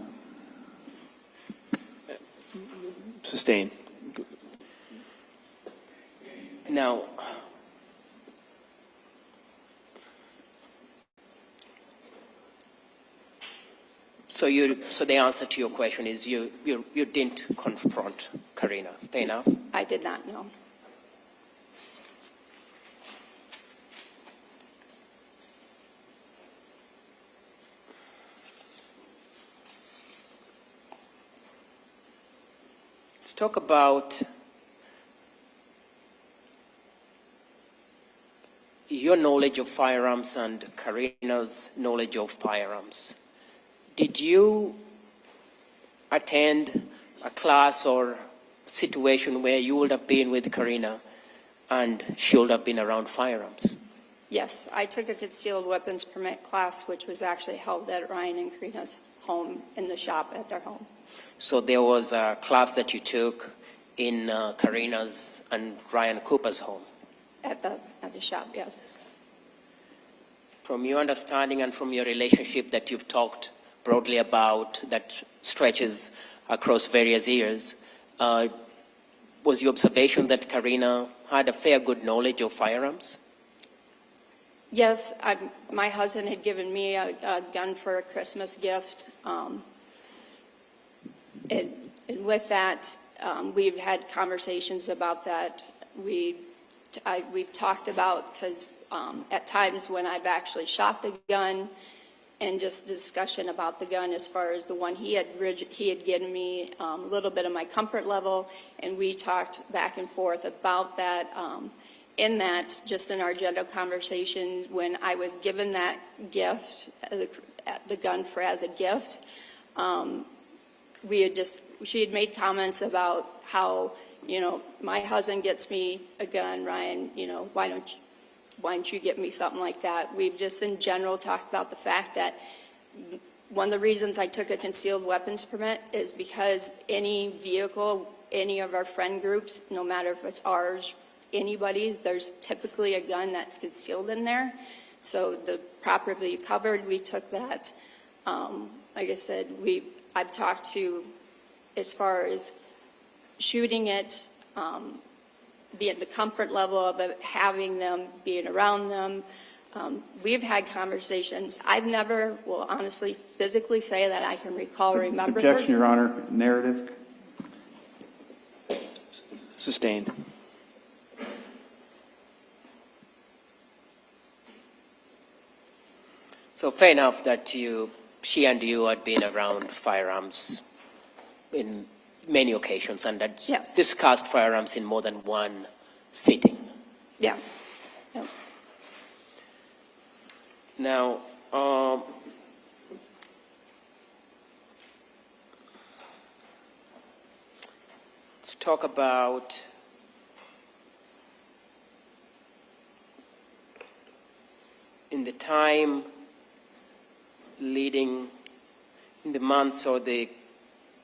Sustained. Now, so the answer to your question is you didn't confront Karina. Fair enough? I did not know. Let's talk about your knowledge of firearms and Karina's knowledge of firearms. Did you attend a class or situation where you would have been with Karina and she would have been around firearms? Yes, I took a concealed weapons permit class, which was actually held at Ryan and Karina's home in the shop at their home. So there was a class that you took in Karina's and Ryan Cooper's home? At the shop, yes. From your understanding and from your relationship that you've talked broadly about that stretches across various years, was your observation that Karina had a fair good knowledge of firearms? Yes, my husband had given me a gun for a Christmas gift. And with that, we've had conversations about that. We've talked about, because at times when I've actually shot the gun, and just discussion about the gun as far as the one he had given me, a little bit of my comfort level, and we talked back and forth about that. In that, just in our general conversations, when I was given that gift, the gun as a gift, she had made comments about how, my husband gets me a gun, Ryan, why don't you get me something like that? We've just in general talked about the fact that one of the reasons I took a concealed weapons permit is because any vehicle, any of our friend groups, no matter if it's ours, anybody's, there's typically a gun that's concealed in there. So the properly covered, we took that. Like I said, I've talked to, as far as shooting it, be at the comfort level of it, having them, being around them. We've had conversations. I've never, will honestly physically say that I can recall or remember her. Objection, Your Honor. Narrative. Sustained. So fair enough that she and you had been around firearms in many occasions and had Yes. discussed firearms in more than one sitting. Yeah. Yep. Now, let's talk about in the time leading, in the months or the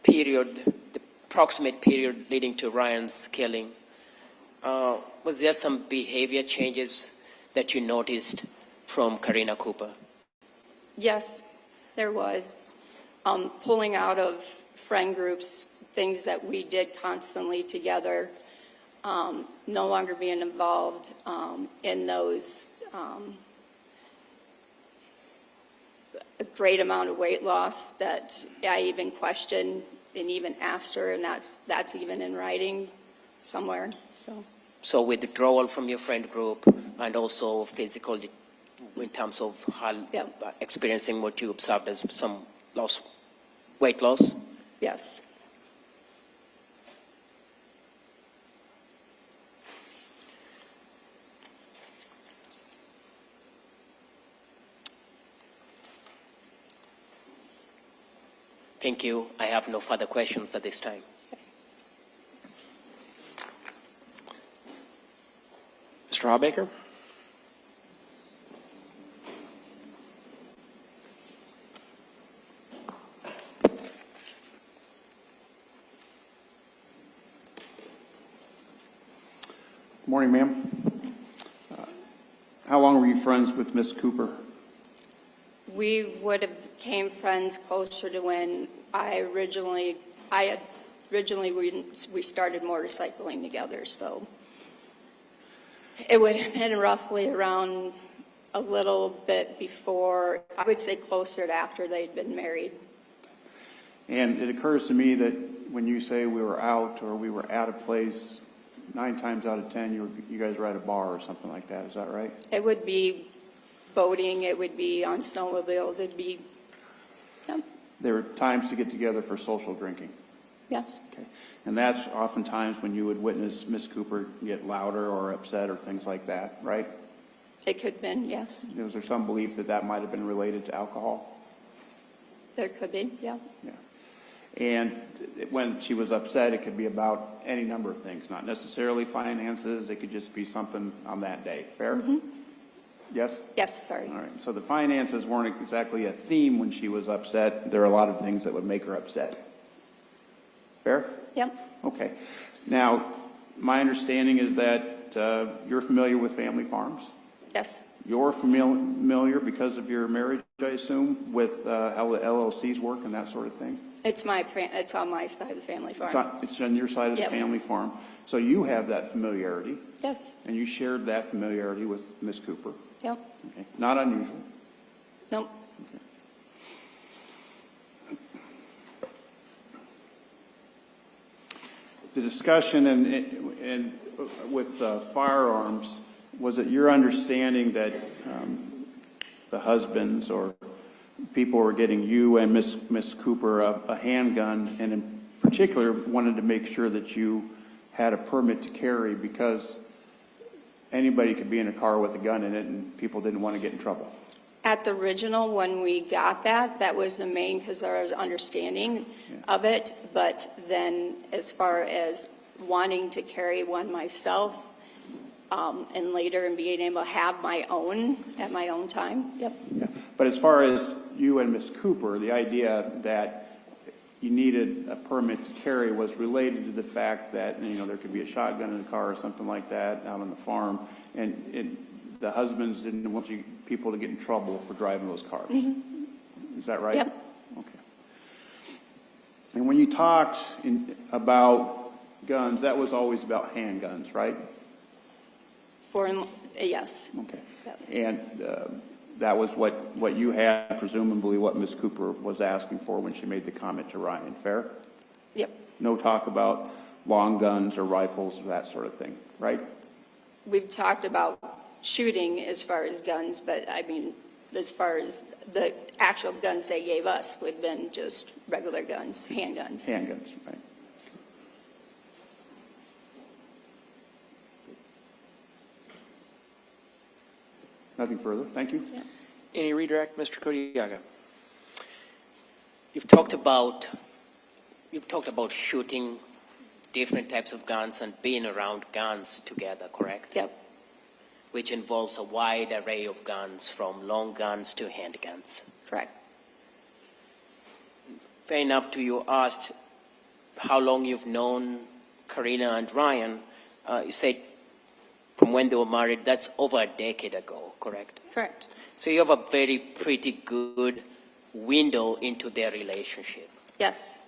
period, the approximate period leading to Ryan's killing, was there some behavior changes that you noticed from Karina Cooper? Yes, there was. Pulling out of friend groups, things that we did constantly together, no longer being involved in those, a great amount of weight loss that I even questioned and even asked her, and that's even in writing somewhere. So withdrawal from your friend group and also physical in terms of how, experiencing what you observed as some weight loss? Yes. Thank you. I have no further questions at this time. Mr. Hawbaker? Morning, ma'am. How long were you friends with Miss Cooper? We would have became friends closer to when we started motorcycling together, so it would have been roughly around a little bit before, I would say closer to after they'd been married. And it occurs to me that when you say we were out or we were at a place, 9 times out of 10 you guys were at a bar or something like that. Is that right? It would be boating, it would be on snowmobiles, it'd be, yeah. There were times to get together for social drinking. Yes. Okay. And that's oftentimes when you would witness Miss Cooper get louder or upset or things like that, right? It could have been, yes. Was there some belief that that might have been related to alcohol? There could be, yeah. Yeah. And when she was upset, it could be about any number of things, not necessarily finances. It could just be something on that day. Fair? Mm-hmm. Yes? Yes, sorry. All right. So the finances weren't exactly a theme when she was upset. There are a lot of things that would make her upset. Fair? Yep. Okay. Now, my understanding is that you're familiar with family farms? Yes. You're familiar because of your marriage, I assume, with how the LLCs work and that sort of thing? It's on my side of the family farm. It's on your side of the family farm. So you have that familiarity. Yes. And you shared that familiarity with Miss Cooper. Yep. Okay. Not unusual. Nope. Okay. The discussion and with firearms, was it your understanding that the husbands or people were getting you and Miss Cooper a handgun, and in particular wanted to make sure that you had a permit to carry because anybody could be in a car with a gun in it and people didn't want to get in trouble? At the original, when we got that was the main because there was understanding of it. But then as far as wanting to carry one myself, and later and being able to have my own at my own time. Yep. Yeah. But as far as you and Miss Cooper, the idea that you needed a permit to carry was related to the fact that, there could be a shotgun in the car or something like that out on the farm, and the husbands didn't want people to get in trouble for driving those cars. Mm-hmm. Is that right? Yep. Okay. And when you talked about guns, that was always about handguns, right? Yes. Okay. Yep. And that was what you had, presumably what Ms. Cooper was asking for when she made the comment to Ryan. Fair? Yep. No talk about long guns or rifles or that sort of thing, right? We've talked about shooting as far as guns, but I mean, as far as the actual guns they gave us would have been just regular guns, handguns. Handguns, right. Nothing further. Thank you. Yeah. Any redirect, Mr. Kodiaga? You've talked about shooting different types of guns and being around guns together, correct? Yep. which involves a wide array of guns, from long guns to handguns. Correct. Fair enough. To you asked how long you've known Karina and Ryan. You said from when they were married, that's over a decade ago, correct? Correct. So you have a pretty good window into their relationship. Yes.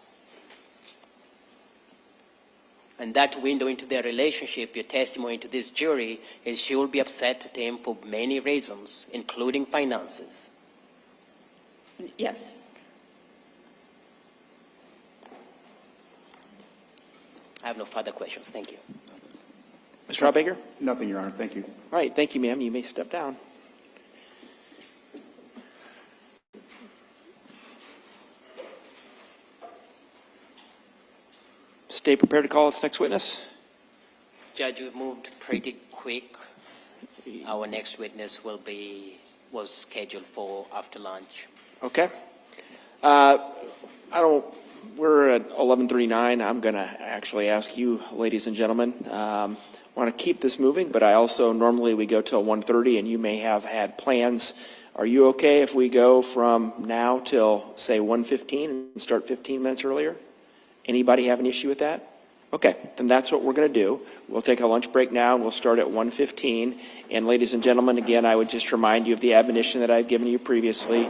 And that window into their relationship, your testimony to this jury, is she will be upset at him for many reasons, including finances. Yes. I have no further questions. Thank you. Mr. Baker? Nothing, Your Honor. Thank you. All right, thank you, ma'am. You may step down. Stay prepared to call its next witness. Judge, we've moved pretty quick. Our next witness was scheduled for after lunch. Okay. We're at 11:39. I'm going to actually ask you, ladies and gentlemen, want to keep this moving, but I also, normally we go till 1:30, and you may have had plans. Are you okay if we go from now till, say, 1:15 and start 15 minutes earlier? Anybody have an issue with that? Okay, then that's what we're going to do. We'll take a lunch break now, and we'll start at 1:15. And ladies and gentlemen, again, I would just remind you of the admonition that I've given you previously.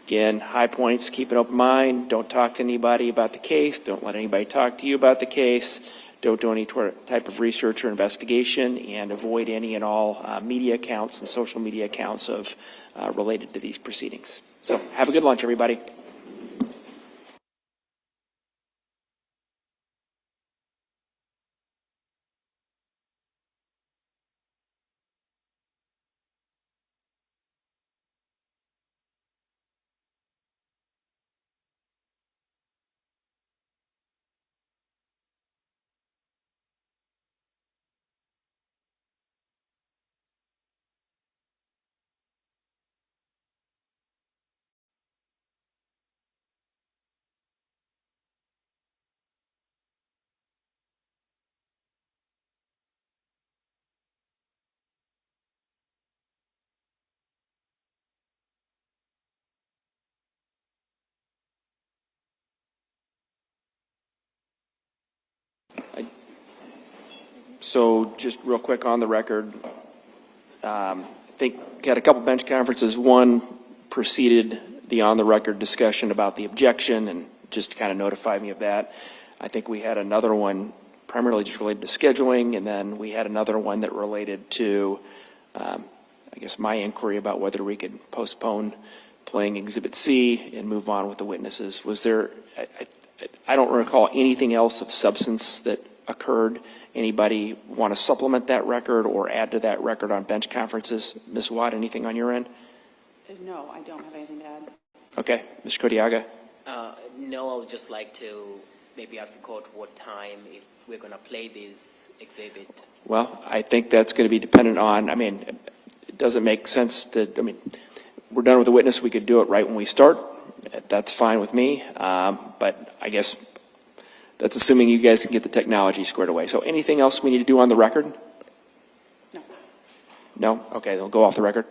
Again, high points, keep an open mind. Don't talk to anybody about the case. Don't let anybody talk to you about the case. Don't do any type of research or investigation, and avoid any and all media accounts and social media accounts of related to these proceedings. So have a good lunch, everybody. So just real quick on the record, I think we had a couple bench conferences. One preceded the on-the-record discussion about the objection, and just kind of notified me of that. I think we had another one primarily just related to scheduling, and then we had another one that related to, I guess, my inquiry about whether we could postpone playing Exhibit C and move on with the witnesses. Was there, I don't recall anything else of substance that occurred. Anybody want to supplement that record or add to that record on bench conferences? Ms. Watt, anything on your end? No, I don't have anything to add. Okay. Mr. Kodiaga? No, I would just like to maybe ask the court what time, if we're going to play this exhibit. Well, I think that's going to be dependent on, I mean, it doesn't make sense to, I mean, we're done with the witness. We could do it right when we start. That's fine with me. But I guess that's assuming you guys can get the technology squared away. So anything else we need to do on the record? No. No? Okay, they'll go off the record.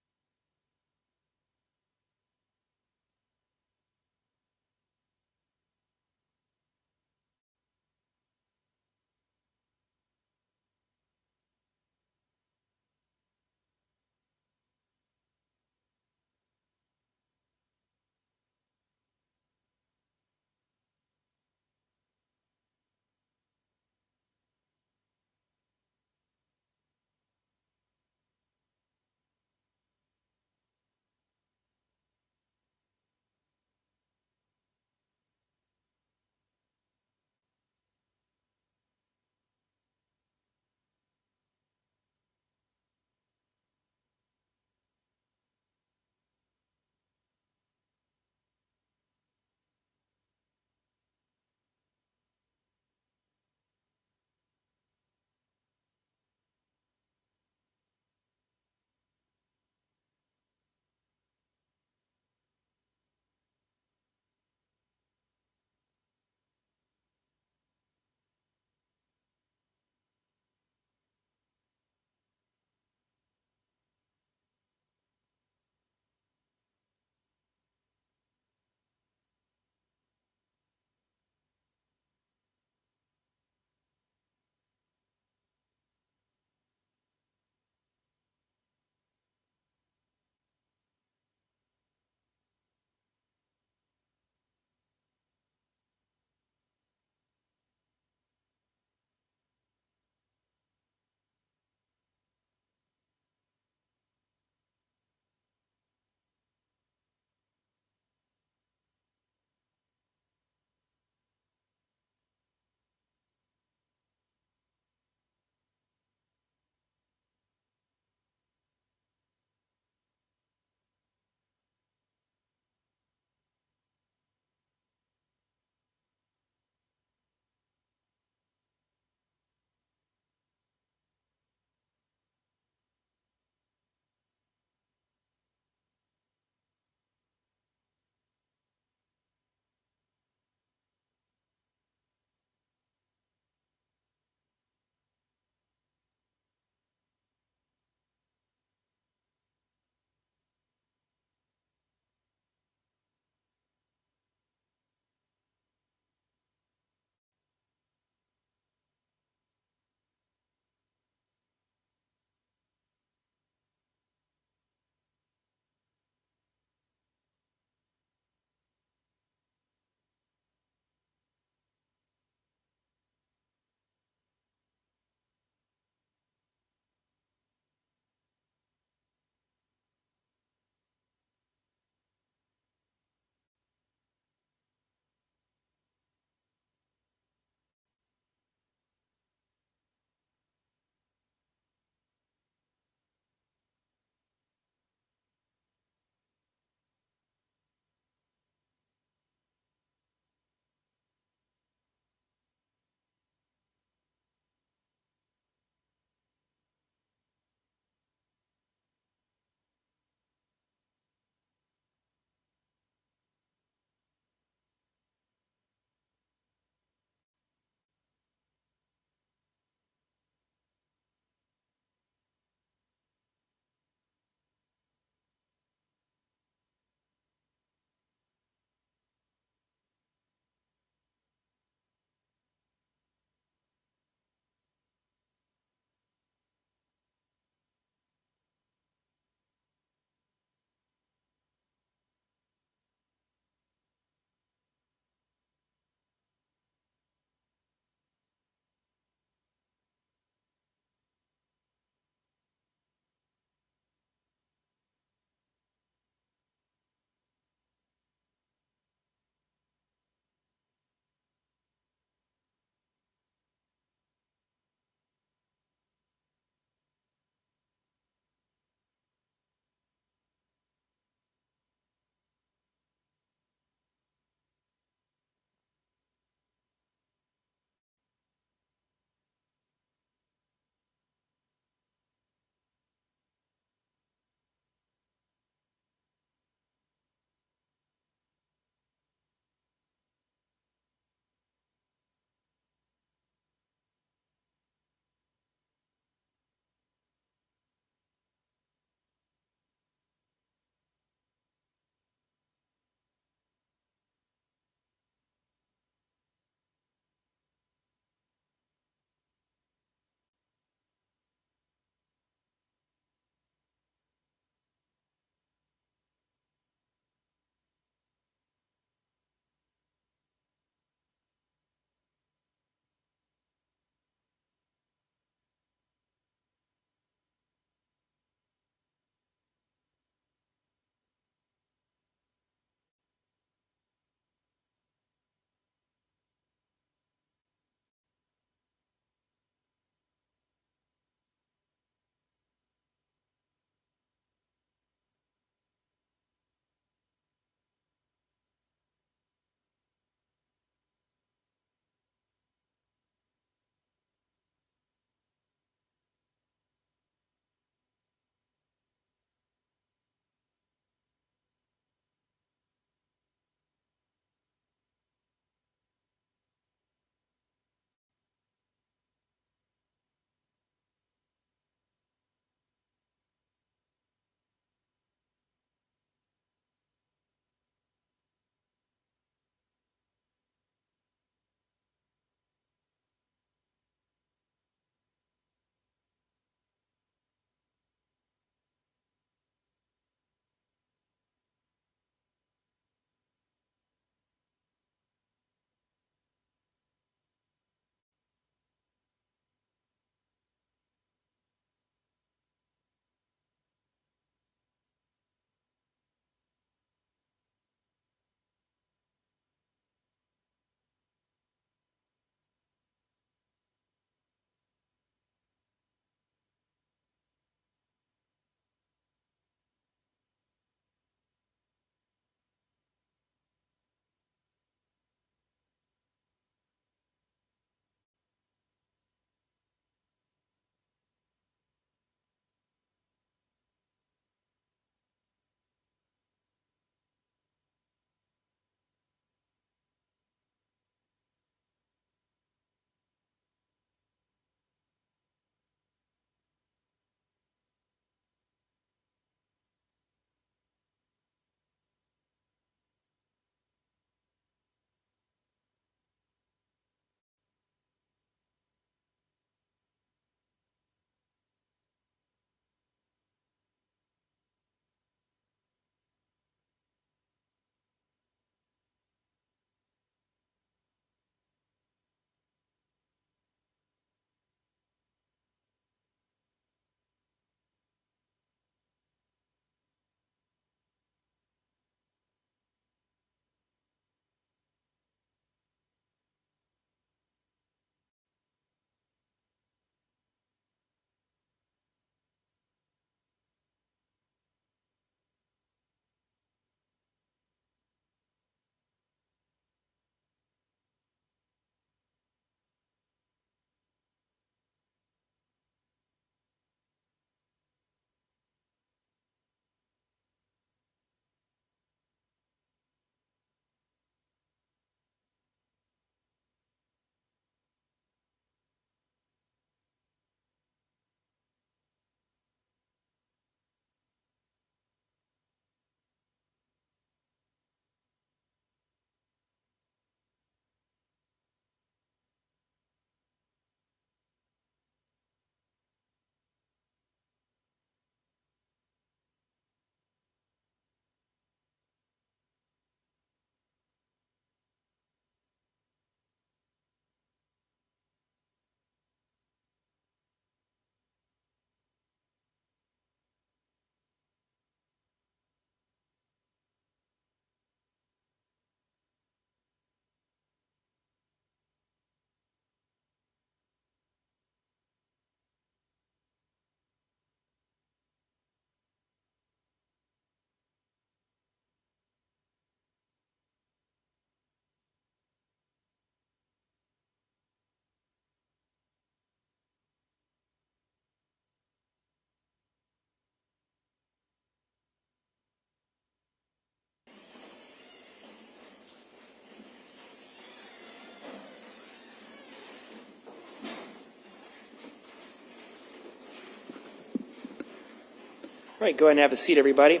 right, go ahead and have a seat, everybody.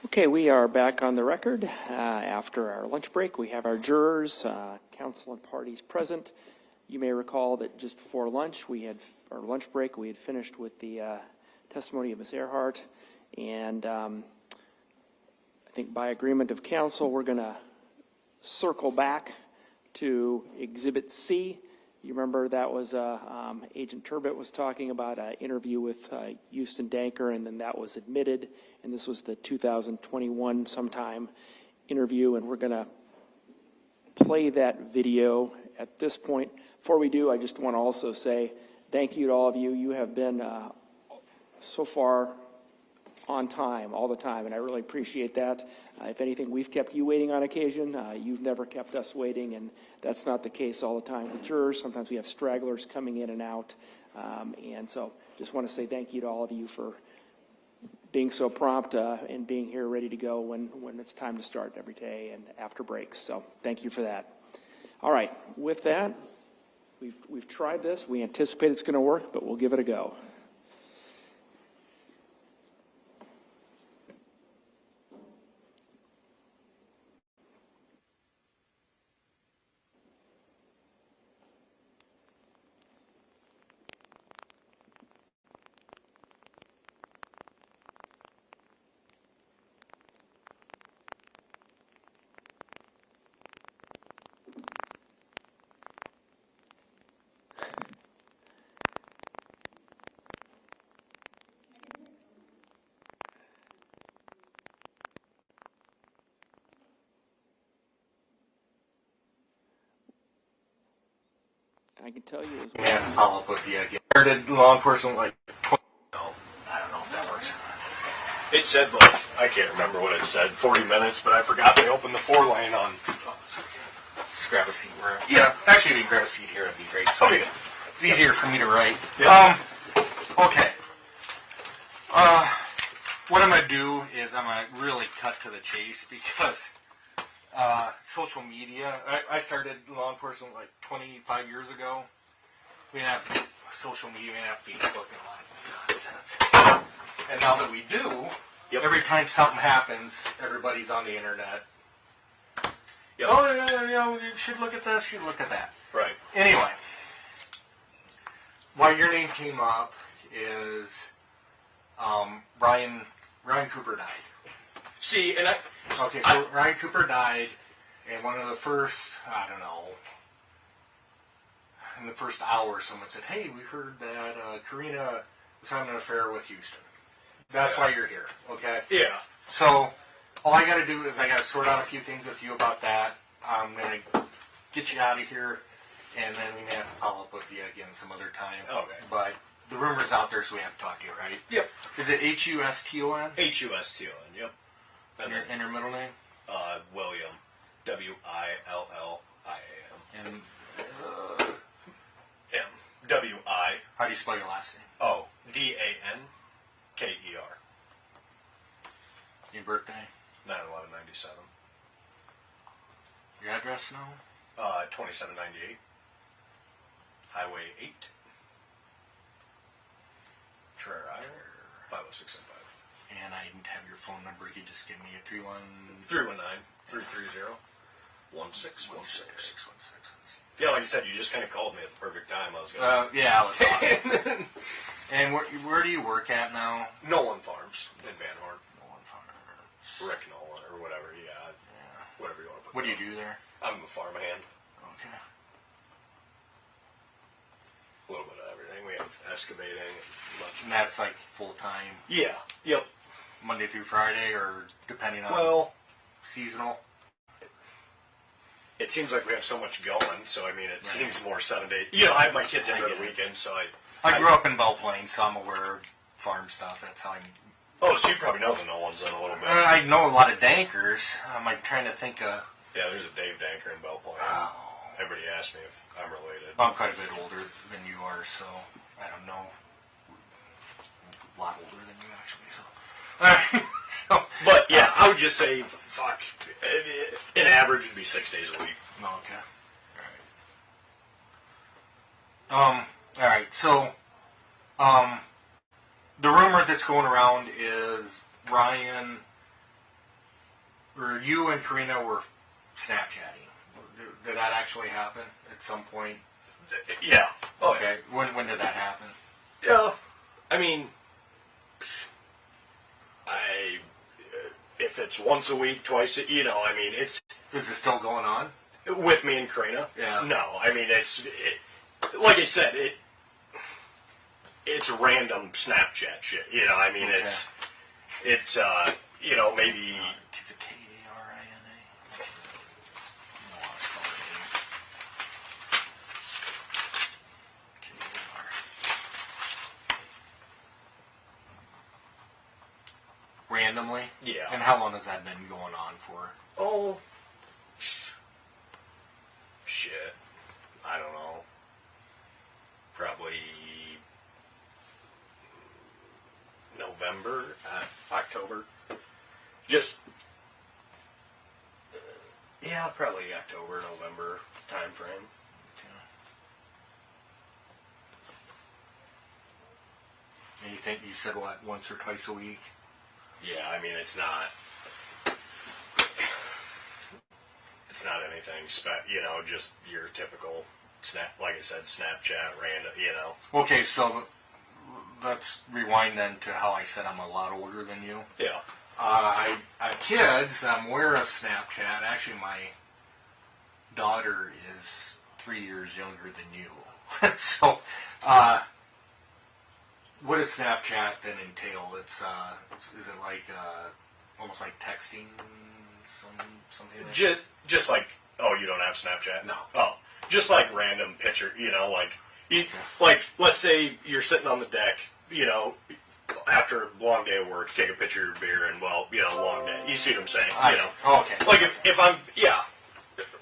Okay, we are back on the record after our lunch break. We have our jurors, counsel, and parties present. You may recall that just before lunch, our lunch break, we had finished with the testimony of Ms. Heheart, and I think by agreement of counsel, we're going to circle back to Exhibit C. You remember that was Agent Tabet was talking about an interview with Huston Danker, and then that was admitted, and this was the 2021 sometime interview, and we're going to play that video at this point. Before we do, I just want to also say thank you to all of you. You have been so far on time all the time, and I really appreciate that. If anything, we've kept you waiting on occasion. You've never kept us waiting, and that's not the case all the time with jurors. Sometimes we have stragglers coming in and out, and so just want to say thank you to all of you for being so prompt and being here ready to go when it's time to start every day and after breaks. So thank you for that. All right, with that, we've tried this. We anticipate it's going to work, but we'll give it a go. I can tell you as well. And follow up with you again. Or did law enforcement like? No, I don't know if that works. It said like I can't remember what it said. 40 minutes, but I forgot they opened the 4-lane on. Just grab a seat where. Yeah, actually, if you can grab a seat here, that'd be great. So Okay. It's easier for me to write. Yeah. Okay. What I'm gonna do is I'm gonna really cut to the chase because social media. I started law enforcement like 25 years ago. We didn't have social media, we didn't have Facebook and all that nonsense. And now that we do, every time something happens, everybody's on the internet. Yep. Oh, yeah, you should look at this, you should look at that. Right. Anyway, why your name came up is Ryan Cooper died. See, and Okay, so Ryan Cooper died, and one of the first, I don't know, in the first hour, someone said, hey, we heard that Karina was having an affair with Huston. That's why you're here, okay? Yeah. So, all I got to do is I got to sort out a few things with you about that. I'm going to get you out of here, and then we may have to follow up with you again some other time. Okay. But the rumor's out there, so we have to talk to you, right? Yep. Is it Huston? Huston, yep. And your middle name? William. William. And M. W-I. how do you spell your last name? Oh, D-A-N-K-E-R. Your birthday? 9/11/97. Your address now? 2798. Highway 8. Trera, 50675. And I didn't have your phone number. You just give me a 319-330-1616. Yeah, like you said, you just kind of called me at the perfect time. I was gonna. Yeah, I was awesome. And where do you work at now? Nolan Farms in Van Horn. Nolan Farms. Rick Nolan or whatever. Yeah. Whatever you want to put. What do you do there? I'm a farmhand. Okay. A little bit of everything. We have excavating. And that's like full time? Yeah. Yep. Monday through Friday, or depending on seasonal? It seems like we have so much going, so I mean, it seems more 7 days. You know, I have my kids in for the weekend, so I grew up in Belle Plaine, so I'm aware of farm stuff. That's how I'm. Oh, so you probably know the Nolans then a little bit. I know a lot of Dankers. I'm like trying to think of. Yeah, there's a Dave Danker in Belle Plaine. Oh. Everybody asks me if I'm related. I'm quite a bit older than you are, so I don't know. A lot older than you, actually. So, But yeah, I would just say fuck. In average, it'd be 6 days a week. Okay. All right. So, the rumor that's going around is Ryan, or you and Karina were Snapchatting. Did that actually happen at some point? Yeah. Oh, okay. Yeah. When did that happen? Yeah. I mean, if it's once a week, twice, I mean, it's... Is it still going on? With me and Karina? Yeah. No, I mean, like I said, it's random Snapchat shit. I mean, okay. it's maybe... Is it Karina? Randomly? Yeah. And how long has that been going on for? Oh, shit. I don't know. Probably November, October. Just, probably October, November time frame. And you think you said what, once or twice a week? Yeah, I mean, it's not anything just your typical like I said, Snapchat, random, Okay, so let's rewind then to how I said I'm a lot older than you. Yeah. I have kids. I'm aware of Snapchat. Actually, my daughter is 3 years younger than you. So, what does Snapchat then entail? Is it like almost like texting, something like that? Just like, oh, you don't have Snapchat? No. Oh, just like random picture, like let's say you're sitting on the deck, after a long day of work, take a picture of your beer and, long day. You see what I'm saying? Okay. Like if I'm,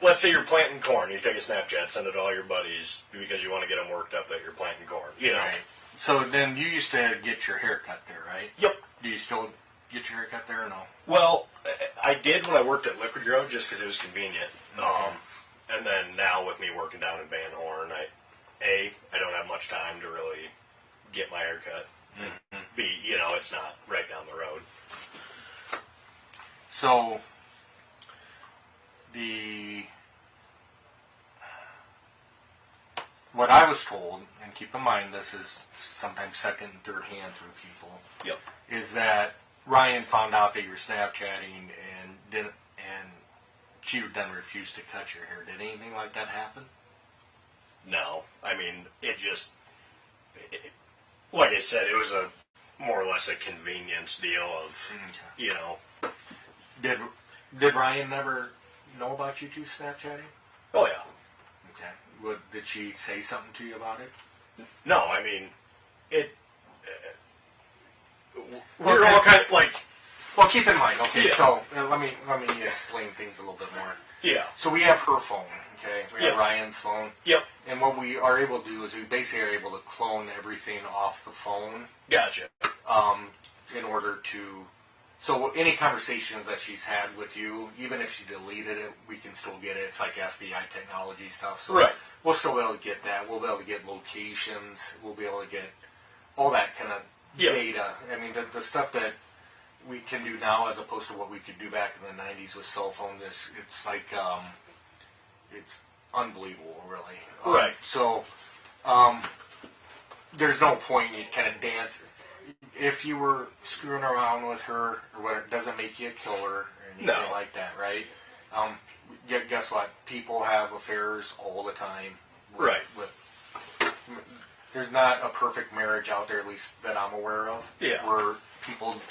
let's say you're planting corn, you take a Snapchat, send it to all your buddies because you want to get them worked up that you're planting corn, Right. So then you used to get your hair cut there, right? Yep. Do you still get your hair cut there or no? Well, I did when I worked at Liquid Grove just because it was convenient. And then now with me working down in Van Horn, I don't have much time to really get my hair cut. Mm-hmm. B, it's not right down the road. So, what I was told, and keep in mind this is sometimes second and third hand through people, yep, is that Ryan found out that you were Snapchatting and she then refused to cut your hair. Did anything like that happen? No. I mean, like I said, it was more or less a convenience deal of, Did Ryan never know about you two Snapchatting? Oh, yeah. Okay. Did she say something to you about it? No, I mean, we're all kind of like... Well, keep in mind, okay, so let me explain things a little bit more. Yeah. So we have her phone, okay? We have Ryan's phone. Yep. And what we are able to do is we basically are able to clone everything off the phone. Gotcha. In order to... So any conversation that she's had with you, even if she deleted it, we can still get it. It's like FBI technology stuff. So right. We'll still be able to get that. We'll be able to get locations. We'll be able to get all that kind of data. I mean, the stuff that we can do now as opposed to what we could do back in the 90s with cell phone, it's like, it's unbelievable, really. Right. So, there's no point in kind of dance. If you were screwing around with her or whatever, it doesn't make you a killer or anything like that, right? Guess what? People have affairs all the time. Right. There's not a perfect marriage out there, at least that I'm aware of, where people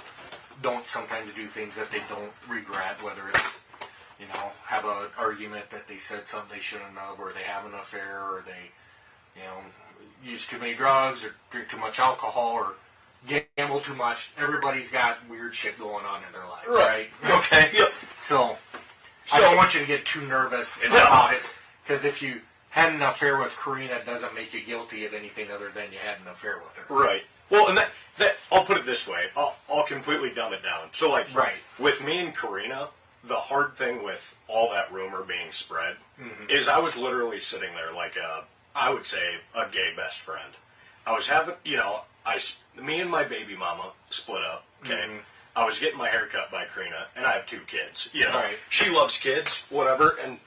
don't sometimes do things that they don't regret, whether it's, have an argument that they said something they shouldn't have, or they have an affair, or they, use too many drugs, or drink too much alcohol, or gamble too much. Everybody's got weird shit going on in their life, right? Okay? Yep. So I don't want you to get too nervous about it, because if you had an affair with Karina, it doesn't make you guilty of anything other than you had an affair with her. Right. Well, and that I'll put it this way. I'll completely dumb it down. So, with me and Karina, the hard thing with all that rumor being spread is I was literally sitting there like I would say a gay best friend. I was having, me and my baby mama split up, okay? I was getting my hair cut by Karina, and I have 2 kids, Right. She loves kids, whatever, and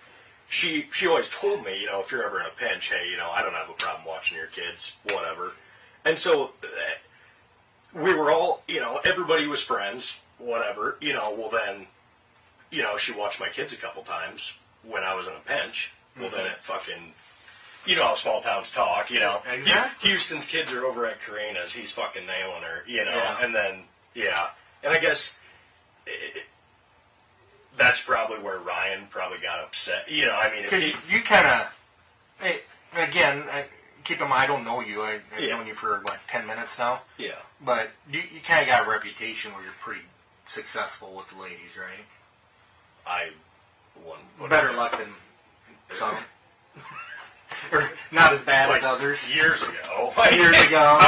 she always told me, if you're ever in a pinch, hey, I don't have a problem watching your kids, whatever. And so we were all, everybody was friends, whatever, well then, she watched my kids a couple times when I was in a pinch. Well, then it fucking, how small towns talk, Exactly. Houston's kids are over at Karina's, he's fucking nailing her, Yeah. and then, and I guess that's probably where Ryan probably got upset, if you kind of, hey, again, keep in mind, I don't know you. I've known you for, 10 minutes now? Yeah. But you kind of got a reputation where you're pretty successful with the ladies, right? I won. Better luck than some. Or not as bad as others. Years ago. Years ago.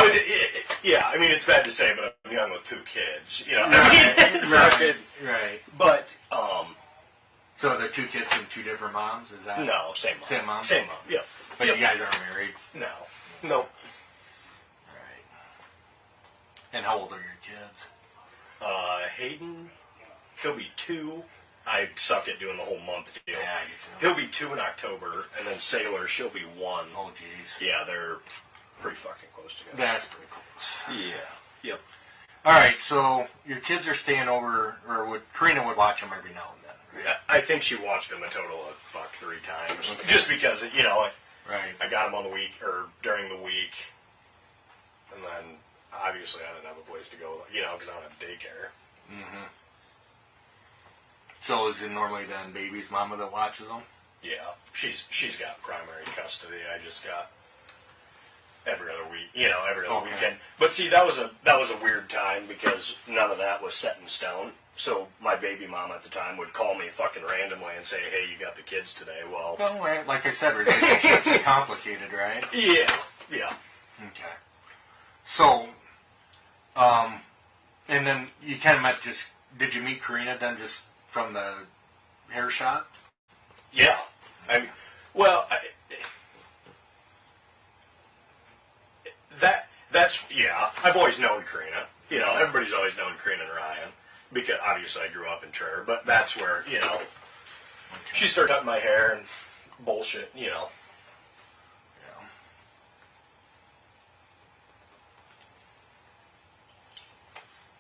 It's bad to say, but I'm young with 2 kids. Right. But, so the 2 kids from 2 different moms? Is that? No, same mom. Same mom? Same mom, yeah. But you guys aren't married? No. Right. And how old are your kids? Hayden, he'll be 2. I suck at doing the whole month deal. Yeah, I do too. He'll be 2 in October, and then Sailor, she'll be 1. Oh, jeez. Yeah, they're pretty fucking close together. That's pretty close. Yeah. Yep. All right, so your kids are staying over, or Karina would watch them every now and then, right? I think she watched them a total of 3 times, just because Right. I got them on the week or during the week, and then obviously I didn't have a place to go, because I don't have daycare. Mm-hmm. So is it normally then baby's mama that watches them? Yeah, she's got primary custody. I just got every other week, every other weekend. But see, that was a weird time because none of that was set in stone. So my baby mama at the time would call me fucking randomly and say, "Hey, you got the kids today?" Well, like I said, relationships are complicated, right? Yeah. Okay. So, and then you kind of met did you meet Karina then just from the hair shop? Yeah. I've always known Karina. Everybody's always known Karina and Ryan because obviously I grew up in Traer, but that's where, she started cutting my hair and bullshit, Yeah.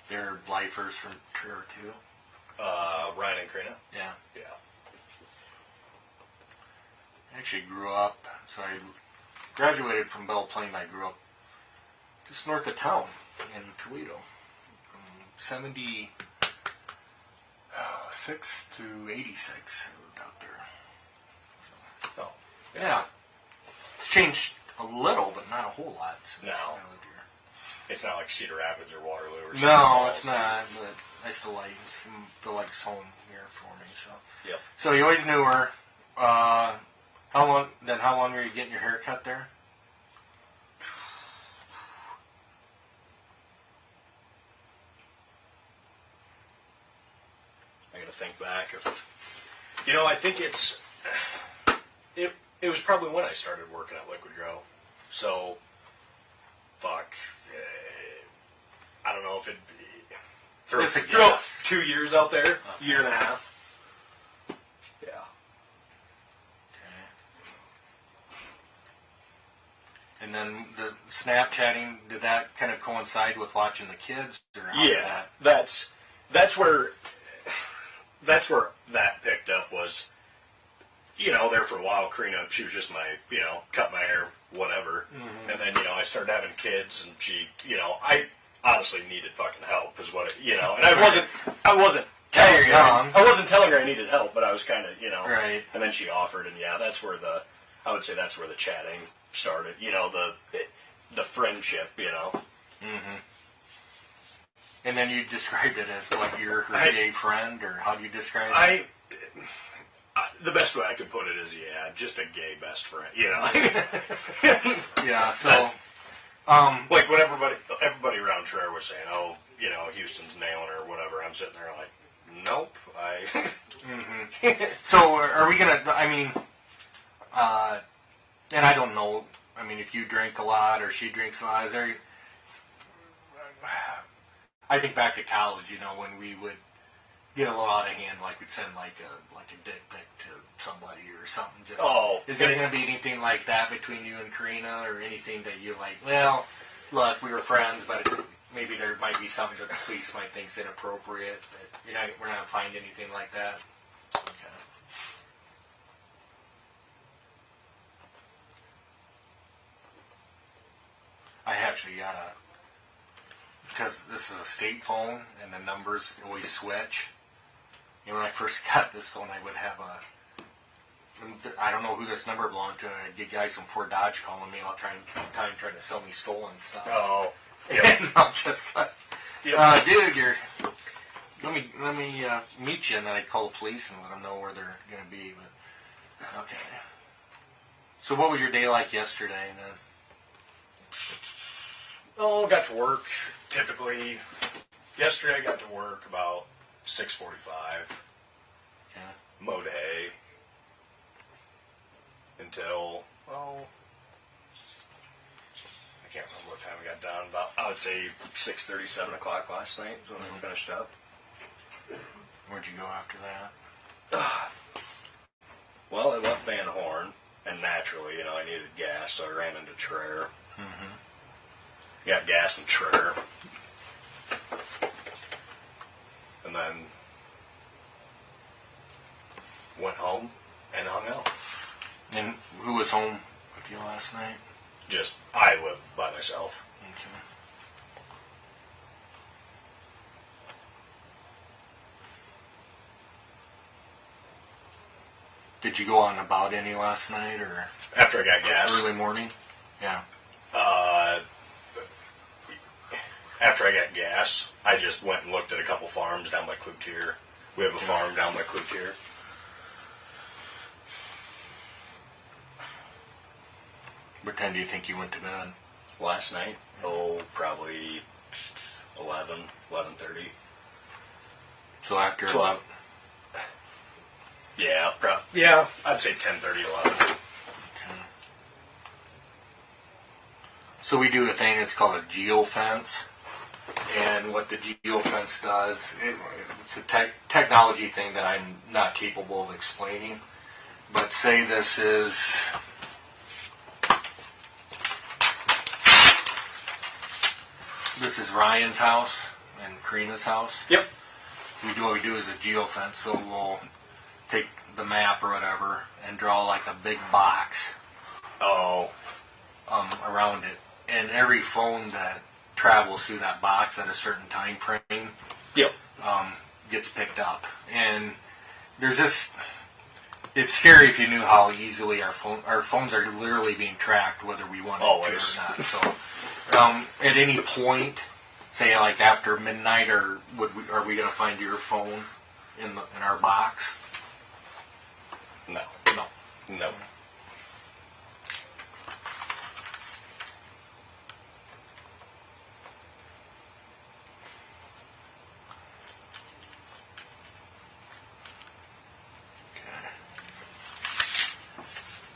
They're lifers from Traer too? Ryan and Karina? Yeah. Yeah. I actually grew up, so I graduated from Belle Plaine. I grew up just north of town in Toledo, from 76 to 86. I lived out there. So, yeah. It's changed a little, but not a whole lot since I lived here. It's not like Cedar Rapids or Waterloo or something. No, it's not, but I still feel like it's home here for me. So, yep. So you always knew her. How long were you getting your hair cut there? I gotta think back. I think it was probably when I started working at Liquid Grow. So, I don't know if it'd be... Throw 2 years out there, year and a half. Yeah. Okay. And then the Snapchatting, did that kind of coincide with watching the kids? Or how did that? That's where that picked up was, there for a while, Karina, she was just my, cut my hair, whatever. Mm-hmm. And then, I started having kids and she, I honestly needed fucking help is what and I wasn't telling her, I wasn't telling her I needed help, but I was kind of, Right. And then she offered and that's where I would say that's where the chatting started, the friendship, Mm-hmm. And then you described it as like you're her gay friend, or how do you describe it? The best way I could put it is, just a gay best friend, Yeah, so... like when everybody around Traer was saying, "Oh, Houston's nailing her," or whatever. I'm sitting there like, Nope. So are we gonna? I mean, and I don't know. I mean, if you drink a lot or she drinks a lot, is there? I think back to college, you know, when we would get a little out of hand, like we'd send like a dick pic to somebody or something. Just, is there going to be anything like that between you and Karina, or anything that you're like, well, look, we were friends, but maybe there might be something that the police might think is inappropriate. That we're not going to find anything like that. Okay. I actually got because this is a state phone and the numbers always switch. And when I first got this phone, I would have I don't know who this number belonged to. I'd get guys from Fort Dodge calling me all trying to sell me stolen stuff. Oh, and I'm just like, dude, let me meet you, and then I'd call the police and let them know where they're going to be. But okay. So what was your day like yesterday? Then? Oh, got to work. Typically, yesterday I got to work about 6:45. Yeah. Mowed hay until, well, I can't remember what time we got done. About, I would say 6:30, 7 o'clock last night is when we finished up. Where'd you go after that? Well, I left Van Horn, and naturally, you know, I needed gas, so I ran into Traer. Mm-hmm. Got gas in Traer. And then went home and hung out. And who was home with you last night? Just, I live by myself. Okay. Did you go on about any last night, or after I got gas? Early morning? Yeah. After I got gas, I just went and looked at a couple farms down by Cloutier. We have a farm down by Cloutier. What time do you think you went to bed? Last night? Oh, probably 11:30. So after 11? Yeah, I'd say 10:30, 11. Okay. So we do a thing, it's called a geofence. And what the geofence does, it's a technology thing that I'm not capable of explaining. But say this is Ryan's house and Karina's house. Yep. What we do is a geofence, so we'll take the map or whatever and draw like a big box around it. And every phone that travels through that box at a certain time frame gets picked up. And there's this, it's scary if you knew how easily our phones are literally being tracked, whether we want it to or not. So at any point, say like after midnight, are we going to find your phone in our box? No.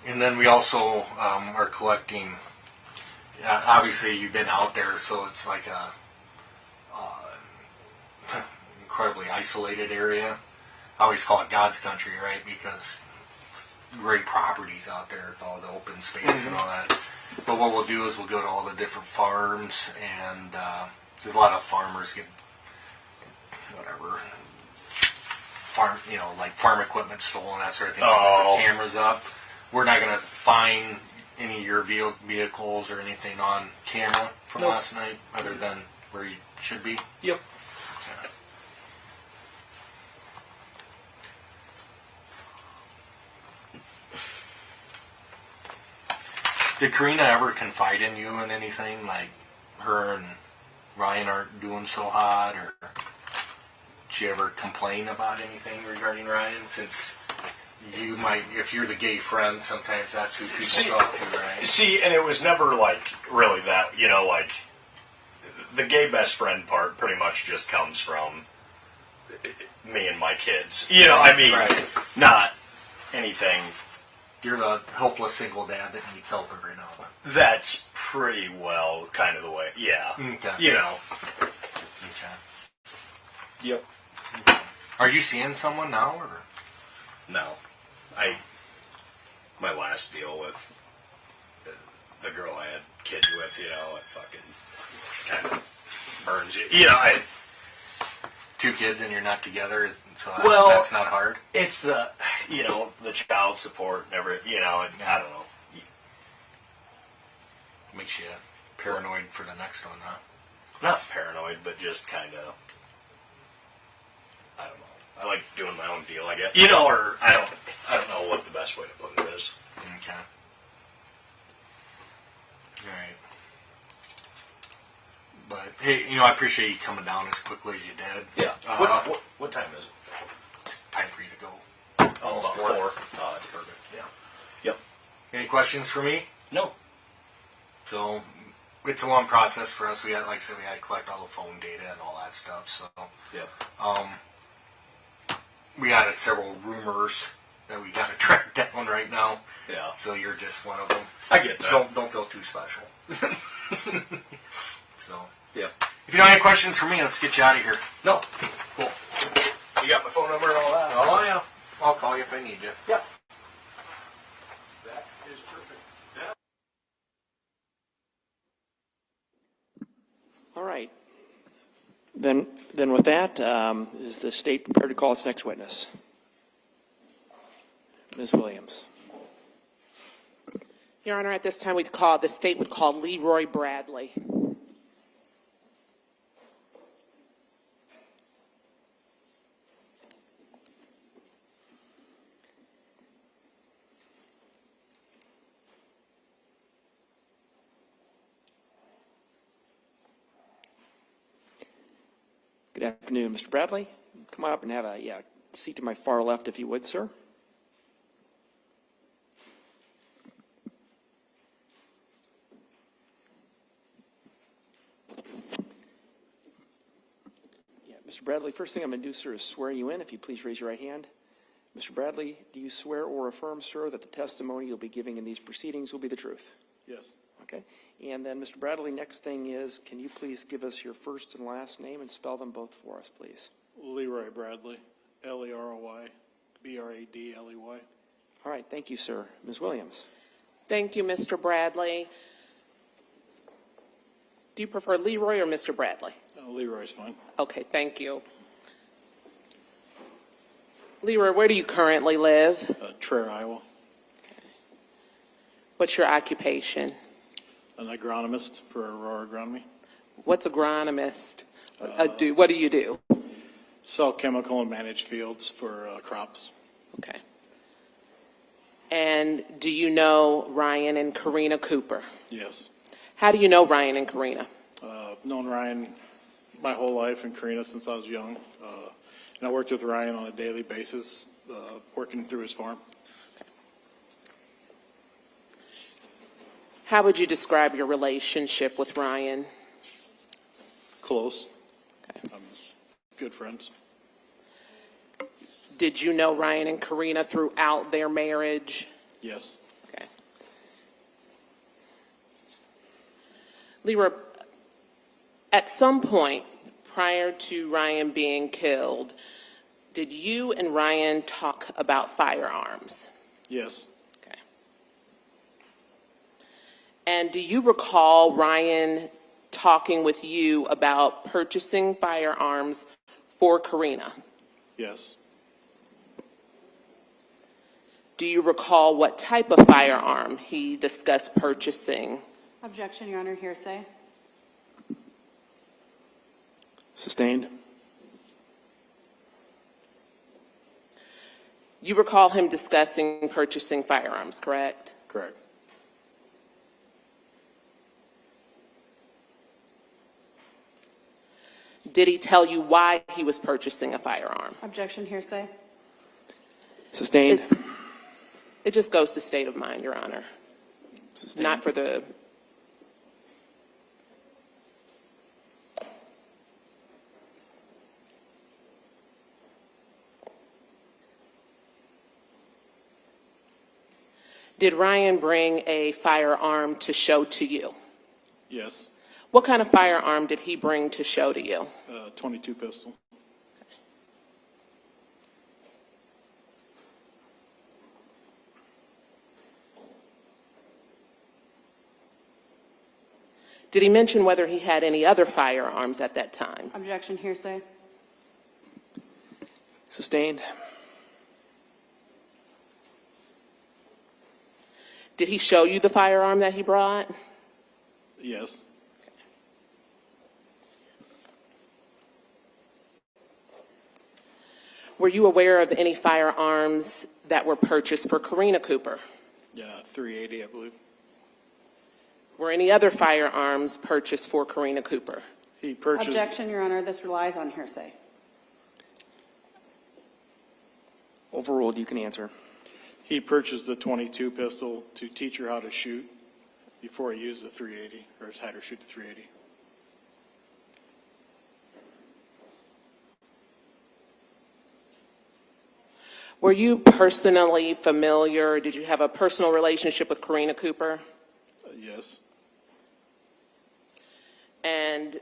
And then we also are collecting, obviously you've been out there, so it's like a incredibly isolated area. I always call it God's country, right? Because it's great properties out there with all the open space and all that. But what we'll do is we'll go to all the different farms, and there's a lot of farmers get whatever farm equipment stolen, that sort of thing. So they put cameras up. We're not going to find any of your vehicles or anything on camera from last night, other than where you should be. Yep. Okay. Did Karina ever confide in you in anything, like her and Ryan aren't doing so hot, or did she ever complain about anything regarding Ryan? Since you might, if you're the gay friend, sometimes that's who people talk to, right? See, and it was never like really that, like the gay best friend part pretty much just comes from me and my kids. You know, I mean, not anything. You're the helpless single dad that needs help every now and then. That's pretty well kind of the way. Yeah. Okay. You know. Okay. Yep. Okay. Are you seeing someone now, or? No. My last deal with the girl I had kids with, you know, it fucking kind of burns you. You know, 2 kids and you're not together, so that's not hard? It's the, you know, the child support and everything, you know, and I don't know. Makes you paranoid for the next one, huh? Not paranoid, but just kind of, I don't know. I like doing my own deal, I guess. You know, or I don't know what the best way to put it is. Okay. All right. But hey, you know, I appreciate you coming down as quickly as you did. Yeah. What time is it? It's time for you to go. Almost 4. Oh, that's perfect. Yeah. Yep. Any questions for me? No. So it's a long process for us. We had, like I said, we had to collect all the phone data and all that stuff. So yeah. We got several rumors that we got to track down right now. Yeah. So you're just one of them. I get that. So don't feel too special. So yeah. If you don't have any questions for me, let's get you out of here. No. Cool. You got my phone number and all that? Oh yeah. I'll call you if I need you. Yeah. That is perfect. All right. Then with that, is the state prepared to call its next witness? Ms. Williams. Your Honor, at this time, the state would call Leroy Bradley. Good afternoon, Mr. Bradley. Come on up and have a seat to my far left, if you would, sir. Mr. Bradley, first thing I'm going to do, sir, is swear you in. If you please raise your right hand. Mr. Bradley, do you swear or affirm, sir, that the testimony you'll be giving in these proceedings will be the truth? Yes. Okay. And then, Mr. Bradley, next thing is, can you please give us your first and last name and spell them both for us, please? Leroy Bradley, Leroy, Bradley. All right. Thank you, sir. Ms. Williams. Thank you, Mr. Bradley. Do you prefer Leroy or Mr. Bradley? Leroy's fine. Okay, thank you. Leroy, where do you currently live? Traer, Iowa. What's your occupation? An agronomist for Aurora Agronomy. What's agronomist? What do you do? Sell chemical and manage fields for crops. Okay. And do you know Ryan and Karina Cooper? Yes. How do you know Ryan and Karina? Known Ryan my whole life and Karina since I was young. And I worked with Ryan on a daily basis, working through his farm. Okay. How would you describe your relationship with Ryan? Close. Okay. Good friends. Did you know Ryan and Karina throughout their marriage? Yes. Okay. Leroy, at some point prior to Ryan being killed, did you and Ryan talk about firearms? Yes. Okay. And do you recall Ryan talking with you about purchasing firearms for Karina? Yes. Do you recall what type of firearm he discussed purchasing? Objection, Your Honor, hearsay. Sustained. You recall him discussing purchasing firearms, correct? Correct. Did he tell you why he was purchasing a firearm? Objection, hearsay. Sustained. It just goes to state of mind, Your Honor. Sustained. Not for the... Did Ryan bring a firearm to show to you? Yes. What kind of firearm did he bring to show to you? 22 pistol. Did he mention whether he had any other firearms at that time? Objection, hearsay. Sustained. Did he show you the firearm that he brought? Yes. Were you aware of any firearms that were purchased for Karina Cooper? Yeah, 380, I believe. Were any other firearms purchased for Karina Cooper? He purchased. Objection, Your Honor. This relies on hearsay. Overruled. You can answer. He purchased the 22 pistol to teach her how to shoot before he used the 380, or had her shoot the 380. Were you personally familiar, did you have a personal relationship with Karina Cooper? Yes. And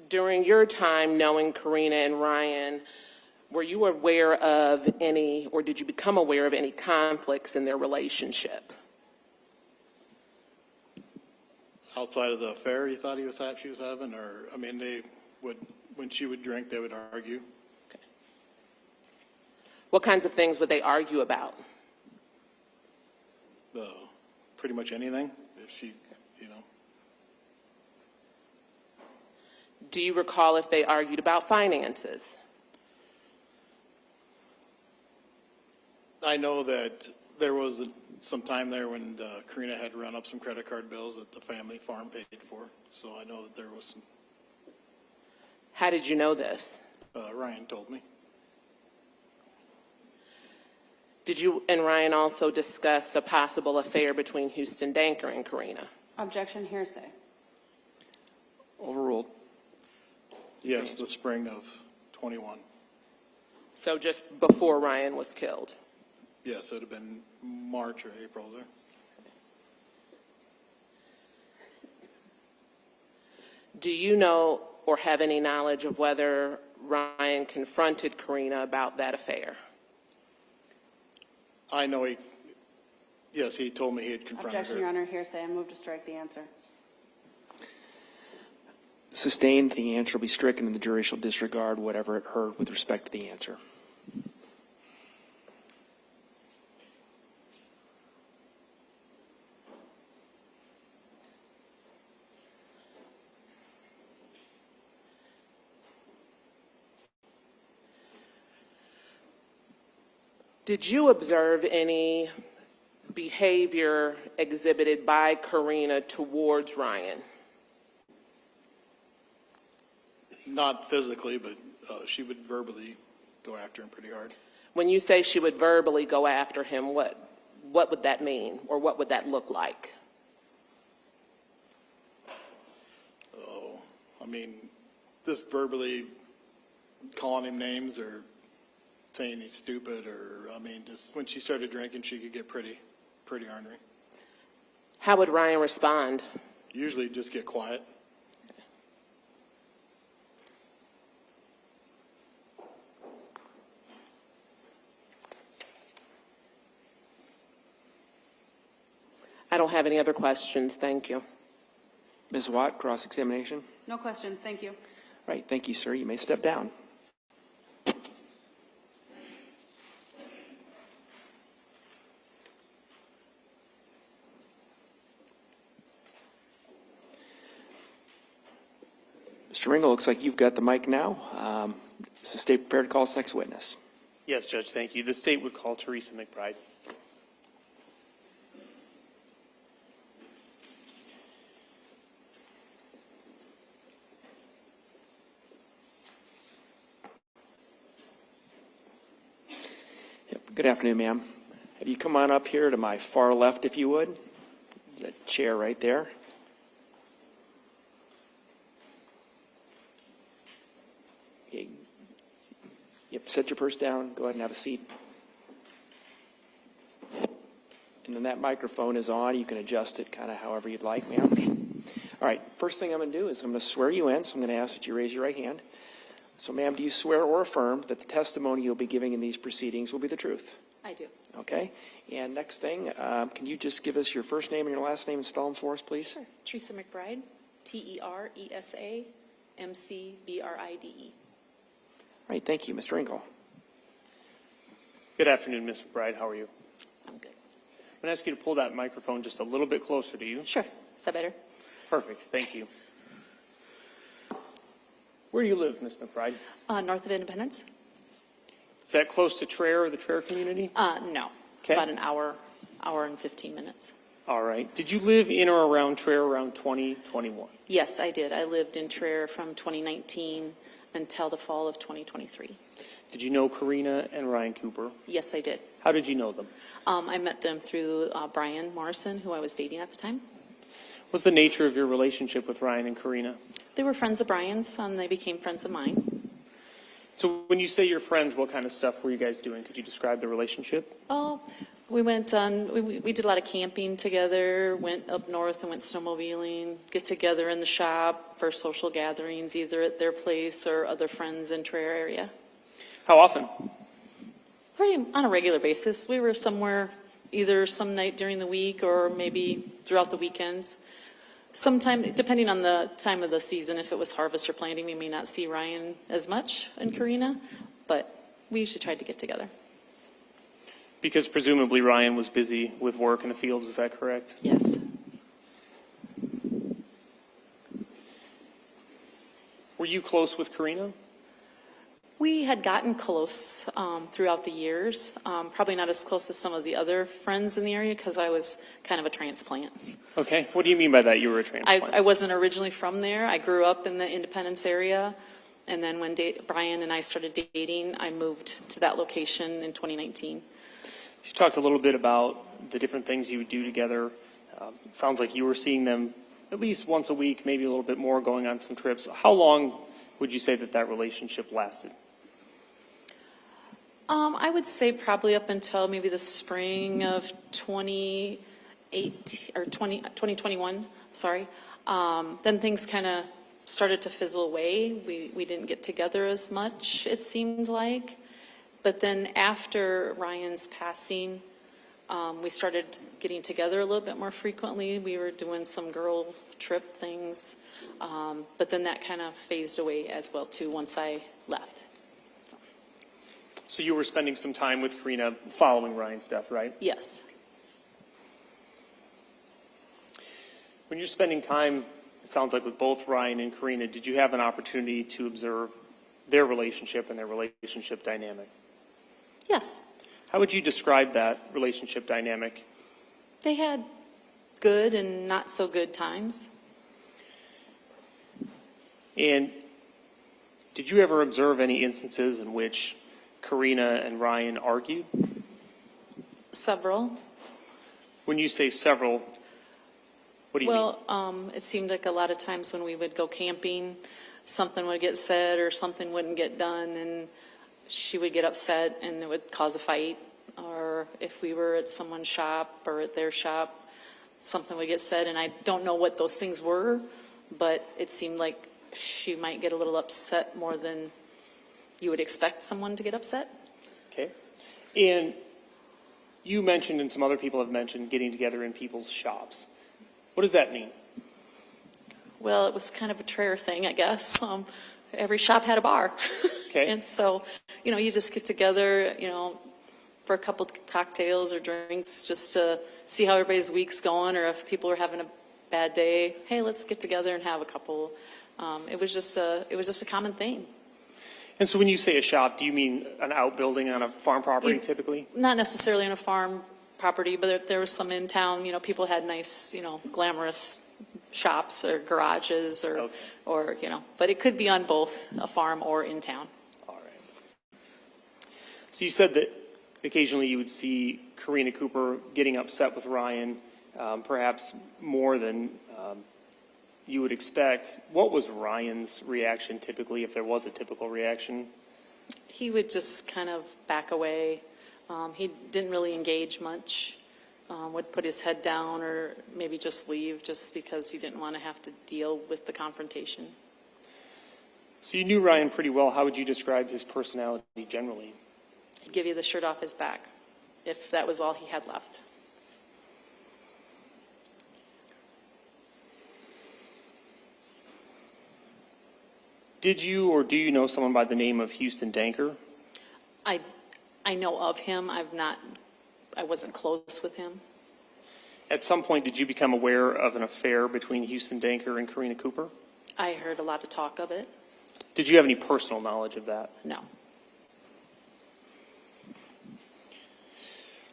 during your time knowing Karina and Ryan, were you aware of any, or did you become aware of any conflicts in their relationship? Outside of the affair he thought she was having, or, I mean, they would, when she would drink, they would argue. Okay. What kinds of things would they argue about? Pretty much anything, if she, you know. Do you recall if they argued about finances? I know that there was some time there when Karina had run up some credit card bills that the family farm paid for. So I know that there was some. How did you know this? Ryan told me. Did you and Ryan also discuss a possible affair between Huston Danker and Karina? Objection, hearsay. Overruled. Yes, the spring of 21. So just before Ryan was killed? Yes, it would have been March or April there. Do you know or have any knowledge of whether Ryan confronted Karina about that affair? I know yes, he told me he had confronted Objection, her. Your Honor, hearsay. I move to strike the answer. Sustained. The answer will be stricken and the jury shall disregard whatever it heard with respect to the answer. Did you observe any behavior exhibited by Karina towards Ryan? Not physically, but she would verbally go after him pretty hard. When you say she would verbally go after him, what would that mean, or what would that look like? Oh, I mean, just verbally calling him names or saying he's stupid, or, I mean, just when she started drinking, she could get pretty ornery. How would Ryan respond? Usually just get quiet. I don't have any other questions. Thank you. Ms. Watt, cross-examination. No questions. Thank you. Right. Thank you, sir. You may step down. Mr. Ringel, looks like you've got the mic now. Is the state prepared to call its next witness? Yes, Judge, thank you. The state would call Teresa McBride. Good afternoon, ma'am. Have you come on up here to my far left, if you would? That chair right there. Okay. Yep, set your purse down. Go ahead and have a seat. And And that microphone is on. You can adjust it kind of however you'd like, ma'am. Okay. All right, first thing I'm going to do is I'm going to swear you in, so I'm going to ask that you raise your right hand. So, ma'am, do you swear or affirm that the testimony you'll be giving in these proceedings will be the truth? I do. Okay. And next thing, can you just give us your first name and your last name and spell them for us, please? Sure. Teresa McBride, TERESA MCBRIDE. All right, thank you. Mr. Engel. Good afternoon, Ms. McBride. How are you? I'm good. I'm going to ask you to pull that microphone just a little bit closer to you. Sure. Is that better? Perfect. Thank you. Where do you live, Ms. McBride? North of Independence? Is that close to Traer or the Traer community? No. Okay. About an hour and 15 minutes. All right. Did you live in or around Traer around 2021? Yes, I did. I lived in Traer from 2019 until the fall of 2023. Did you know Karina and Ryan Cooper? Yes, I did. How did you know them? I met them through Brian Morrison, who I was dating at the time. What's the nature of your relationship with Ryan and Karina? They were friends of Brian's, and they became friends of mine. So when you say you're friends, what kind of stuff were you guys doing? Could you describe the relationship? Oh, we went on, we did a lot of camping together, went up north and went snowmobiling, get together in the shop for social gatherings, either at their place or other friends in Traer area. How often? Pretty on a regular basis. We were somewhere either some night during the week or maybe throughout the weekends. Sometime, depending on the time of the season, if it was harvest or planting, we may not see Ryan as much and Karina, but we usually tried to get together. Because presumably Ryan was busy with work in the fields, is that correct? Yes. Were you close with Karina? We had gotten close throughout the years, probably not as close as some of the other friends in the area because I was kind of a transplant. Okay, what do you mean by that, you were a transplant? I wasn't originally from there. I grew up in the Independence area, and then when Brian and I started dating, I moved to that location in 2019. You talked a little bit about the different things you would do together. It sounds like you were seeing them at least once a week, maybe a little bit more, going on some trips. How long would you say that relationship lasted? I would say probably up until maybe the spring of 2021. Sorry. Then things kind of started to fizzle away. We didn't get together as much, it seemed like. But then after Ryan's passing, we started getting together a little bit more frequently. We were doing some girl trip things. But then that kind of phased away as well, too, once I left. So you were spending some time with Karina following Ryan's death, right? Yes. When you're spending time, it sounds like with both Ryan and Karina, did you have an opportunity to observe their relationship and their relationship dynamic? Yes. How would you describe that relationship dynamic? They had good and not so good times. And did you ever observe any instances in which Karina and Ryan argued? Several. When you say several, what do you mean? Well, it seemed like a lot of times when we would go camping, something would get said or something wouldn't get done, and she would get upset and it would cause a fight. Or if we were at someone's shop or at their shop, something would get said, and I don't know what those things were, but it seemed like she might get a little upset more than you would expect someone to get upset. Okay. And you mentioned, and some other people have mentioned, getting together in people's shops. What does that mean? Well, it was kind of a Traer thing, I guess. Every shop had a bar. Okay. And so, you just get together, for a couple of cocktails or drinks just to see how everybody's week's going, or if people are having a bad day, hey, let's get together and have a couple. It was just a common thing. And so when you say a shop, do you mean an outbuilding on a farm property typically? Not necessarily on a farm property, but there was some in town. People had nice, glamorous shops or garages or, okay. or but it could be on both a farm or in town. All right. So you said that occasionally you would see Karina Cooper getting upset with Ryan, perhaps more than you would expect. What was Ryan's reaction typically, if there was a typical reaction? He would just kind of back away. He didn't really engage much. would put his head down or maybe just leave just because he didn't want to have to deal with the confrontation. So you knew Ryan pretty well. How would you describe his personality generally? He'd give you the shirt off his back if that was all he had left. Did you or do you know someone by the name of Huston Danker? I know of him. I wasn't close with him. At some point, did you become aware of an affair between Huston Danker and Karina Cooper? I heard a lot of talk of it. Did you have any personal knowledge of that? No.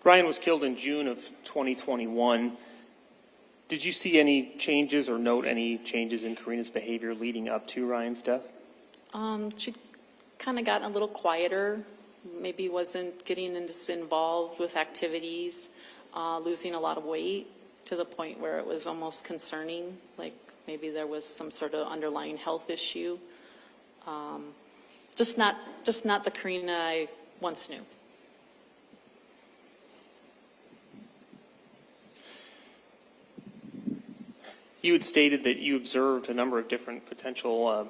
Ryan was killed in June of 2021. Did you see any changes or note any changes in Karina's behavior leading up to Ryan's death? She kind of got a little quieter, maybe wasn't getting involved with activities, losing a lot of weight to the point where it was almost concerning, like maybe there was some sort of underlying health issue. Just not the Karina I once knew. You had stated that you observed a number of different potential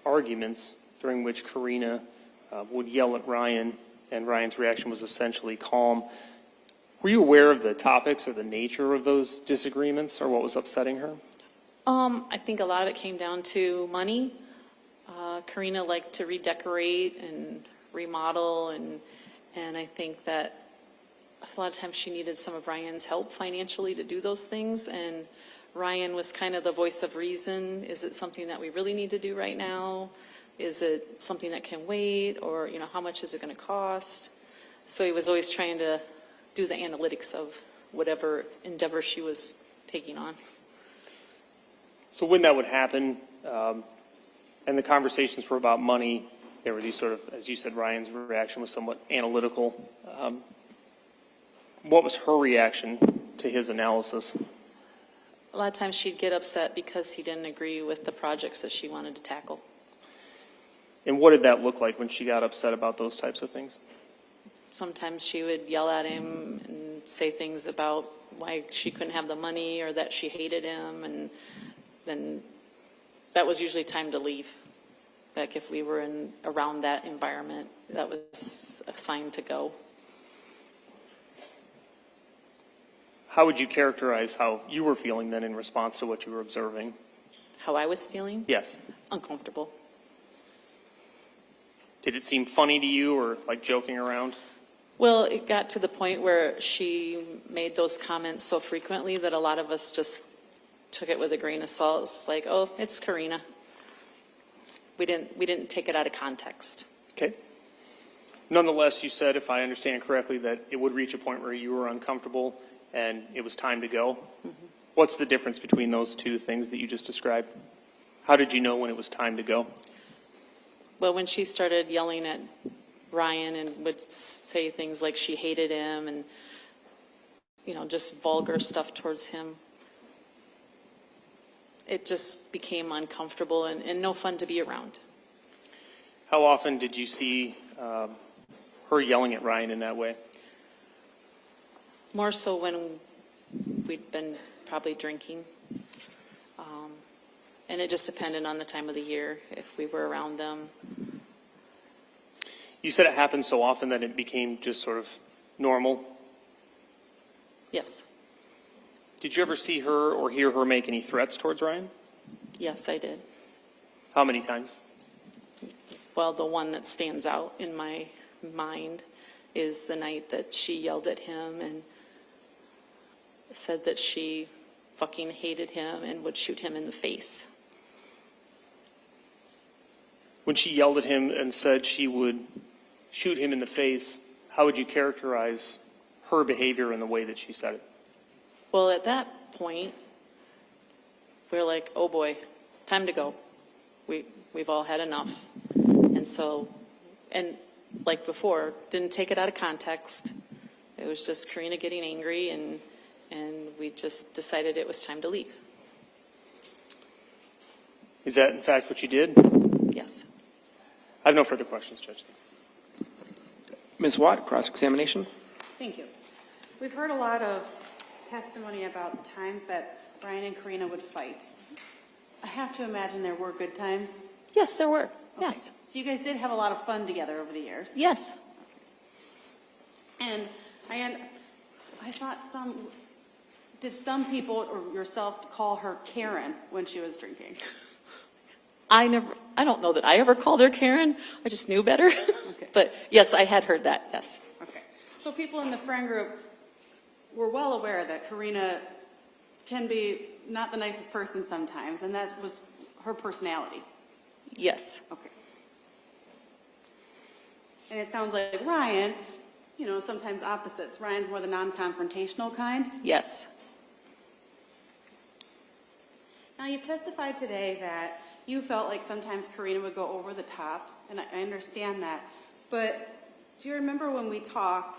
arguments during which Karina would yell at Ryan, and Ryan's reaction was essentially calm. Were you aware of the topics or the nature of those disagreements or what was upsetting her? I think a lot of it came down to money. Karina liked to redecorate and remodel, and I think that a lot of times she needed some of Ryan's help financially to do those things, and Ryan was kind of the voice of reason. Is it something that we really need to do right now? Is it something that can wait? Or, how much is it going to cost? So he was always trying to do the analytics of whatever endeavor she was taking on. So when that would happen, and the conversations were about money, there were these sort of, as you said, Ryan's reaction was somewhat analytical. What was her reaction to his analysis? A lot of times she'd get upset because he didn't agree with the projects that she wanted to tackle. And what did that look like when she got upset about those types of things? Sometimes she would yell at him and say things about why she couldn't have the money or that she hated him, and then that was usually time to leave. Like if we were around that environment, that was a sign to go. How would you characterize how you were feeling then in response to what you were observing? How I was feeling? Yes. Uncomfortable. Did it seem funny to you or like joking around? Well, it got to the point where she made those comments so frequently that a lot of us just took it with a grain of salt. It's like, oh, it's Karina. We didn't take it out of context. Okay. Nonetheless, you said, if I understand correctly, that it would reach a point where you were uncomfortable and it was time to go. Mm-hmm. What's the difference between those two things that you just described? How did you know when it was time to go? Well, when she started yelling at Ryan and would say things like she hated him and, just vulgar stuff towards him, it just became uncomfortable and no fun to be around. How often did you see her yelling at Ryan in that way? More so when we'd been probably drinking. And it just depended on the time of the year, if we were around them. You said it happened so often that it became just sort of normal? Yes. Did you ever see her or hear her make any threats towards Ryan? Yes, I did. How many times? Well, the one that stands out in my mind is the night that she yelled at him and said that she fucking hated him and would shoot him in the face. When she yelled at him and said she would shoot him in the face, how would you characterize her behavior in the way that she said it? Well, at that point, we're like, oh boy, time to go. We've all had enough. And like before, didn't take it out of context. It was just Karina getting angry, and we just decided it was time to leave. Is that in fact what you did? Yes. I have no further questions, Judge. Ms. Watt, cross-examination. Thank you. We've heard a lot of testimony about the times that Brian and Karina would fight. I have to imagine there were good times. Yes, there were. Okay. Yes. So you guys did have a lot of fun together over the years. Yes. And I thought did some people or yourself call her Karen when she was drinking? I don't know that I ever called her Karen. I just knew better. Okay. But yes, I had heard that, yes. Okay. So people in the friend group were well aware that Karina can be not the nicest person sometimes, and that was her personality. Yes. Okay. And it sounds like Ryan, sometimes opposites. Ryan's more the non-confrontational kind. Yes. Now, you've testified today that you felt like sometimes Karina would go over the top, and I understand that. But do you remember when we talked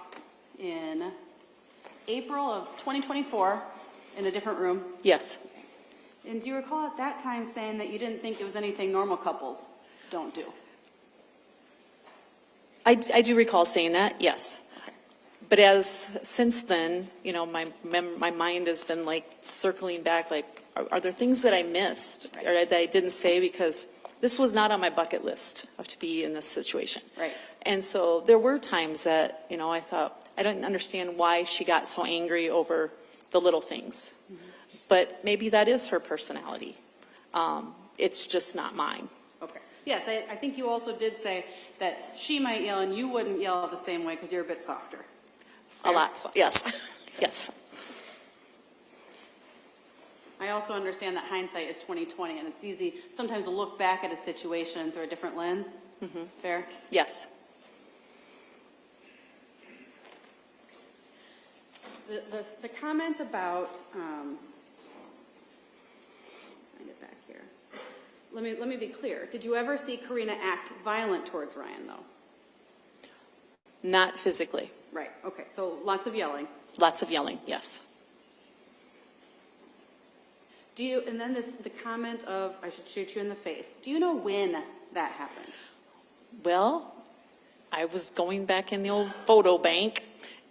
in April of 2024 in a different room? Yes. And do you recall at that time saying that you didn't think it was anything normal couples don't do? I do recall saying that, yes. Okay. But since then, my mind has been like circling back, like, are there things that I missed or that I didn't say, because this was not on my bucket list to be in this situation. Right. And so there were times that, I thought, I didn't understand why she got so angry over the little things. Mm-hmm. But maybe that is her personality. It's just not mine. Okay. Yes, I think you also did say that she might yell and you wouldn't yell the same way because you're a bit softer. A lot, yes. Yes. I also understand that hindsight is 20/20, and it's easy sometimes to look back at a situation through a different lens. Mm-hmm. Fair? Yes. The comment about find it back here. Let me be clear. Did you ever see Karina act violent towards Ryan, though? Not physically. Right. Okay. So lots of yelling. Lots of yelling. Yes. And then the comment of, I should shoot you in the face. Do you know when that happened? Well, I was going back in the old photo bank,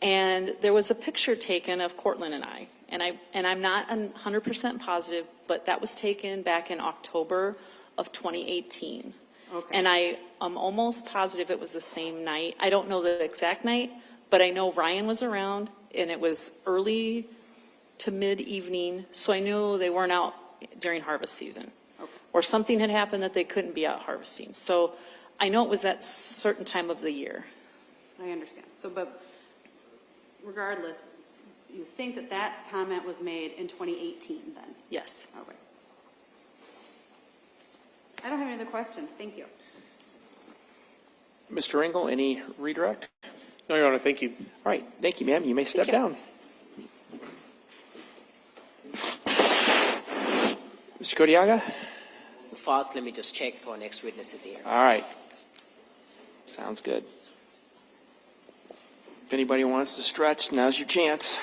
and there was a picture taken of Cortland and I. And I'm not 100% positive, but that was taken back in October of 2018. Okay. And I am almost positive it was the same night. I don't know the exact night, but I know Ryan was around, and it was early to mid-evening, so I knew they weren't out during harvest season. Okay. Or something had happened that they couldn't be out harvesting. So I know it was that certain time of the year. I understand. So, but regardless, you think that comment was made in 2018 then? Yes. All right. I don't have any other questions. Thank you. Mr. Engel, any redirect? No, Your Honor, thank you. All right. Thank you, ma'am. You may step down. Mr. Kodiaga? First, let me just check for next witnesses here. All right. Sounds good. If anybody wants to stretch, now's your chance.